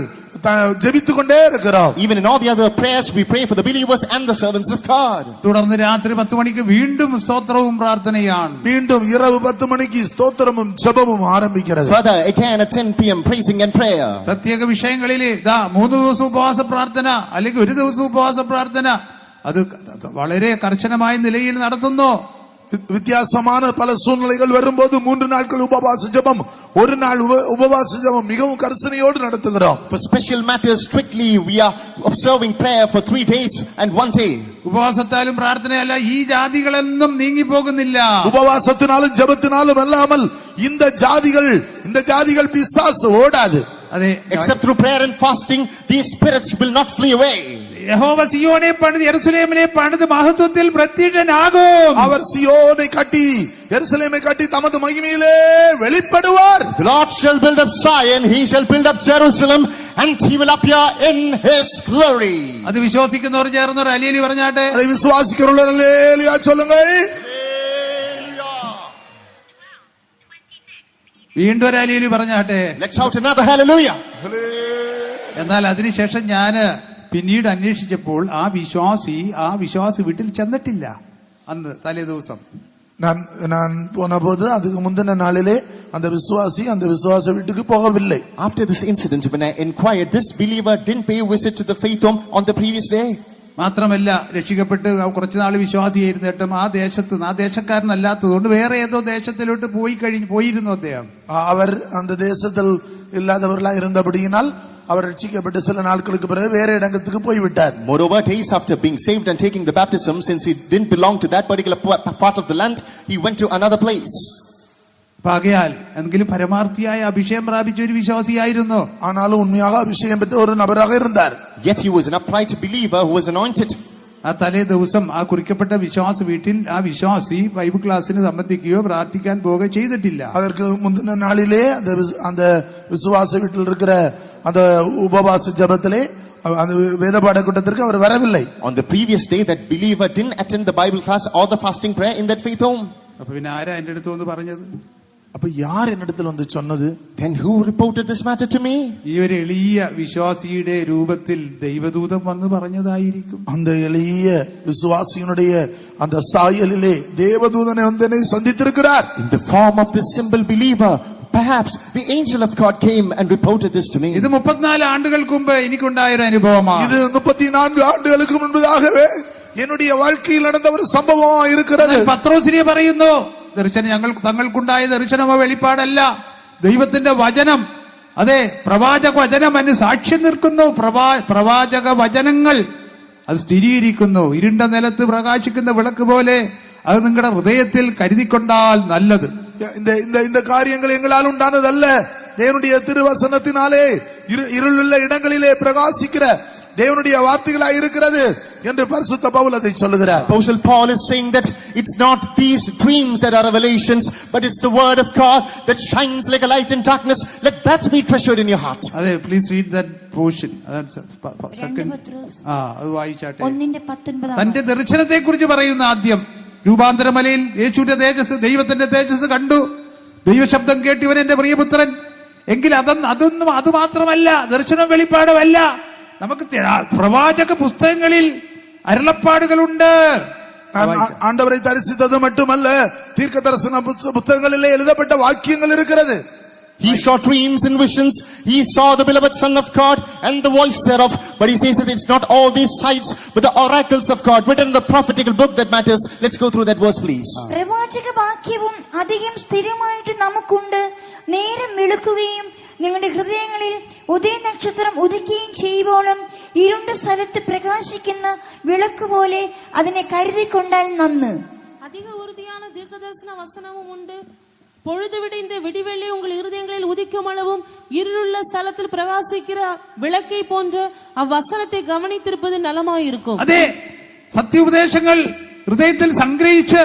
ஜெபித்துக் கொண்டே இருக்கிறோம். Even in all the other prayers, we pray for the believers and the servants of God. തുടർന്ന് രാത്രി 10 മണിക്ക് വീണ്ടും സ്തോത്രവും പ്രാർത്ഥനയാണ്. மீண்டும் இரவு 10 மணிக்கு ஸ்தோத்திரமும் ஜெபமும் ஆரம்பிக்கிறது. Further again at 10 p.m. praising and prayer. പ്രത്യേക വിഷയങ്ങളിൽ 3 ദിവസം ഉപവാസ പ്രാർത്ഥന അല്ലെങ്കിൽ 1 ദിവസം ഉപവാസ പ്രാർത്ഥന അത് വളരെ കർശനമായ നിലയിൽ നടത്തുന്നു. வித்தியாசமான பல சூழ்நிலைகள் வரும்போது 3 நாட்கள் உபவாச ஜெபம், ஒரு நாள் உபவாச ஜெபம் மிகவும் கரிசனையோடு நடத்துகிறோம். For special matters strictly we are observing prayer for 3 days and 1 day. ഉപവാസത്താലും പ്രാർത്ഥനയല്ല ഈ ജാതികളൊന്നും നീങ്ങി പോകുന്നില്ല. உபவாசத்தினாலும் ஜெபத்தினாலும் அல்லாமல் இந்த ஜாதிகள் பிசாசு ஓடாது. അതെ, Except through prayer and fasting, these spirits will not flee away. യഹോവ സിയോനെ പണിത് യെരുശലേമിനെ പണിത് മഹത്വത്തിൽ പ്രത്യക്ഷനാകും. அவர் சியோனை கட்டி எருசலேமை கட்டி தமது மகிமையிலே வெளிப்படுவார். The Lord shall build up Zion, he shall build up Jerusalem, and he will appear in his glory. അത് വിശ്വസിക്കുന്നവർ ചേർന്ന് ഹല്ലേലൂയ പറഞ്ഞാട്ടെ. அதை விசுவாசிக்கிறவர்கள் ஹல்லேலூயா சொல்லுங்கள். വീണ്ടും ഒരു ഹല്ലേലൂയ പറഞ്ഞാട്ടെ. Let's shout another hallelujah. എന്നാൽ അതിനുശേഷം ഞാന് പിന്നീട് അന്വേഷിച്ചപ്പോൾ ആ വിശ്വാസി വീട്ടിൽ ചെന്നിട്ടില്ല. അന്ന് തലേ ദിവസം நான் போன போது அதுக்கு முந்தின நாளிலே அந்த விசுவாச வீட்டுக்கு போகவில்லை. After this incident, when I inquired, this believer didn't pay a visit to the faith home on the previous day. മാത്രമല്ല രക്ഷിക്കപ്പെട്ട് കുറച്ചുനാൾ വിശ്വാസിയായിരുന്നിട്ടും ആ ദേശക്കാരനല്ലാത്തതുകൊണ്ട് വേറെ ഏതോ ദേശത്തിലോട്ട് പോയിരുന്നു അദ്ദേഹം. அவர் அந்த தேசத்தில் இல்லாதவர்களாக இருந்தபடியினால் அவர் ரட்சிக்கப்பட்டு சில நாட்களுக்கு பிறகு வேற இடத்துக்கு போய்விட்டார். Moreover, days after being saved and taking the baptism, since he didn't belong to that particular part of the land, he went to another place. പാകയാൽ എങ്കിലും പരമാർത്ഥിയായ അഭിഷേകം പ്രാപിച്ച ഒരു വിശ്വാസിയായിരുന്നു. ஆனாலும் உண்மையாக அபிஷேகம் பெற்ற ஒரு நபராக இருந்தார். Yet he was an upright believer who was anointed. ആ തലേ ദിവസം ആ കുറിക്കപ്പെട്ട വീട്ടിൽ ആ വിശ്വാസി ബൈബിൾ ക്ലാസ്സിന് സംബന്ധിക്കുകയോ പ്രാർത്ഥിക്കാൻ പോവുകയോ ചെയ്തിട്ടില്ല. அதற்கு முந்தின நாளிலே அந்த விசுவாச வீட்டில் இருக்கிற அந்த உபவாச ஜெபத்திலே அந்த வேத பாட கூட்டத்திற்கு அவர் வரவில்லை. On the previous day, that believer didn't attend the Bible class or the fasting prayer in that faith home. അപ്പൊ പിന്നെ ആരാ എന്റെ അടുത്ത് വന്ന് പറഞ്ഞത്? அப்ப யார் என்னிடத்தில் வந்து சொன்னது? Then who reported this matter to me? ഈ ഒരു എളിയ വിശ്വാസിയുടെ രൂപത്തിൽ ദൈവദൂതൻ വന്ന് പറഞ്ഞതായിരിക്കും. அந்த எளிய விசுவாசியினுடைய அந்த சாயலிலே தேவதூதனை வந்து என்னை சந்தித்திருக்கிறார். In the form of this simple believer, perhaps the angel of God came and reported this to me. ഇത് 34 ആണ്ടുകൾക്ക് മുമ്പ് എനിക്കുണ്ടായ ഒരു അനുഭവമാണ്. இது 34 ആണ്ടുകൾക്ക് മുൻപാகவே என்னுடைய வாழ்க்கையில் நடந்த ஒரு സംഭവമായി இருக்கிறது. പത്രോസിനെ പറയുന്നു, ദർശനം തങ്ങൾക്കുണ്ടായ ദർശനമോ വെളിപ്പാടല്ല, ദൈവത്തിന്റെ വചനം അതെ, പ്രവാചക വചനം അതിന് സാക്ഷ്യം നിൽക്കുന്നു. പ്രവാചക വചനങ്ങൾ അത് സ്ഥിരീകരിക്കുന്നു. ഇരുണ്ട നിലത്ത് പ്രകാശിക്കുന്ന വിളക്ക് പോലെ അത് നിങ്ങളുടെ ഹൃദയത്തിൽ കരുതിക്കൊണ്ടാൽ നല്ലത്. இந்த காரியங்கள் எங்களால் உண்டானதல்ல, தேவனுடைய திருவசனத்தினாலே இருளுள்ள இடங்களிலே பிரகாசிக்கிற தேவனுடைய வார்த்தைகளாய் இருக்கிறது என்று பரிசுத்த பவுல் அதை சொல்லுகிறார். Apostle Paul is saying that it's not these dreams that are revelations, but it's the word of God that shines like a light in darkness. Let that be treasured in your heart. അതെ, please read that portion. Second അത് വായിച്ചാട്ടെ. 1:19 തന്റെ ദർശനത്തെ കുറിച്ച് പറയുന്ന ആദ്യം രൂപാന്തരമലയിൽ യേശുവിന്റെ തേജസ്, ദൈവത്തിന്റെ തേജസ് കണ്ടു. ദൈവശബ്ദം കേട്ടു, ഇവൻ എന്റെ പ്രിയപുത്രൻ. എങ്കിൽ അതൊന്നും അത് മാത്രമല്ല, ദർശനം വെളിപ്പാടുമല്ല. നമുക്ക് പ്രവാചക പുസ്തകങ്ങളിൽ അരുളപ്പാടുകളുണ്ട്. ஆண்டவரை தரிசித்தது மட்டுமல்ல, தீர்க்க தரிசன புத்தகங்களிலே எழுதப்பட்ட வாக்கியங்கள் இருக்கிறது. He saw dreams and visions. He saw the beloved Son of God and the voice thereof. But he says that it's not all these sights, but the oracles of God written in the prophetical book that matters. Let's go through that verse, please. പ്രവാചക വാക്യവും അധികം സ്ഥിരമായിട്ട് നമുക്കുണ്ട്. നേരം വെളുക്കുകയും നിങ്ങളുടെ ഹൃദയങ്ങളിൽ ഉദയ നക്ഷത്രം ഉദിക്കുകയും ചെയ്യുവോളം ഇരുണ്ട സ്ഥലത്ത് പ്രകാശിക്കുന്ന വിളക്ക് പോലെ അതിനെ കരുതിക്കൊണ്ടാൽ നന്ന്. அதிக உறுதியான தீர்க்கதரிசன வசனமும் உண்டு. பொழுது விடிந்த விடிவெள்ளி உங்கள் இருதயங்களில் உதிக்கும் அளவும் இருளுள்ள ஸ்தலத்தில் பிரகாசிக்கிற விளக்கை போன்ற அவ்வசனத்தை கவனித்திருப்பது நலமாயிருக்கும். അതെ, സത്യോപദേശങ്ങൾ ഹൃദയത്തിൽ സംഗ്രഹിച്ച്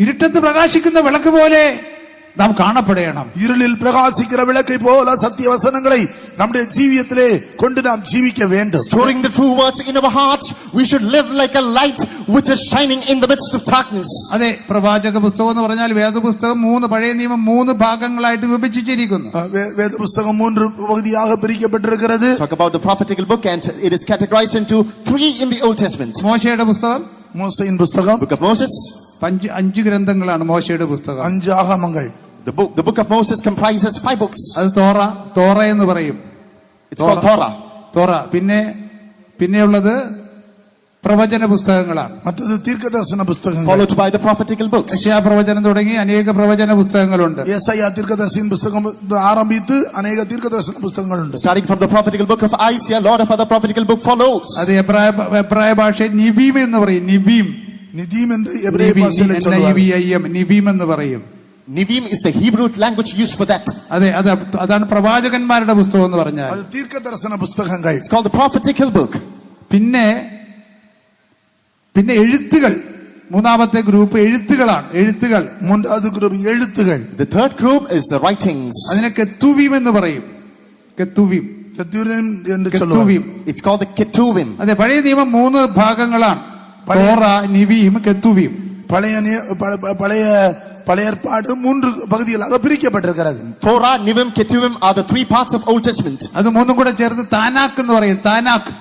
ഇരുട്ടത്ത് പ്രകാശിക്കുന്ന വിളക്ക് പോലെ നാം കാണപ്പെടണം. இருளில் பிரகாசிக்கிற விளக்கை போல சத்திய வசனங்களை நம்முடைய ஜீவியத்திலே கொண்டு நாம் ஜீவிக்க வேண்டும். Storing the true words in our hearts, we should live like a light which is shining in the midst of darkness. അതെ, പ്രവാചക പുസ്തകം എന്ന് പറഞ്ഞാൽ വേദപുസ്തകം 3 പഴയ നിയമം 3 ഭാഗങ്ങളായിട്ട് വിഭജിച്ചിരിക്കുന്നു. வேதபுஸ்தகம் 3 பகுதியாக பிரிக்கப்பட்டிருக்கிறது. Talk about the prophetical book, and it is categorized into 3 in the Old Testament. മോശയുടെ പുസ്തകം, மோசேயின் புத்தகம், Book of Moses. 5 ഗ്രന്ഥങ്ങളാണ് മോശയുടെ പുസ്തകം. 5 ആഗമങ്ങൾ. The book of Moses comprises 5 books. അത് തോറ എന്ന് പറയും. It's called Torah. പിന്നെയുള്ളത് പ്രവചന പുസ്തകങ്ങളാണ്. മറ്റത് തീർക്കദർശന പുസ്തകങ്ങൾ, followed by the prophetical books. യെശയ്യാ പ്രവചനം തുടങ്ങി അനേക പ്രവചന പുസ്തകങ്ങളുണ്ട്. യെശയ്യാ തീർക്കദർശന പുസ്തകം ആരംഭിച്ച് അനേക തീർക്കദർശന പുസ്തകങ്ങളുണ്ട്. Starting from the prophetical book of Isaiah, lot of other prophetical book follows. അത് എബ്രായ ഭാഷയിൽ നിബീം എന്ന് പറയും. നിദീം എന്ന് എബ്രായ ഭാഷയിൽ നിബീം എന്ന് പറയും. Nivim is the Hebrew language used for that. അതെ, അതാണ് പ്രവാചകന്മാരുടെ പുസ്തകം എന്ന് പറഞ്ഞാൽ. അത് തീർക്കദർശന പുസ്തകങ്ങൾ. It's called the prophetical book. പിന്നെ എഴുത്തുകൾ, മൂന്നാമത്തെ ഗ്രൂപ്പ് എഴുത്തുകളാണ്. മൂന്നാമത്തെ ഗ്രൂപ്പ് എഴുത്തുകൾ. The third group is the writings. അതിനെ കെത്തുവീം എന്ന് പറയും. കെത്തുവീം. It's called the Ketuvim. അതെ, പഴയ നിയമം 3 ഭാഗങ്ങളാണ്. തോറ, നിവീം, കെത്തുവീം. பழைய ஏற்பாடு 3 பகுதிகளாக பிரிக்கப்பட்டிருக்கிறது. Torah, Nivim, Ketuvim are the 3 parts of Old Testament. അത് 3 കൂടെ ചേർത്ത് താനാക്ക് എന്ന് പറയും. താനാക്ക്,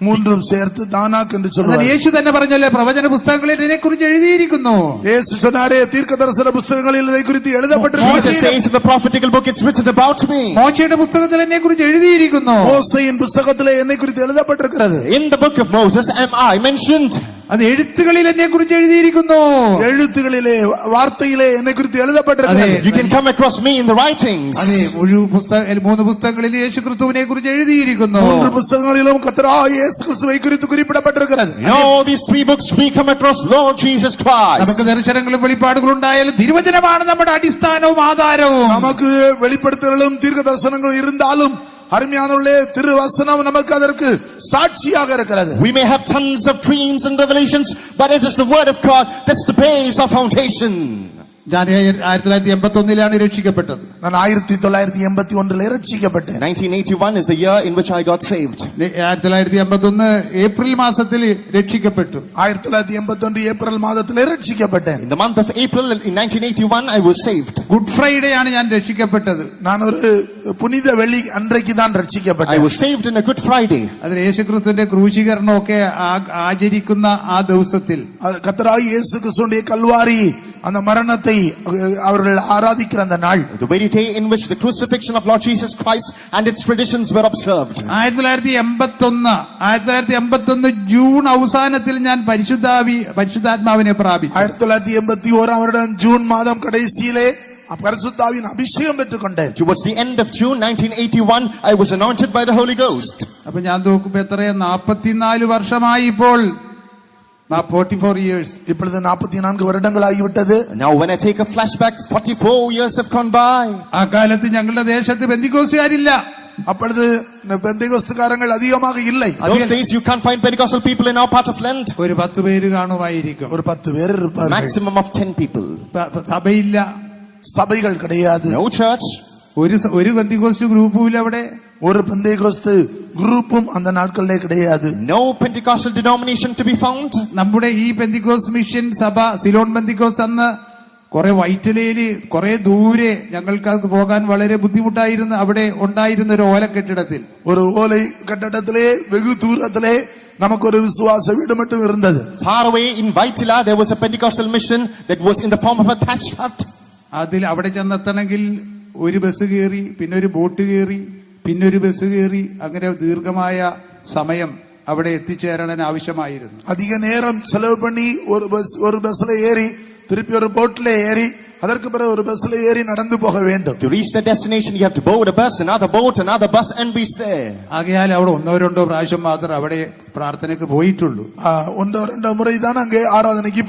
3 ചേർത്ത് താനാക്ക് എന്ന് சொல்லுவாங்க. യേശു തന്നെ പറഞ്ഞല്ലേ, പ്രവചന പുസ്തകങ്ങളിൽ ഇതിനെക്കുറിച്ച് എഴുതിയിരിക്കുന്നു. യേശു சொன்னாரே, தீர்க்கதரிசன புத்தகங்களில் இதை குறித்து எழுதப்பட்டிருக்கிறது. Jesus says in the prophetical book, it's written about me. മോശയുടെ പുസ്തകത്തിൽ എന്നെക്കുറിച്ച് എഴുതിയിരിക്കുന്നു. മോശയുടെ പുസ്തകത്തിലെ എന്നെ குறித்து எழுதப்பட்டிருக்கிறது. In the book of Moses am I mentioned. അത് എഴുത്തുകളിൽ എന്നെക്കുറിച്ച് എഴുതിയിരിക്കുന്നു. എഴുത്തുകളിലെ വാർത്തയിലെ എന്നെ குறித்து எழுதப்பட்டிருக்கிறது. You can come across me in the writings. അതെ, 3 പുസ്തകങ്ങളിൽ യേശുക്രിസ്തുവിനെ കുറിച്ച് എഴുതിയിരിക്കുന്നു. 3 പുസ്തകങ്ങളിലും കർത്താവായ യേശുക്രിസ്തുവിനെ குறித்து குறிப்பிடப்பட்டிருக்கிறது. In all these 3 books we come across Lord Jesus Christ. നമുക്ക് ദർശനങ്ങളും വെളിപ്പാടുകളും ഉണ്ടായാലും തിരുവചനമാണ് നമ്മുടെ അടിസ്ഥാനവും ആധാരവും. നമുക്ക് വെളിപ്പെടുത്തലുകളും ദീർഘദർശനങ്ങളും இருந்தாலும் அருமையானவர்களே, திருவசனம் நமக்கு அதற்கு சாட்சியாக இருக்கிறது. We may have tons of dreams and revelations, but it is the word of God that's the base of foundation. ഞാൻ 1981 രക്ഷിക്കപ്പെട്ടത്. ഞാൻ 1981 രക്ഷിക്കപ്പെട്ടു. 1981 is the year in which I got saved. 1981 April മാസത്തിൽ രക്ഷിക്കപ്പെട്ടു. 1981 ഏപ്രിൽ മാസത്തിൽ രക്ഷിക്കപ്പെട്ടു. In the month of April in 1981 I was saved. Good Friday ആണ് ഞാൻ രക്ഷിക്കപ്പെട്ടത്. ഞാൻ ഒരു പുനിത വെള്ളി അன்றைக்கு தான் രക്ഷിക്കപ്പെട്ടു. I was saved in a Good Friday. അതിൽ യേശുക്രിസ്തുവിന്റെ ക്രൂശീകരണമൊക്കെ ആചരിക്കുന്ന ആ ദിവസത്തിൽ കർത്താവായ യേശു ക്രിസ്തുവിന്റെ കൽവാരി அந்த மரணத்தை அவர்கள் ஆராதிக்கிற அந்த நாள், the very day in which the crucifixion of Lord Jesus Christ and its traditions were observed. 1981 June അവസാനത്തിൽ ഞാൻ പരിശുദ്ധാത്മാവിനെ പ്രാപിച്ചു. 1981 வருடம் ஜூன் மாதம் கடைசியிலே பரிசுத்தாவின் அபிஷேகம் பெற்றுக்கொண்டேன். Towards the end of June 1981, I was anointed by the Holy Ghost. അപ്പൊ ഞാൻ നോക്കുമ്പോ എത്രയാ 44 വർഷമായി ഇപ്പോൾ. 44 years. இப்பொழுது 44 வருடங்கள் ஆகிவிட்டது. Now when I take a flashback, 44 years have gone by. ആ കാലത്ത് ഞങ്ങളുടെ ദേശത്ത് പെന്തിക്കോസ്തുകാരില്ല. அப்பொழுது பெந்தேகோஸ்துக்காரங்கள் அதிகமாக இல்லை. Those days you can't find Pentecostal people in our part of land. ഒരു 10 പേര് കാണുമായിരിക്കും. ஒரு 10 பேர் இருப்பார்கள். Maximum of 10 people. സഭയില്ല, சபைகள் கிடையாது. No church. ഒരു പെന്തിക്കോസ്റ്റ് ഗ്രൂപ്പും ഇല്ല അവിടെ. ஒரு பெந்தேகோஸ்து குரூப்பும் அந்த நாட்களிலே கிடையாது. No Pentecostal denomination to be found. നമ്മുടെ ഈ പെന്തിക്കോസ് മിഷൻ സഭ സിലോൺ പെന്തിക്കോസ് അന്ന് കുറെ വൈറ്റിലയില് കുറെ ദൂരെ ഞങ്ങൾക്ക് അത് പോകാൻ വളരെ ബുദ്ധിമുട്ടായിരുന്നു. അവിടെ ഉണ്ടായിരുന്ന ഒരു ഓല കെട്ടിടത്തിൽ, ஒரு ஓலை கட்டடத்திலே வெகு தூரத்திலே நமக்கு ஒரு விசுவாச வீடு மட்டும் இருந்தது. Far away in Vaitila there was a Pentecostal mission that was in the form of a thatched hut. അതിൽ അവിടെ ചെന്നെത്തണമെങ്കിൽ ഒരു ബസ് കയറി, പിന്നെ ഒരു ബോട്ട് കയറി, പിന്നെ ഒരു ബസ് കയറി, അങ്ങനെ ദീർഘമായ സമയം അവിടെ എത്തിച്ചേരാൻ ആവശ്യമായിരുന്നു. அதிக நேரம் செலவு பண்ணி ஒரு பஸ்ல ஏறி திருப்பி ஒரு போட்ல ஏறி அதற்கு பிறகு ஒரு பஸ்ல ஏறி நடந்து போக வேண்டும். To reach the destination you have to board a bus, another boat, another bus and reach there. ആകയാൽ അവിടെ 1-2 പ്രാവശ്യം മാത്രം അവിടെ പ്രാർത്ഥനയ്ക്ക് പോയിട്ടുള്ളൂ. 1-2 முறை தான் அங்கே ஆராதனைக்கு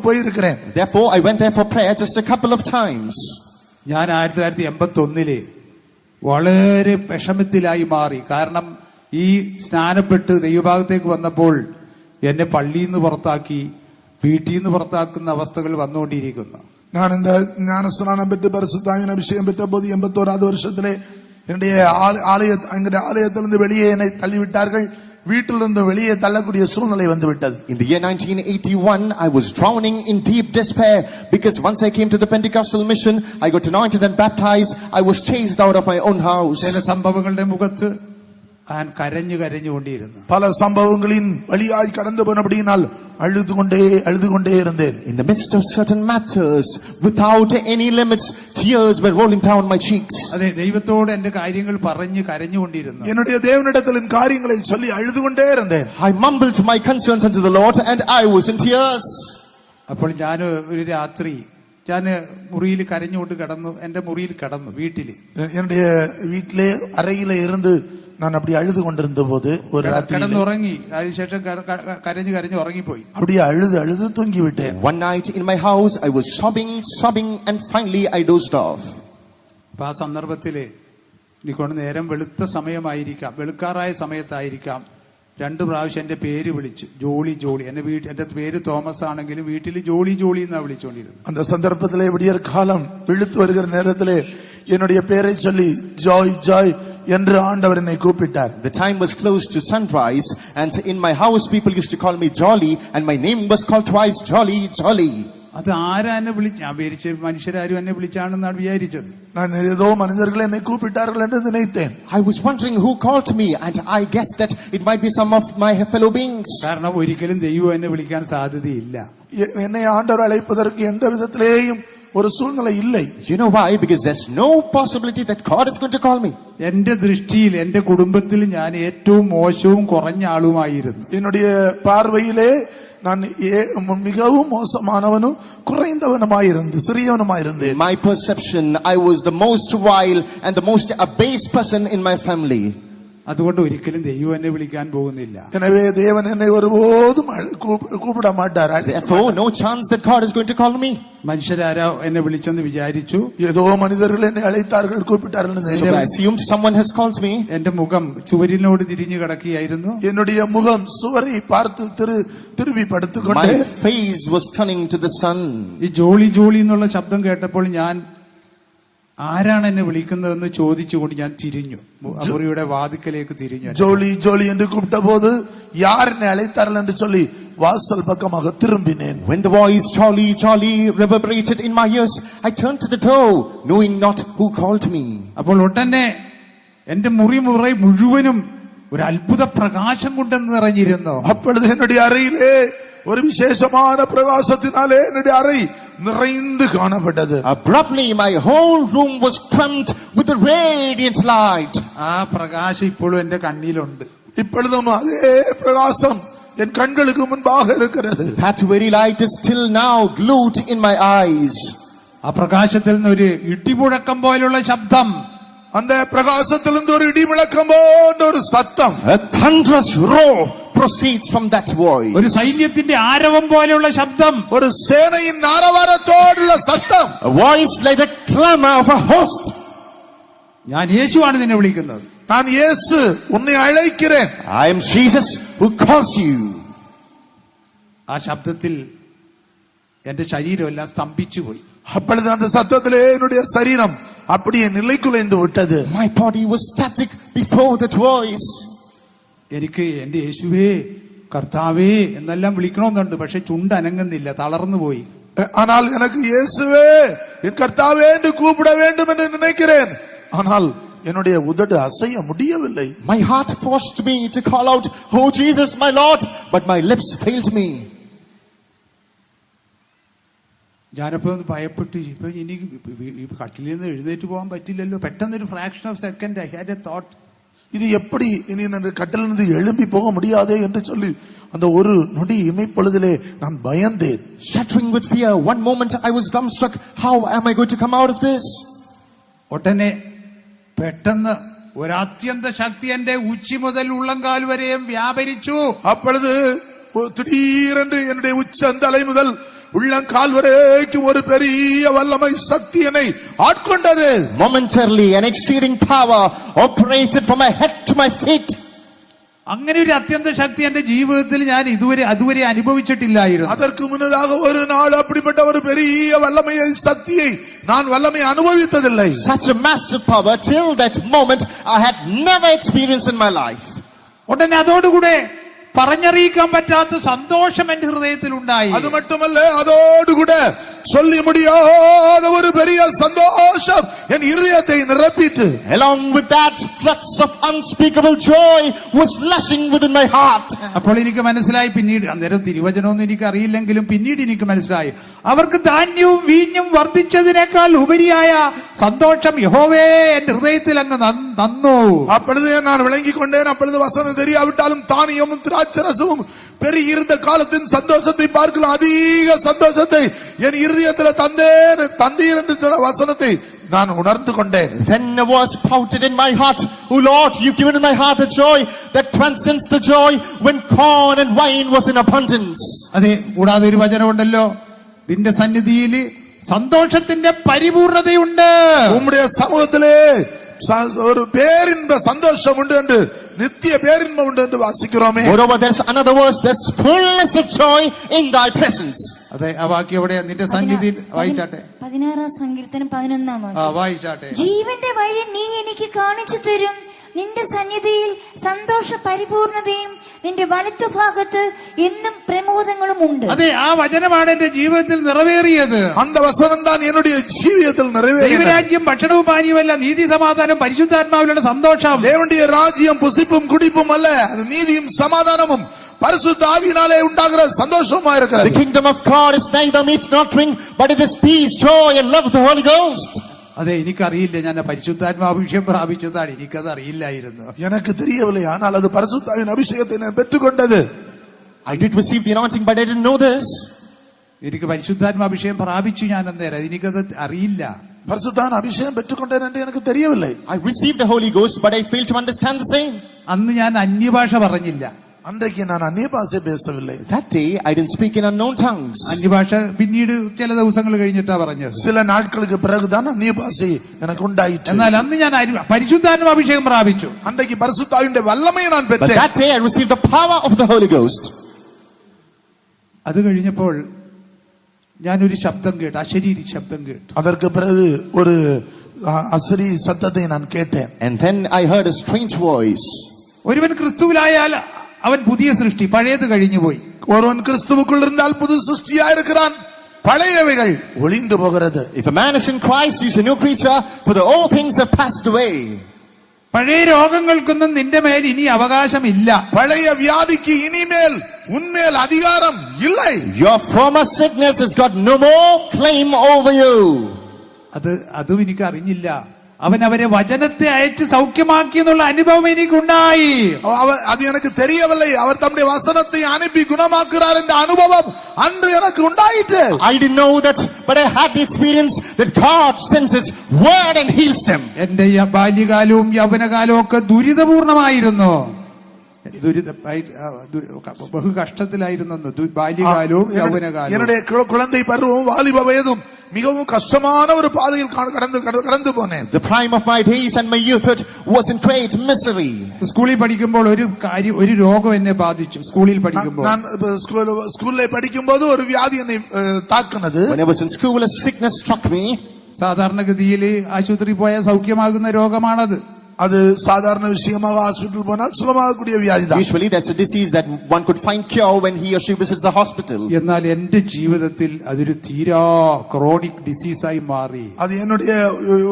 போய் இருக்கிறேன். Therefore I went there for prayer just a couple of times. ഞാൻ 1981 വളരെ വിഷമത്തിലായി മാറി. കാരണം ഈ സ്നാനപ്പെട്ട് ദൈവഭാഗത്തേക്ക് വന്നപ്പോൾ എന്നെ പള്ളിയിൽ നിന്ന് പുറത്താക്കി, വീട്ടിൽ നിന്ന് പുറത്താക്കുന്ന അവസ്ഥകൾ വന്നുകൊണ്ടിരിക്കുന്നു. நான் இந்த ஞானஸ்நானம் பெற்று பரிசுத்தாவின் அபிஷேகம் பெற்ற போது 81வது வருஷத்திலே என்னுடைய ஆலயத்திலிருந்து வெளியே என்னை தள்ளிவிட்டார்கள். வீட்டிலிருந்து வெளியே தள்ளக்கூடிய சூழ்நிலை வந்து விட்டது. In the year 1981 I was drowning in deep despair because once I came to the Pentecostal mission, I got anointed and baptized. I was chased out of my own house. ചില സംഭവങ്ങളുടെ മുഖത്ത് ഞാൻ കരഞ്ഞുകൊണ്ടിരുന്നു. பல சம்பவங்களின் வழியாய் கடந்து போனபடியினால் அழுது கொண்டே இருந்தேன். In the midst of certain matters, without any limits, tears were rolling down my cheeks. അതെ, ദൈവത്തോട് എന്റെ കാര്യങ്ങൾ പറഞ്ഞ് കരഞ്ഞുകൊണ്ടിരുന്നു. என்னுடைய தேவனிடத்தில் என் காரியங்களை சொல்லி அழுது கொண்டே இருந்தேன். I mumbled my concerns unto the Lord and I was in tears. അപ്പോൾ ഞാൻ ഒരു രാത്രി ഞാൻ മുറിയിൽ കരഞ്ഞുകൊണ്ട് കിടന്നു. എന്റെ മുറിയിൽ കിടന്നു, വീട്ടില് என்னுடைய வீட்டிலே அறையில இருந்து நான் அப்படி அழுது கொண்டிருந்த போது ஒரு ராத்திரி കിടന്നുറങ്ങി. അതിനുശേഷം കരഞ്ഞു ഉറങ്ങിപ്പോയി. அப்படியே அழுது தூங்கி விட்டேன். One night in my house I was sobbing and finally I dozed off. അപ്പൊ ആ സന്ദർഭത്തില് എനിക്കൊണ്ട് നേരം വെളുക്കാറായ സമയത്തായിരിക്കാം 2 പ്രാവശ്യം എന്റെ പേര് വിളിച്ചു, ജോളി. എന്റെ പേര് തോമസ് ആണെങ്കിലും വീട്ടിൽ ജോളി എന്നാ വിളിച്ചോണ്ടിരുന്നു. அந்த சந்தர்ப்பத்திலே விடியற் காலம் விழுத்து வருகிற நேரத்திலே என்னுடைய பேரை சொல்லி ஜாய் என்று ஆண்டவர் என்னை கூப்பிட்டார். The time was close to sunrise and in my house people used to call me Jolly and my name was called twice, Jolly. അത് ആരാ എന്നെ വിളിച്ചു? ഞാൻ വിചാരിച്ച മനുഷ്യരാരും എന്നെ വിളിച്ചാണെന്നാണ് വിചാരിച്ചത്. நான் ஏதோ மனிதர்கள் என்னை கூப்பிட்டார்கள் என்று நினைத்தேன். I was wondering who called me and I guessed that it might be some of my fellow beings. കാരണം ഒരിക്കലും ദൈവം എന്നെ വിളിക്കാൻ സാധ്യതയില്ല. என்னை ஆண்டவர் அழைப்பதற்கு எந்த விதத்திலேயும் ஒரு சூழ்நிலை இல்லை. You know why? Because there's no possibility that God is going to call me. എന്റെ ദൃഷ്ടിയിൽ എന്റെ കുടുംബത്തിൽ ഞാൻ ഏറ്റവും മോശവും കുറഞ്ഞ ആളുമായിരുന്നു. என்னுடைய பார்வையிலே நான் மிகவும் மோசமானவனும் குறைந்தவனுமாயிருந்து சிறியவனுமாயிருந்தேன். In my perception I was the most vile and the most abased person in my family. അതുകൊണ്ട് ഒരിക്കലും ദൈവം എന്നെ വിളിക്കാൻ പോകുന്നില്ല. எனவே தேவன் என்னை ஒருபோதும் கூப்பிட மாட்டார். Therefore no chance that God is going to call me. മനുഷ്യരാരോ എന്നെ വിളിച്ചെന്ന് വിചാരിച്ചു. ஏதோ மனிதர்கள் என்னை அழைத்தார்கள், கூப்பிட்டார்கள். So I assumed someone has called me. എന്റെ മുഖം ചുവരിനോട് തിരിഞ്ഞു കിടക്കുകയായിരുന്നു. என்னுடைய முகம் சுவரை பார்த்து திரும்பி படுத்துக்கொண்டு My face was turning to the sun. ഈ ജോളി എന്നുള്ള ശബ്ദം കേട്ടപ്പോൾ ഞാൻ ആരാണ് എന്നെ വിളിക്കുന്നതെന്ന് ചോദിച്ചുകൊണ്ട് ഞാൻ തിരിഞ്ഞു, മുറിയുടെ വാതിക്കലേക്ക് തിരിഞ്ഞു. ஜோலி என்று கூப்பிட்ட போது யார் என்னை அழைத்தார்கள் என்று சொல்லி வாசல் பக்கமாக திரும்பினேன். When the voice Jolly reverberated in my ears, I turned to the door knowing not who called me. അപ്പോൾ ഉടനെ എന്റെ മുറി മുഴുവനും ഒരു അത്ഭുത പ്രകാശം കൊണ്ട് നിറഞ്ഞിരുന്നു. அப்பொழுது என்னுடைய அறையிலே ஒரு விசேஷமான பிரகாசத்தினாலே என்னுடைய அறை நிறைந்து காணப்பட்டது. Abruptly my whole room was crammed with a radiant light. ആ പ്രകാശം ഇപ്പോഴും എന്റെ കണ്ണിലുണ്ട്. இப்பொழுதும் அதே பிரகாசம் என் கண்களுக்கு முன்பாக இருக்கிறது. That very light is still now glued in my eyes. ആ പ്രകാശത്തിൽ നിന്ന് ഒരു ഇടിമുഴക്കം പോലുള്ള ശബ്ദം. அந்த பிரகாசத்திலிருந்து ஒரு இடி முழக்கம் போன்ற ஒரு சத்தம். A thunderous roar proceeds from that voice. ഒരു സൈന്യത്തിന്റെ ആരവം പോലെയുള്ള ശബ്ദം. ஒரு சேனையின் ஆரவாரத்தோடுள்ள சத்தம். A voice like the clamor of a host. ഞാൻ യേശുവാണ് നിന്നെ വിളിക്കുന്നത്. நான் இயேசு உன்னை அழைக்கிறேன். I am Jesus who calls you. ആ ശബ്ദത്തിൽ എന്റെ ശരീരം എല്ലാം സ്തംഭിച്ചു പോയി. அப்பொழுது அந்த சத்தத்திலே என்னுடைய சரீரம் அப்படியே நிலைகுலைந்து விட்டது. My body was static before that voice. എനിക്ക് എന്റെ യേശുവേ കർത്താവേ എന്നെല്ലാം വിളിക്കണമെന്നുണ്ട്. പക്ഷെ ചുണ്ട് അനങ്ങുന്നില്ല, തളർന്നു പോയി. ஆனால் எனக்கு இயேசுவே என் கர்த்தாவே என்று கூப்பிட வேண்டும் என்று நினைக்கிறேன். ஆனால் என்னுடைய உதடு அசைய முடியவில்லை. My heart forced me to call out, "Oh Jesus, my Lord," but my lips failed me. ഞാനപ്പോ ഒന്ന് ഭയപ്പെട്ടു. ഇപ്പൊ ഇനി കട്ടിലിൽ നിന്ന് എഴുന്നേറ്റ് പോകാൻ പറ്റില്ലല്ലോ. പെട്ടെന്നൊരു fraction of second I had A thought. இது எப்படி இனி நான் கட்டிலிருந்து எழும்பி போக முடியாதே என்று சொல்லி அந்த ஒரு நொடி இமைப்பொழுதிலே நான் பயந்தேன். Shuddering with fear, one moment I was dumbstruck. How am I going to come out of this? ഒട്ടനെ പെട്ടെന്ന് ഒരത്യന്ത ശക്തി എന്റെ ഉച്ചി മുതൽ ഉള്ളങ്കാൽ വരെയും വ്യാപരിച്ചു. அப்பொழுது திடீரென்று என்னுடைய உச்சந்தலை முதல் உள்ளங்கால் வரைக்கும் ஒரு பெரிய வல்லமை சக்தி என்னை ஆட்கொண்டது. Momentarily an exceeding power operated from my head to my feet. അങ്ങനെ ഒരു അത്യന്ത ശക്തി എന്റെ ജീവിതത്തിൽ ഞാൻ അതുവരെ അനുഭവിച്ചിട്ടില്ലായിരുന്നു. அதற்கு முன்னதாக ஒரு நாள் அப்படிப்பட்ட ஒரு பெரிய வல்லமையை சக்தியை நான் வல்லமை அனுபவித்ததில்லை. Such a massive power till that moment I had never experienced in my life. ഉടനെ അതോടുകൂടെ പറഞ്ഞറിയിക്കാൻ പറ്റാത്ത സന്തോഷം എന്റെ ഹൃദയത്തിൽ ഉണ്ടായി. அது மட்டுமல்ல, அதோடு கூட சொல்லி முடியாத ஒரு பெரிய சந்தோஷம் என் இதயத்தை நிரப்பிட்டு, Along with that, floods of unspeakable joy was lushing within my heart. അപ്പോൾ എനിക്ക് മനസ്സിലായി. പിന്നീട് അന്നേരം തിരുവചനമൊന്നും എനിക്ക് അറിയില്ലെങ്കിലും പിന്നീട് എനിക്ക് മനസ്സിലായി, അവർക്ക് ധാന്യവും വീഞ്ഞും വർദ്ധിച്ചതിനേക്കാൾ ഉപരിയായ സന്തോഷം യഹോവേ എന്റെ ഹൃദയത്തിൽ അങ്ങ് തന്നു. அப்பொழுது நான் விளங்கிக் கொண்டேன். அப்பொழுது வசனம் தெரியாவிட்டாலும் தானியமும் திராட்சரசமும் பெரிய இருந்த காலத்தின் சந்தோஷத்தை பார்க்கலாம் அதிக சந்தோஷத்தை என் இருதயத்தில் தந்தீர் என்று சொன்ன வசனத்தை நான் உணர்ந்து கொண்டேன். Then a voice spouted in my heart, "Oh Lord, you've given in my heart a joy that transcends the joy when corn and wine was in abundance." അതെ, കൂടാതെ ഒരു വചനമുണ്ടല്ലോ, നിന്റെ സന്നിധിയിൽ സന്തോഷത്തിന്റെ പരിപൂർണതയുണ്ട്. உம்முடைய சமூகத்திலே ஒரு பேரின்ப சந்தோஷம் உண்டு என்று, நித்திய பேரின்பம் உண்டு என்று வாசிக்கிறோமே. Moreover, there's another verse, there's fullness of joy in thy presence. അതെ, ആ വാക്യം എവിടെയാ? നിന്റെ സന്നിധിയിൽ വായിച്ചാട്ടെ. 16 സങ്കീർത്തനം 11 വായിച്ചാട്ടെ. ജീവന്റെ വഴി നീ എനിക്ക് കാണിച്ചു തരും. നിന്റെ സന്നിധിയിൽ സന്തോഷ പരിപൂർണതയും നിന്റെ വലത്തുഭാഗത്ത് എന്നും പ്രമോദങ്ങളും ഉണ്ട്. അതെ, ആ വചനമാണ് എന്റെ ജീവിതത്തിൽ നിറവേറിയത്. அந்த வசனம் தான் என்னுடைய ஜீவியத்தில் நிறைவேறியது. ദൈവരാജ്യം ഭക്ഷണവും പാനീയവുമല്ല, നീതി സമാധാനം പരിശുദ്ധാത്മാവിലുള്ള സന്തോഷം. தேவனுடைய ராஜ்யம் புசிப்பும் குடிப்பும் அல்ல, அது நீதியும் சமாதானமும் பரிசுத்த ஆவியினாலே உண்டாகிற சந்தோஷமா இருக்கிறது. The kingdom of God is neither meat nor drink, but it is peace, joy and love of the Holy Ghost. അതെ, എനിക്കറിയില്ല, ഞാൻ പരിശുദ്ധാത്മാഭിഷേകം പ്രാപിച്ചതാണ്. എനിക്കത് അറിയില്ലായിരുന്നു. எனக்கு தெரியவில்லை, ஆனால் அது பரிசுத்தாவின் அபிஷேகத்தை நான் பெற்றுக்கொண்டது. I did receive the anointing, but I didn't know this. എനിക്ക് പരിശുദ്ധാത്മാഭിഷേകം പ്രാപിച്ചു ഞാൻ അന്നേരം. എനിക്കത് അറിയില്ല. பரிசுத்தாவின் அபிஷேகம் பெற்றுக்கொண்டேன் என்று எனக்கு தெரியவில்லை. I received the Holy Ghost, but I failed to understand the same. അന്ന് ഞാൻ അന്യഭാഷ പറഞ്ഞില്ല. அன்றைக்கு நான் அந்நிய பாஷை பேசவில்லை. That day I didn't speak in unknown tongues. അന്യഭാഷ പിന്നീട് ചില ദിവസങ്ങൾ കഴിഞ്ഞിട്ടാ പറഞ്ഞത്. சில நாட்களுக்கு பிறகுதான் அந்நிய பாஷை எனக்கு உண்டாயிற்று. എന്നാൽ അന്ന് ഞാൻ പരിശുദ്ധാത്മാഭിഷേകം പ്രാപിച്ചു. அன்றைக்கு பரிசுத்தாவினுடைய வல்லமையை நான் But பெற்றேன். that day I received the power of the Holy Ghost. അത് കഴിഞ്ഞപ്പോൾ ഞാനൊരു ശബ്ദം കേട്ടു, അശരീരി ശബ്ദം കേട്ടു. அதற்கு பிறகு ஒரு அசரி சத்தத்தை நான் கேட்டேன். And then I heard a strange voice. ഒരുവൻ ക്രിസ്തുവിലായാൽ അവൻ പുതിയ സൃഷ്ടി, പഴയത് കഴിഞ്ഞുപോയി. ஒருவன் கிறிஸ்துவுக்குள் இருந்தால் புது சிருஷ்டியா இருக்கிறான், பழையவைகள் ஒளிந்து போகிறது. If a man is in Christ, he is a new creature, for the old things have passed away. പഴയ രോഗങ്ങൾക്കൊന്നും നിന്റെ മേൽ ഇനി അവകാശമില്ല. பழைய வியாதிக்கு இனிமேல் உன்மேல் அதிகாரம் இல்லை. Your former sickness has got no more claim over you. അതും എനിക്ക് അറിഞ്ഞില്ല. അവൻ അവരെ വചനത്തെ അയച്ച് സൗഖ്യമാക്കി എന്നുള്ള അനുഭവം എനിക്കുണ്ടായി. அது எனக்கு தெரியவில்லை. அவர் தம்முடைய வசனத்தை அனுப்பி குணமாக்குறார் என்ற அனுபவம் அன்று எனக்கு உண்டாயிற்று. I didn't know that, but I had the experience that God sends His word and heals them. എന്റെ ബാല്യകാലവും യൗവനകാലവും ഒക്കെ ദുരിതപൂർണമായിരുന്നു. ബഹു കഷ്ടത്തിലായിരുന്നു ബാല്യകാലവും യൗവനകാലവും. என்னுடைய குழந்தை பருவம் வாலிப வயதும் மிகவும் கஷ்டமான ஒரு பாதையில் கடந்து போனேன். The prime of my days and my youthhood was in great misery. സ്കൂളിൽ പഠിക്കുമ്പോൾ ഒരു രോഗം എന്നെ ബാധിച്ചു. സ്കൂളിൽ പഠിക്കുമ്പോൾ நான் ஸ்கூல்ல படிக்கும்போது ஒரு வியாதி என்னை தாக்குனது. When I was in school, a sickness struck me. സാധാരണഗതിയിൽ ആശുപത്രിയിൽ പോയാൽ സൗഖ്യമാകുന്ന രോഗമാണത്. அது சாதாரண விஷயமாக ஹாஸ்பிடல் போனால் சுகமாகக்கூடிய வியாதி தான். Usually that's a disease that one could find cure when he or she visits the hospital. എന്നാൽ എന്റെ ജീവിതത്തിൽ അതൊരു തീരാ ക്രോണിക് ഡിസീസായി മാറി. அது என்னுடைய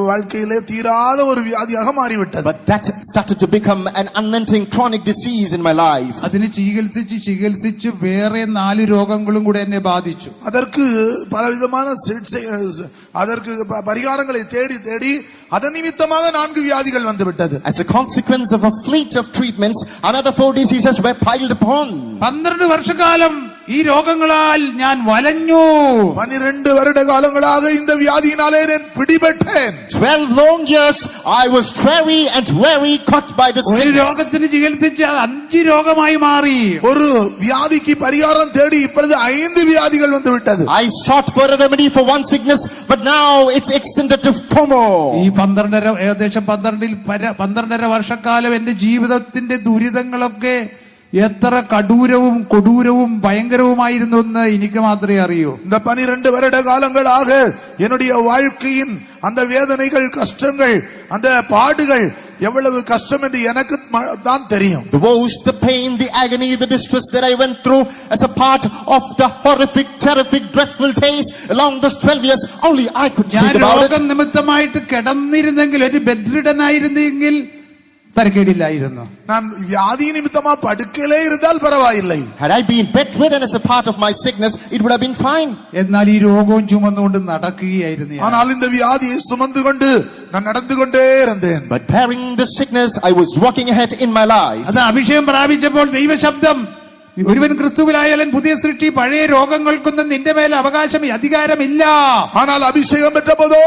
வாழ்க்கையிலே தீராத ஒரு வியாதியாக மாறிவிட்டது. But that started to become an unending chronic disease in my life. അതിനെ ചികിത്സിച്ച് വേറെ 4 രോഗങ്ങളും കൂടെ എന്നെ ബാധിച്ചു. அதற்கு பலவிதமான அதற்கு பரிகாரங்களை தேடி அதன் நிமித்தமாக 4 வியாதிகள் வந்து விட்டது. As a consequence of a fleet of treatments, another 4 diseases were piled upon. 12 വർഷക്കാലം ഈ രോഗങ്ങളാൽ ഞാൻ വലഞ്ഞു. 12 வருட காலங்களாக இந்த வியாதியினாலே நான் பிடிபட்டேன். 12 long years I was very caught by the ഒരു sickness. രോഗത്തിന് ചികിത്സിച്ച് 5 രോഗമായി മാറി. ஒரு வியாதிக்கு பரிகாரம் தேடி இப்பொழுது 5 வியாதிகள் வந்து விட்டது. I sought for a remedy for one sickness, but now it's extended to 4 more. ഈ 12.5 വർഷക്കാലം എന്റെ ജീവിതത്തിന്റെ ദുരിതങ്ങളൊക്കെ എത്ര കടൂരവും കൊടൂരവും ഭയങ്കരവുമായിരുന്നു എന്ന് എനിക്ക് മാത്രമേ അറിയൂ. இந்த 12 வருட காலங்களாக என்னுடைய வாழ்க்கையின் அந்த வேதனைகள், கஷ்டங்கள், அந்த பாடுகள் எவ்வளவு கஷ்டம் என்று எனக்கு தான் தெரியும். The woes, the pain, the agony, the distress that I went through as a part of the horrific, terrific, dreadful days along those 12 years, only I could ഞാൻ speak about രോഗം it. നിമിത്തമായിട്ട് കിടന്നിരുന്നെങ്കിൽ, ഒരു ബെഡ് റിഡൻ ആയിരുന്നെങ്കിൽ തരക്കേടില്ലായിരുന്നു. நான் வியாதி நிமித்தமா படுக்கையிலே இருந்தால் பரவாயில்லை. Had I been bedridden as a part of my sickness, it would have been fine. എന്നാൽ ഈ രോഗവും ചുമന്നുകൊണ്ട് നടക്കുകയായിരുന്നു ഞാൻ. ஆனால் இந்த வியாதியை சுமந்து கொண்டு நான் நடந்து கொண்டே இருந்தேன். But bearing the sickness, I was walking ahead in my life. അത് അഭിഷേകം പ്രാപിച്ചപ്പോൾ ദൈവശബ്ദം, ഒരുവൻ ക്രിസ്തുവിലായാലും പുതിയ സൃഷ്ടി, പഴയ രോഗങ്ങൾക്കൊന്നും നിന്റെ മേൽ അവകാശം അധികാരമില്ല. ஆனால் அபிஷேகம் பெற்ற போதோ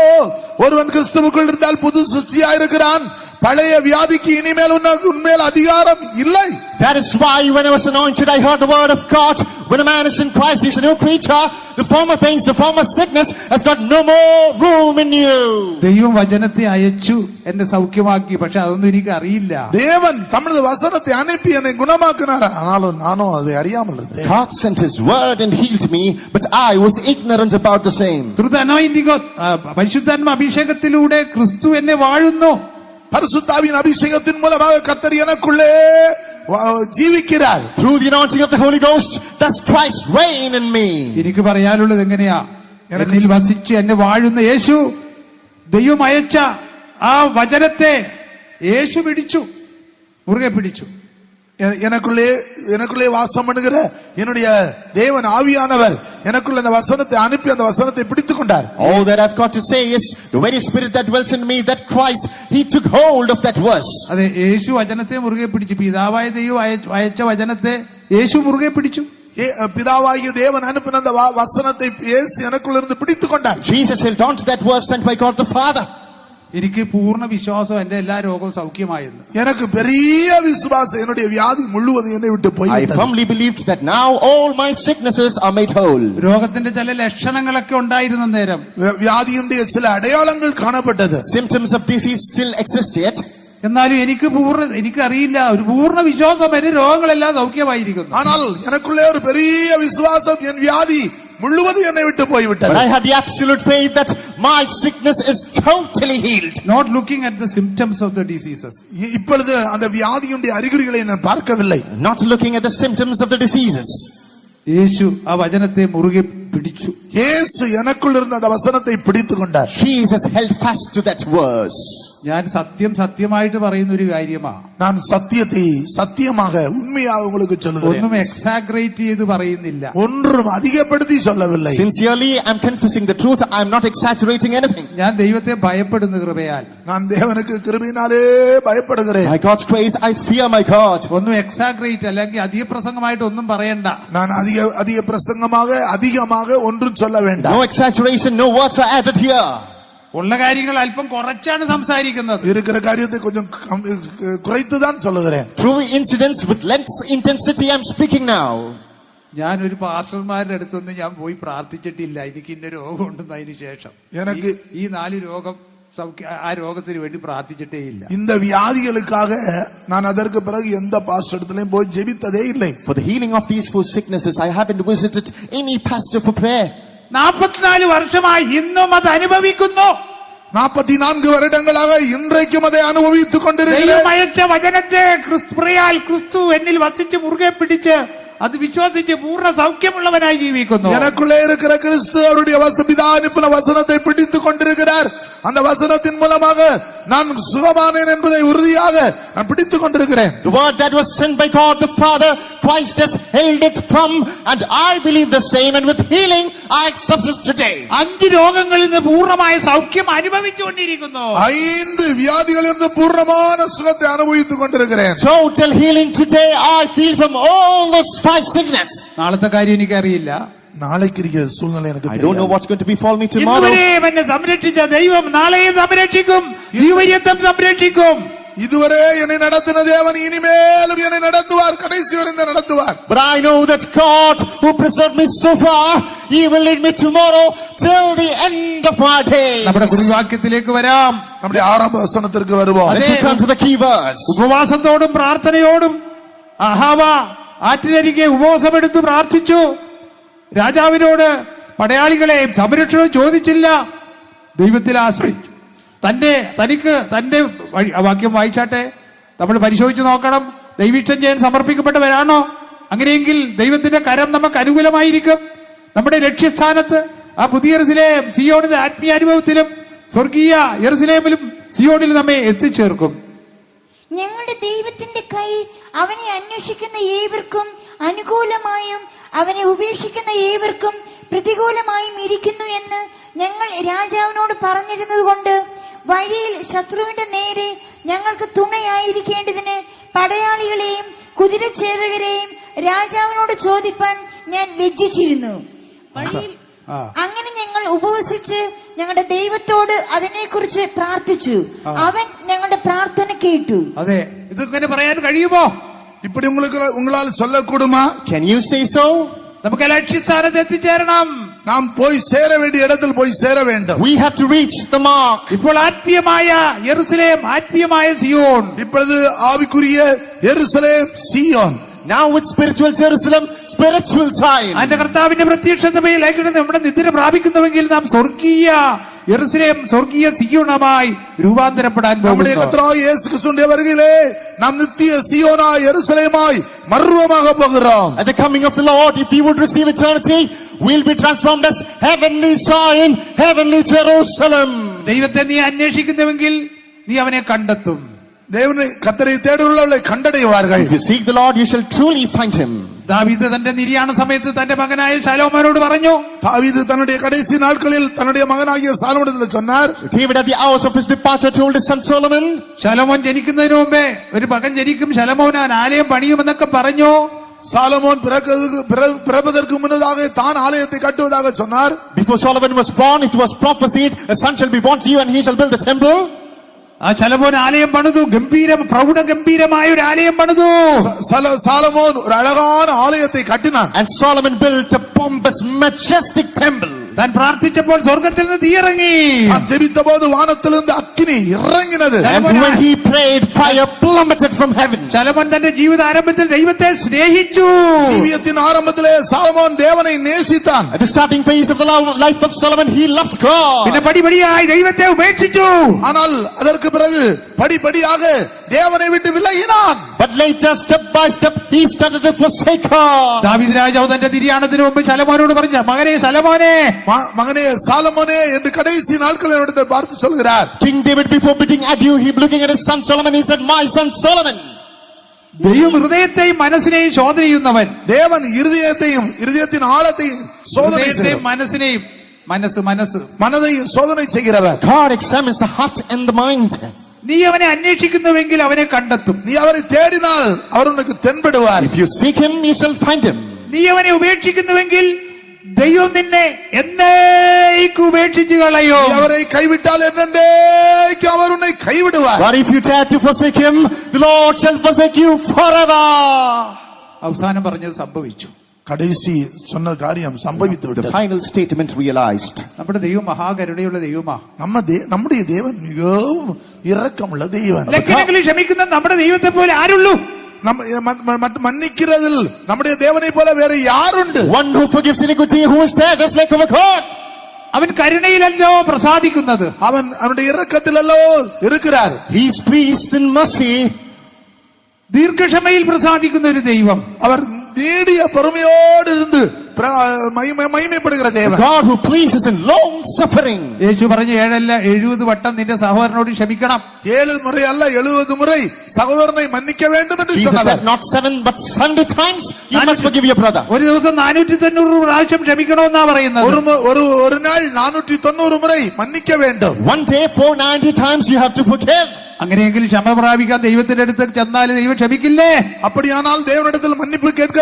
ஒருவன் கிறிஸ்துவுக்குள் இருந்தால் புது சிருஷ்டியாயிருக்கிறான், பழைய வியாதிக்கு இனிமேல் உன்மேல் அதிகாரம் இல்லை. That is why when I was anointed, I heard the word of God. When a man is in Christ, he is a new creature. The former things, the former sickness has got no more room in you. ദൈവം വചനത്തെ അയച്ചു എന്നെ സൗഖ്യമാക്കി. പക്ഷെ അതൊന്നും എനിക്ക് അറിയില്ല. தேவன் தம்முடைய வசனத்தை அனுப்பி என்னை குணமாக்கினார். ஆனாலும் நானும் அதை அறியாமல் இருந்தேன். God sent His word and healed me, but I was ignorant about the same. Through the anointing of പരിശുദ്ധാത്മ അഭിഷേകത്തിലൂടെ ക്രിസ്തു എന്നെ വാഴുന്നു. பரிசுத்தாவின் அபிஷேகத்தின் மூலமாக கர்த்தர் எனக்குள்ளே ജീവിக்கிறார். Through the anointing of the Holy Ghost, does Christ reign in me. എനിക്ക് പറയാനുള്ളത് എങ്ങനെയാ, എന്നിൽ വസിച്ച് എന്നെ വാഴുന്ന യേശു, ദൈവം അയച്ച ആ വചനത്തെ യേശു പിടിച്ചു, മുറുകെ പിടിച്ചു. எனக்குள்ளே வாசம் பண்ணுகிற என்னுடைய தேவன் ஆவியானவர் எனக்குள்ள அந்த வசனத்தை அனுப்பி அந்த வசனத்தை பிடித்துக் கொண்டார். All that I've got to say is the very spirit that dwells in me, that Christ, He took hold of that verse. അതെ, യേശു വചനത്തെ മുറുകെ പിടിച്ചു. പിതാവായ ദൈവം അയച്ച വചനത്തെ യേശു മുറുകെ പിടിച്ചു. பிதாவாகிய தேவன் அனுப்பின அந்த வசனத்தை இயேசு எனக்குள்ள இருந்து பிடித்துக் கொண்டார். Jesus held on to that verse sent by God the Father. എനിക്ക് പൂർണ്ണ വിശ്വാസം എന്റെ എല്ലാ രോഗവും സൗഖ്യമായെന്ന്. எனக்கு பெரிய விசுவாசம் என்னுடைய வியாதி முழுவதும் என்னை விட்டு போய் I firmly believed that now all my sicknesses are made whole. രോഗത്തിന്റെ ചില ലക്ഷണങ്ങളൊക്കെ ഉണ്ടായിരുന്ന നേരം, வியாதியுடைய சில அடையாளங்கள் காணப்பட்டது. Symptoms of disease still exist yet. എന്നാലും എനിക്കറിയില്ല, ഒരു പൂർണ്ണ വിശ്വാസം എന്റെ രോഗങ്ങളെല്ലാം സൗഖ്യമായിരിക്കുന്നു. ஆனால் எனக்குள்ளே ஒரு பெரிய விசுவாசம், என் வியாதி முழுவதும் என்னை விட்டு போய்விட்டது. But I had the absolute faith that my sickness is totally healed. Not looking at the symptoms of the diseases. இப்பொழுது அந்த வியாதியுடைய அறிகுறிகளை நான் பார்க்கவில்லை. Not looking at the symptoms of the diseases. യേശു ആ വചനത്തെ മുറുകെ പിടിച്ചു. இயேசு எனக்குள் இருந்த அந்த வசனத்தை பிடித்துக் கொண்டார். Jesus held fast to that verse. ഞാൻ സത്യമായിട്ട് പറയുന്ന ഒരു കാര്യമാ. நான் சத்தியத்தை சத்தியமாக உண்மையாக உங்களுக்கு சொல்லுகிறேன். ഒന്നും എക്സാഗ്രേറ്റ് ചെയ്ത് പറയുന്നില്ല. ஒன்றும் அதிகப்படுத்தி சொல்லவில்லை. Sincerely, I'm confessing the truth. I'm not exaggerating anything. ഞാൻ ദൈവത്തെ ഭയപ്പെടുന്ന കൃപയാൽ, நான் தேவனுக்கு கிருபையினாலே பயப்படுகிறேன். By God's grace, I fear my God. ഒന്നും എക്സാഗ്രേറ്റ് അല്ലെങ്കിൽ അധിക പ്രസംഗമായിട്ട് ഒന്നും പറയണ്ട. நான் அதிக பிரசங்கமாக அதிகமாக ஒன்றும் சொல்ல வேண்டாம். No exaggeration, no words are added here. ഉള്ള കാര്യങ്ങൾ അല്പം കുറച്ചാണ് സംസാരിക്കുന്നത്. இருக்கிற காரியத்தை கொஞ்சம் குறைத்து தான் சொல்லுகிறேன். True incidents with less intensity I'm speaking now. ഞാൻ ഒരു പാസ്റ്റർമാരുടെ അടുത്തൊന്നും ഞാൻ പോയി പ്രാർത്ഥിച്ചിട്ടില്ല എനിക്ക് ഇന്ന രോഗം ഉണ്ടെന്നതിന് ശേഷം. ഈ 4 രോഗം ആ രോഗത്തിന് വേണ്ടി പ്രാർത്ഥിച്ചിട്ടേ ഇല്ല. இந்த வியாதிகளுக்காக நான் அதற்கு பிறகு எந்த பாஸ்டர் இடத்திலும் போய் ஜெபித்ததே இல்லை. For the healing of these 4 sicknesses, I haven't visited any pastor for prayer. 44 വർഷമായി ഇന്നും അത് അനുഭവിക്കുന്നു. 44 வருடங்களாக இன்றைக்கும் அதை அனுபவித்துக் கொண்டிருக்கிறேன். ദൈവം അയച്ച വചനത്തെ ക്രിസ്തു എന്നിൽ വസിച്ച് മുറുകെ പിടിച്ച് അത് വിശ്വസിച്ച് പൂർണ്ണ സൗഖ്യമുള്ളവനായി ജീവിക്കുന്നു. எனக்குள்ளே இருக்கிற கிறிஸ்து அவருடைய பிதா வசனத்தை பிடித்துக் கொண்டிருக்கிறார். அந்த வசனத்தின் மூலமாக நான் சுகமானேன் என்பதை உறுதியாக நான் பிடித்துக் கொண்டிருக்கிறேன். The word that was sent by God the Father, Christ has held it from, and I believe the same, and with healing I subsist today. 5 രോഗങ്ങളിൽ നിന്ന് പൂർണ്ണമായ സൗഖ്യം അനുഭവിച്ചുകൊണ്ടിരിക്കുന്നു. 5 வியாதிகளில் இருந்து பூர்ணமான சுகத்தை அனுபவித்துக் கொண்டிருக்கிறேன். Total healing today I feel from all those 5 sickness. നാളത്തെ കാര്യം എനിക്കറിയില്ല. நாளைக்கு இருக்கிற சூழ்நிலை எனக்கு I don't know what's going to befall me tomorrow. ഇന്നുവരെ എന്നെ സംരക്ഷിച്ച ദൈവം നാളെയും സംരക്ഷിക്കും, ജീവപര്യന്തം സംരക്ഷിക്കും. இதுவரை என்னை நடத்தின தேவன் இனிமேலும் என்னை நடத்துவார், கடைசி வரை நடத்துவார். But I know that God who preserved me so far, He will lead me tomorrow till the end of my day. നമ്മുടെ കുറിവാക്യത്തിലേക്ക് വരാം. நம்முடைய ஆரம்ப வசனத்திற்கு வருவோம். Let's return to the key verse. ഉപവാസത്തോടും പ്രാർത്ഥനയോടും അഹാവ ആറ്റിനരികെ ഉപവാസമെടുത്ത് പ്രാർത്ഥിച്ചു. രാജാവിനോട് പടയാളികളെ സംരക്ഷണം ചോദിച്ചില്ല, ദൈവത്തിൽ ആശ്രയിച്ചു. തന്റെ വാക്യം വായിച്ചാട്ടെ, നമ്മൾ പരിശോധിച്ച് നോക്കണം. ദൈവീഷ്ടം ചെയ്യാൻ സമർപ്പിക്കപ്പെട്ടവരാണോ? അങ്ങനെയെങ്കിൽ ദൈവത്തിന്റെ കരം നമുക്ക് അനുകൂലമായിരിക്കും. നമ്മുടെ ലക്ഷ്യസ്ഥാനത്ത് ആ പുതിയ യെരൂശലേം സിയോണിന്റെ ആത്മീയ അനുഭവത്തിലും സ്വർഗീയ യെരൂശലേമിലും സിയോണിൽ നമ്മെ എത്തിച്ചേർക്കും. ഞങ്ങളുടെ ദൈവത്തിന്റെ കൈ അവനെ അന്വേഷിക്കുന്ന ഏവർക്കും അനുകൂലമായും അവനെ ഉപേക്ഷിക്കുന്ന ഏവർക്കും പ്രതികൂലമായും ഇരിക്കുന്നു എന്ന് ഞങ്ങൾ രാജാവിനോട് പറഞ്ഞിരുന്നത് കൊണ്ട് വഴിയിൽ ശത്രുവിന്റെ നേരെ ഞങ്ങൾക്ക് തുണയായിരിക്കേണ്ടതിന് പടയാളികളെയും കുതിരച്ചേവകരെയും രാജാവിനോട് ചോദിപ്പാൻ ഞാൻ ലജ്ജിച്ചിരുന്നു. അങ്ങനെ ഞങ്ങൾ ഉപവസിച്ച് ഞങ്ങളുടെ ദൈവത്തോട് അതിനെക്കുറിച്ച് പ്രാർത്ഥിച്ചു. അവൻ ഞങ്ങളുടെ പ്രാർത്ഥന കേട്ടു. അതെ, ഇതിങ്ങനെ പറയാൻ കഴിയുമോ? இப்படி உங்களால் சொல்லக்கூடுமா? Can you say so? നമുക്ക് ലക്ഷ്യസ്ഥാനത്ത് എത്തിച്ചേരണം. நாம் போய் சேர வேண்டிய இடத்தில் போய் சேர வேண்டும். We have to reach the mark. ഇപ്പോൾ ആത്മീയമായ യെരൂശലേം, ആത്മീയമായ സിയോൻ. இப்பொழுது ஆவிக்குரிய எருசலேம் சீயோன். Now with spiritual Jerusalem, spiritual Zion. അതിന്റെ കർത്താവിന്റെ പ്രത്യക്ഷതയിലേക്ക് നമ്മുടെ നിദ്ര പ്രാപിക്കുന്നുവെങ്കിൽ നാം സ്വർഗീയ യെരൂശലേം, സ്വർഗീയ സിയോണമായി രൂപാന്തരപ്പെടാൻ நம்முடைய പോകുന്നു. கர்த்தராகிய இயேசு கிறிஸ்துவின் வருகையிலே நாம் நித்திய சீயோனாய் எருசலேமாய் மறுரூபமாக போகிறோம். At the coming of the Lord, if we would receive eternity, we'll be transformed as heavenly Zion, heavenly Jerusalem. ദൈവത്തെ നീ അന്വേഷിക്കുന്നുവെങ്കിൽ നീ അവനെ കണ്ടെത്തും. தேவனை கர்த்தரை தேடுகிறவர்களை கண்டடைவார்கள். If you seek the Lord, you shall truly find Him. ദാവീദ് തന്റെ നിര്യാണ സമയത്ത് തന്റെ മകനായ ശലോമോനോട് പറഞ്ഞു, தாவீது தன்னுடைய கடைசி நாட்களில் தன்னுடைய மகனாகிய சாலமோனிடத்தில் சொன்னார். David at the hours of his departure told his son Solomon. ശലോമോൻ ജനിക്കുന്നതിന് മുമ്പേ ഒരു മകൻ ജനിക്കും, ശലോമോൻ ആലയം പണിയുമെന്നൊക്കെ പറഞ്ഞു. சாலமோன் பிறப்பதற்கு முன்னதாக தான் ஆலயத்தை கட்டுவதாக சொன்னார். Before Solomon was born, it was prophesied, a son shall be born to you and he shall build the temple. ആ ശലോമോൻ ആലയം പണിതു, പ്രൗഢഗംഭീരമായ ഒരു ആലയം പണിതു. சாலமோன் ஒரு அழகான ஆலயத்தை கட்டினான். And Solomon built a pompous, majestic temple. താൻ പ്രാർത്ഥിച്ചപ്പോൾ സ്വർഗത്തിൽ നിന്ന് തീയിറങ്ങി. ജപിച്ചപ്പോൾ വാനത്തിലിருந்து അഗ്നി ഇറങ്ങിനത്. And when he prayed, fire plummeted from heaven. ശലോമോൻ തന്റെ ജീവിത ആരംഭത്തിൽ ദൈവത്തെ സ്നേഹിച്ചു. ജീവിതത്തിന്റെ ആരംഭത്തിലെ സാലോമോൻ ദേവനെ നേസിത്താൻ. At the starting phase of the life of Solomon, he loved God. പിന്നെ പടിപടിയായി ദൈവത്തെ ഉപേക്ഷിച്ചു. ஆனால் அதற்கு பிறகு படிப்படியாக தேவனை விட்டு விலகினான். But later, step by step, he started to forsake her. ദാവീദ് രാജാവ് തന്റെ നിര്യാണത്തിന് മുമ്പ് ശലോമോനോട് പറഞ്ഞ, മകനെ ശലോമോനെ, மகனே சாலமோனே என்று கடைசி நாட்களில் அவரிடத்தில் பார்த்து சொல்கிறார். King David, before bidding adieu, he looking at his son Solomon, he said, my son Solomon. ദൈവം ഹൃദയത്തെയും മനസ്സിനെയും ശോധന ചെയ്യുന്നവൻ. தேவன் இருதயத்தையும் இருதயத்தின் ஆழத்தையும் சோதனை ഹൃദയത്തെയും செய்கிறவர். മനസ്സിനെയും மனதையும் சோதனை செய்கிறவர். God examines the heart and the mind. നീ അവനെ അന്വേഷിക്കുന്നുവെങ്കിൽ അവനെ കണ്ടെത്തും. நீ அவரை தேடினால் அவர் உனக்கு தென்படுவார். If you seek him, you shall find him. നീ അവനെ ഉപേക്ഷിക്കുന്നുവെങ്കിൽ ദൈവം നിന്നെ എന്നേക്കും ഉപേക്ഷിച്ചു കളയോ. நீ அவரை கைவிட்டால் என்னென்றைக்கு அவர் உன்னை கைவிடுவார். But if you dare to forsake him, the Lord shall forsake you forever. അവസാനം പറഞ്ഞത് സംഭവിച്ചു. கடைசி சொன்ன காரியம் சம்பவித்து The விட்டது. final statement realized. നമ്മുടെ ദൈവം മഹാകരുണയുള്ള ദൈവമാ. நம்முடைய தேவன் மிகவும் இரக்கமுள்ள தேவன். ലക്ഷണങ്ങളിൽ ക്ഷമിക്കുന്ന നമ്മുടെ ദൈവത്തെ പോലെ ആരുള്ളൂ? மன்னிக்கிறதில் நம்முடைய தேவனை போல வேற யாருண்டு? One who forgives iniquity, who is there just like our God. അവൻ കരുണയിലല്ലോ പ്രസാദിക്കുന്നത്. அவனுடைய இரக்கத்திலല്ലോ இருக்கிறார். He is pleased in mercy. ദീർഘക്ഷമയിൽ പ്രസാദിക്കുന്ന ഒരു ദൈവം. அவர் நீடிய பொறுமையோடு இருந்து മഹിമപ്പെടുகிற தேவன். God who pleases in long suffering. യേശു പറഞ്ഞു 70 വട്ടം നിന്റെ സഹോദരനോട് ക്ഷമിക്കണം. 7 മുறை அல்ல 70 முறை சகோதரனை மன்னிக்க வேண்டும் என்று Jesus சொன்னார். said not 7 but 70 times you must forgive your brother. ഒരു ദിവസം 490 പ്രാവശ്യം ക്ഷമിക്കണമെന്നാ പറയുന്നത്. ஒரு நாள் 490 முறை மன்னிக்க வேண்டும். One day 490 times you have to forgive. അങ്ങനെയെങ്കിൽ ക്ഷമ പ്രാപിക്കാൻ ദൈവത്തിന്റെ അടുത്ത് ചെന്നാൽ ദൈവം ക്ഷമിക്കില്ലേ? அப்படியானால் தேவனிடத்தில் மன்னிப்பு கேட்க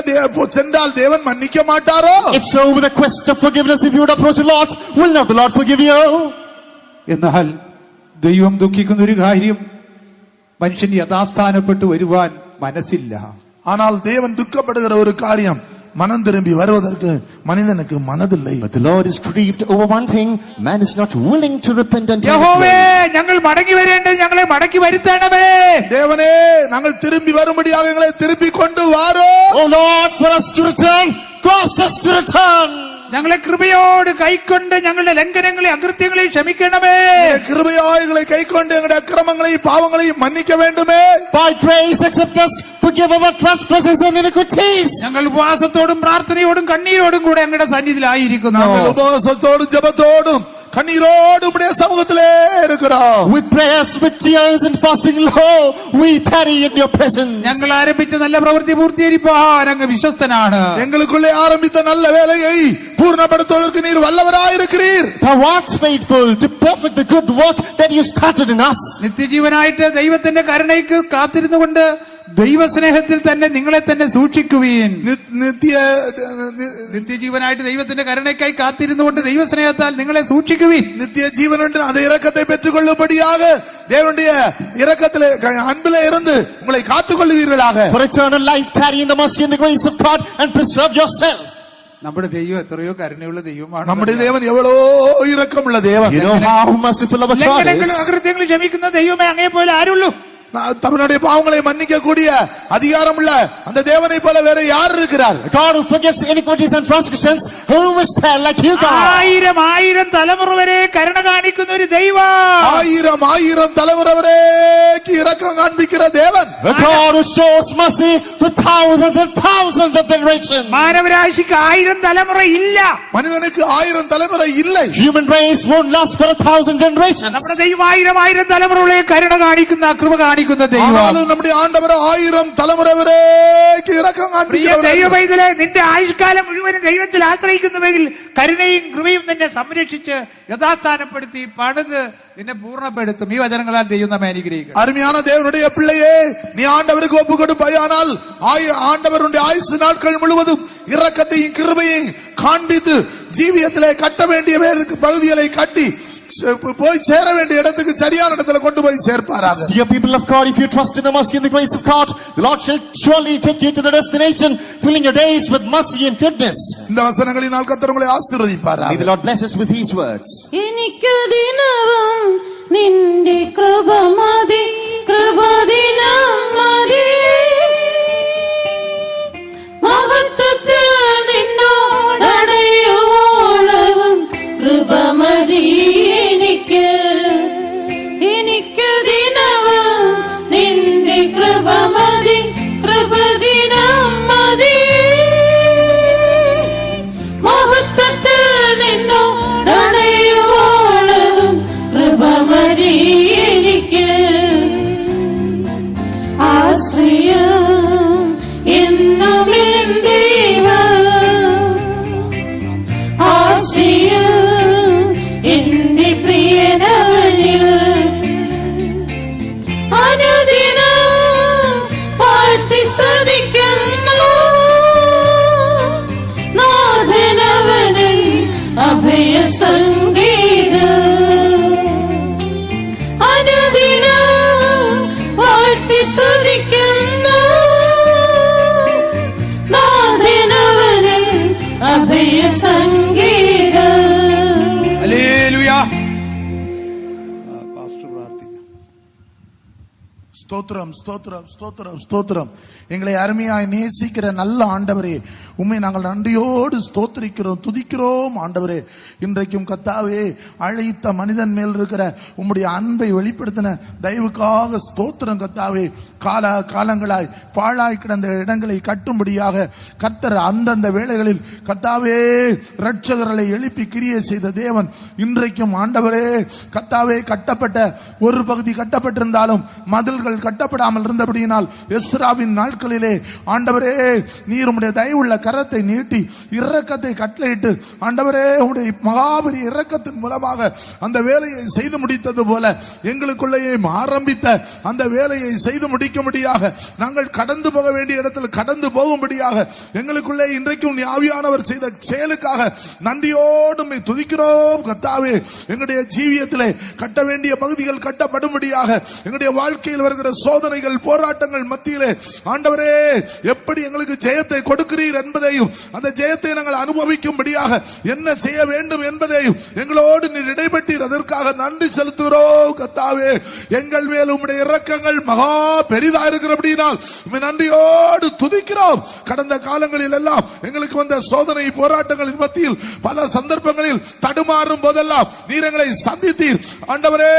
சென்றால் தேவன் மன்னிக்க மாட்டாரோ? If so, with a quest of forgiveness, if you would approach the Lord, will not the Lord forgive you? എന്നാൽ ദൈവം ദുഃഖിക്കുന്ന ഒരു കാര്യം, മനുഷ്യൻ യഥാസ്ഥാനപ്പെട്ടു വരുവാൻ മനസ്സില്ല. ஆனால் தேவன் துக்கப்படுகிற ஒரு காரியம், மனம் திரும்பி வருவதற்கு மனிதனுக்கு மனதில்லை. But the Lord is grieved over one thing, man is not willing to repent and turn his യഹോവേ, way. ഞങ്ങൾ മടങ്ങി വരേണ്ടത് ഞങ്ങളെ മടക്കി വരുത്തണമേ. தேவனே, நாங்கள் திரும்பி வரும்படியாக எங்களை திருப்பி கொண்டு வாரோ. Oh Lord, for us to return, cause us to return. ഞങ്ങളെ കൃപയോട് കൈക്കൊണ്ട് ഞങ്ങളുടെ ലംഘനങ്ങളെ അകൃത്യങ്ങളെ ക്ഷമിക്കണമേ. கிருபையாய் எங்களை கைக்கொண்டு எங்களுடைய அக்கிரமங்களையும் பாவங்களையும் மன்னிக்க வேண்டுமே. By grace accept us, forgive our transgressions and iniquities. ഞങ്ങൾ ഉപവാസത്തോടും പ്രാർത്ഥനയോടും കണ്ണീരോടും കൂടെ ഞങ്ങളുടെ സന്നിധിയിലായിരിക്കുന്നു. நாங்கள் உபவாசத்தோடும் ஜெபத்தோடும் கண்ணீரோடு உம்முடைய சமூகத்திலே இருக்கிறோம். With prayers, with tears and fasting, lo, we tarry in your presence. ഞങ്ങൾ ആരംഭിച്ച നല്ല പ്രവൃത്തി പൂർത്തീകരിപ്പാൻ അങ്ങ് വിശ്വസ്തനാണ്. எங்களுக்குள்ளே ஆரம்பித்த நல்ல வேலையை பூர்ணப்படுத்துவதற்கு நீர் வல்லவராயிருக்கிறீர். Thou art faithful to perfect the good work that you started in us. നിത്യജീവനായിട്ട് ദൈവത്തിന്റെ കരുണയ്ക്ക് കാത്തിരുന്നുകൊണ്ട് ദൈവസ്നേഹത്തിൽ തന്നെ നിങ്ങളെ തന്നെ സൂക്ഷിക്കുവീൻ. നിത്യജീവനായിട്ട് ദൈവത്തിന്റെ കരുണയ്ക്കായി കാത്തിരുന്നുകൊണ്ട് ദൈവസ്നേഹത്താൽ നിങ്ങളെ സൂക്ഷിക്കുവീൻ. நித்திய ஜீவன் என்று அந்த இரக்கத்தை பெற்றுக் கொள்ளும்படியாக தேவனுடைய இரக்கத்திலே அன்பிலே இருந்து உங்களை காத்துக் கொள்வீர்களாக. For eternal life, tarry in the mercy and the grace of God and preserve yourself. നമ്മുടെ ദൈവം എത്രയോ കരുണയുള്ള ദൈവമാണ്. நம்முடைய தேவன் எவ்வளோ இரக்கமுள்ள தேவன். You know how merciful our God ലംഘനങ്ങളും is. അകൃത്യങ്ങളും ക്ഷമിക്കുന്ന ദൈവമേ അങ്ങേ പോലെ ആരുള്ളൂ? தன்னுடைய பாவங்களை மன்னிக்க கூடிய அதிகாரம் உள்ள அந்த தேவனை போல வேற யார் இருக்கிறார்? God who forgives iniquities and transgressions, who is there like you, God? ആയിരം തലമുറ വരെ കരുണ കാണിക്കുന്ന ഒരു ദൈവം. ஆயிரம் தலைமுறை வரைக்கு இரக்கம் காண்பிக்கிற தேவன். A God who shows mercy for thousands and thousands of generations. മാനവരാശിക്ക് 1000 തലമുറ ഇല്ല. மனிதனுக்கு 1000 தலைமுறை இல்லை. Human race won't last for 1000 generations. നമ്മുടെ ദൈവം 1000 തലമുറകളെ കരുണ കാണിക്കുന്ന കൃപ കാണിക്കുന്ന ദൈവം. ஆனாலும் நம்முடைய ஆண்டவர் 1000 தலைமுறை வரைக்கு இரக்கம் காண்பிக்கிறவர். ദൈവമൈതലേ, നിന്റെ ആയുഷ്കാലം മുഴുവനും ദൈവത്തിൽ ആശ്രയിക്കുന്നുവെങ്കിൽ കരുണയും കൃപയും നിന്നെ സംരക്ഷിച്ച് യഥാസ്ഥാനപ്പെടുത്തി പണിത് നിന്നെ പൂർണ്ണപ്പെടുത്തും. ഈ വചനങ്ങളാൽ ദൈവം നമ്മെ അനുഗ്രഹിക്കും. அருமையான தேவனுடைய பிள்ளையே, நீ ஆண்டவருக்கு ஒப்பு கொடுப்பாயானால் ஆண்டவருடைய ஆயுசு நாட்கள் முழுவதும் இரக்கத்தையும் கிருபையும் காண்பித்து ஜீவியத்திலே கட்ட வேண்டிய பகுதிகளை கட்டி போய் சேர வேண்டிய இடத்துக்கு சரியான இடத்துல கொண்டு போய் சேர்ப்பாராக. Dear people of God, if you trust in the mercy and the grace of God, the Lord shall surely take you to the destination, filling your days with mercy and goodness. இந்த வசனங்களினால் கர்த்தர் உங்களை ஆசீர்வதிப்பாராக. May the Lord bless us with these words. എനിക്ക് ദിനവും നിന്റെ കൃപ മതി, കൃപദിനം മതി, മഹത്വത്തിൽ നിന്നോടണയുവോളവും കൃപ മതി. എനിക്ക് ദിനവും നിന്റെ കൃപ മതി, ஸ்தோத்திரம், ஸ்தோத்திரம், ஸ்தோத்திரம், ஸ்தோத்திரம். எங்களை அருமையாய் நேசிக்கிற நல்ல ஆண்டவரே, உம்மை நாங்கள் நன்றியோடு ஸ்தோத்திரிக்கிறோம், துதிக்கிறோம் ஆண்டவரே. இன்றைக்கும் கர்த்தாவே, அழைத்த மனிதன் மேல் இருக்கிற உம்முடைய அன்பை வெளிப்படுத்தின தயவுக்காக ஸ்தோத்திரம் கர்த்தாவே. காலங்களாய் பாழாய் கிடந்த இடங்களை கட்டும்படியாக கர்த்தர் அந்தந்த வேளைகளில் கர்த்தாவே இரட்சகர்களை எழுப்பி கிரியை செய்த தேவன் இன்றைக்கும் ஆண்டவரே கர்த்தாவே, கட்டப்பட்ட ஒரு பகுதி கட்டப்பட்டிருந்தாலும் மதில்கள் கட்டப்படாமல் இருந்தபடியினால் எஸ்ராவின் நாட்களிலே ஆண்டவரே நீர் உம்முடைய தயவுள்ள கரத்தை நீட்டி இரக்கத்தை கட்டளையிட்டு ஆண்டவரே உம்முடைய மகாபெரிய இரக்கத்தின் மூலமாக அந்த வேலையை செய்து முடித்தது போல எங்களுக்குள்ளேயே ஆரம்பித்த அந்த வேலையை செய்து முடிக்கும்படியாக நாங்கள் கடந்து போக வேண்டிய இடத்தில் கடந்து போகும்படியாக எங்களுக்குள்ளே இன்றைக்கும் ஆவியானவர் செய்த செயலுக்காக நன்றியோடு உம்மை துதிக்கிறோம் கர்த்தாவே. எங்களுடைய ஜீவியத்திலே கட்ட வேண்டிய பகுதிகள் கட்டப்படும்படியாக எங்களுடைய வாழ்க்கையில் வருகிற சோதனைகள் போராட்டங்கள் மத்தியிலே ஆண்டவரே எப்படி எங்களுக்கு ஜெயத்தை கொடுக்கிறீர் என்பதையும் அந்த ஜெயத்தை நாங்கள் அனுபவிக்கும்படியாக என்ன செய்ய வேண்டும் என்பதையும் எங்களோடு நீர் இடைப்பட்டீர், அதற்காக நன்றி செலுத்துகிறோம் கர்த்தாவே. எங்கள் மேல் உம்முடைய இரக்கங்கள் மகா பெரிதா இருக்கிறபடியால் நன்றியோடு துதிக்கிறோம். கடந்த காலங்களில் எல்லாம் எங்களுக்கு வந்த சோதனை போராட்டங்களின் மத்தியில் பல சந்தர்ப்பங்களில் தடுமாறும் போதெல்லாம் நீர் எங்களை சந்தித்தீர் ஆண்டவரே,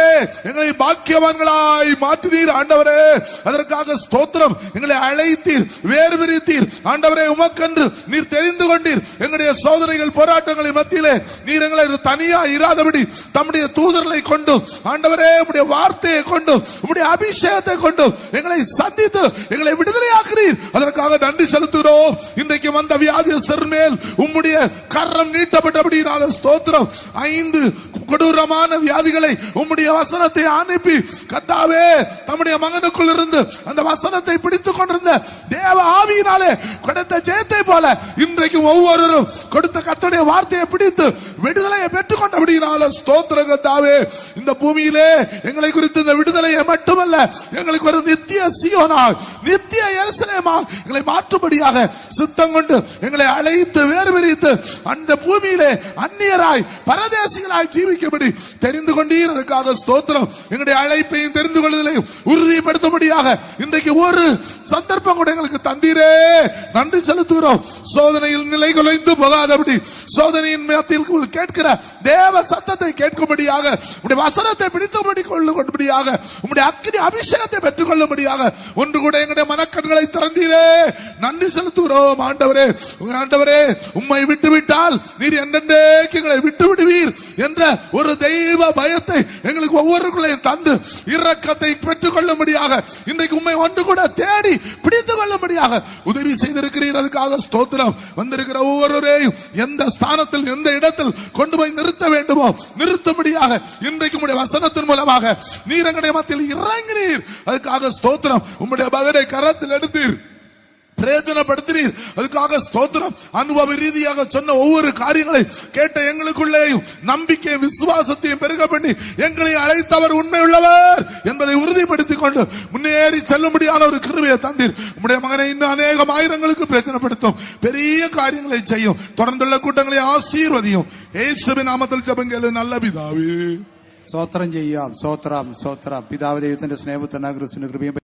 எங்களை பாக்கியவான்களாய் மாற்றினீர் ஆண்டவரே. அதற்காக ஸ்தோத்திரம். எங்களை அழைத்தீர், வேறு விரித்தீர் ஆண்டவரே. உமக்கென்று நீர் தெரிந்து கொண்டீர். எங்களுடைய சோதனைகள் போராட்டங்களின் மத்தியிலே நீர் எங்களை தனியா இராதபடி தம்முடைய தூதர்களை கொண்டு ஆண்டவரே உம்முடைய வார்த்தையை கொண்டு உம்முடைய அபிஷேகத்தை கொண்டு எங்களை சந்தித்து எங்களை விடுதலையாக்குறீர். அதற்காக நன்றி செலுத்துகிறோம். இன்றைக்கு வந்த வியாதியஸ்தர் மேல் உம்முடைய கரம் நீட்டப்பட்டபடியாக ஸ்தோத்திரம். 5 கொடூரமான வியாதிகளை உம்முடைய வசனத்தை அனுப்பி கர்த்தாவே தம்முடைய மகனுக்குள் இருந்து அந்த வசனத்தை பிடித்துக் கொண்டிருந்த தேவ ஆவியினாலே கொடுத்த ஜெயத்தை போல இன்றைக்கு ஒவ்வொருவரும் கொடுத்த கர்த்தருடைய வார்த்தையை பிடித்து விடுதலையை பெற்றுக் கொண்டபடியினால ஸ்தோத்திரம் கர்த்தாவே. இந்த பூமியிலே எங்களை குறித்து இந்த விடுதலையை மட்டுமல்ல, எங்களுக்கு ஒரு நித்திய சீயோனாய் நித்திய எருசலேமா எங்களை மாற்றும்படியாக சித்தம் கொண்டு எங்களை அழைத்து வேறு விரித்து அந்த பூமியிலே அந்நியராய் பரதேசிகளாய் ஜீவிக்கும்படி தெரிந்து கொண்டீர். அதுக்காக ஸ்தோத்திரம். எங்களுடைய அழைப்பையும் தெரிந்து கொள்வதையும் உறுதிப்படுத்தும்படியாக இன்றைக்கு ஒரு சந்தர்ப்பம் கூட எங்களுக்கு தந்தீரே, நன்றி செலுத்துகிறோம். சோதனையில் நிலை குலைந்து போகாதபடி சோதனையின் மத்தியில் கேட்கிற தேவ சத்தத்தை கேட்கும்படியாக உம்முடைய வசனத்தை பிடித்துபடி கொள்ளும்படியாக உம்முடைய அக்கினி அபிஷேகத்தை பெற்றுக் கொள்ளும்படியாக ஒன்று கூட எங்களுடைய மனக்கண்களை திறந்தீரே, நன்றி செலுத்துகிறோம் ஆண்டவரே. ஆண்டவரே, உம்மை விட்டுவிட்டால் நீர் என்றென்றைக்கு எங்களை விட்டு விடுவீர் என்ற ஒரு தெய்வ பயத்தை எங்களுக்கு ஒவ்வொருக்குள்ளையும் தந்து இரக்கத்தை பெற்றுக் கொள்ளும்படியாக இன்றைக்கு உம்மை ஒன்று கூட தேடி பிடித்துக் கொள்ளும்படியாக உதவி செய்திருக்கிறீர். அதுக்காக ஸ்தோத்திரம். வந்திருக்கிற ஒவ்வொருவரையும் எந்த ஸ்தானத்தில் எந்த இடத்தில் கொண்டு போய் நிறுத்த வேண்டுமோ நிறுத்தும்படியாக இன்றைக்கு உம்முடைய வசனத்தின் மூலமாக நீர் எங்களுடைய மத்தியில் இறங்கினீர். அதுக்காக ஸ்தோத்திரம். உம்முடைய மகனை கரத்தில் எடுத்தீர், பிரயோஜனப்படுத்தினீர். அதுக்காக ஸ்தோத்திரம். அனுபவ ரீதியாக சொன்ன ஒவ்வொரு காரியங்களை கேட்ட எங்களுக்குள்ளேயும் நம்பிக்கை விசுவாசத்தையும் பெருக பண்ணி எங்களை அழைத்தவர் உண்மை உள்ளவர் என்பதை உறுதிப்படுத்திக் கொண்டு முன்னேறி செல்லும்படியான ஒரு கிருபையை தந்தீர். உம்முடைய மகனை இன்னும் அநேகம் ஆயிரங்களுக்கு பிரயோஜனப்படுத்தும் பெரிய காரியங்களை செய்யும். தொடர்ந்துள்ள கூட்டங்களை ஆசீர்வதியும். യേശുവിൻ നാമത്തിൽ ജപം കേളു നല്ല പിതാവേ. സ്തോത്രം ചെയ്യാം. സ്തോത്രം, സ്തോത്രം. പിതാവ് ദൈവത്തിന്റെ സ്നേഹത്തിനും കൃപയും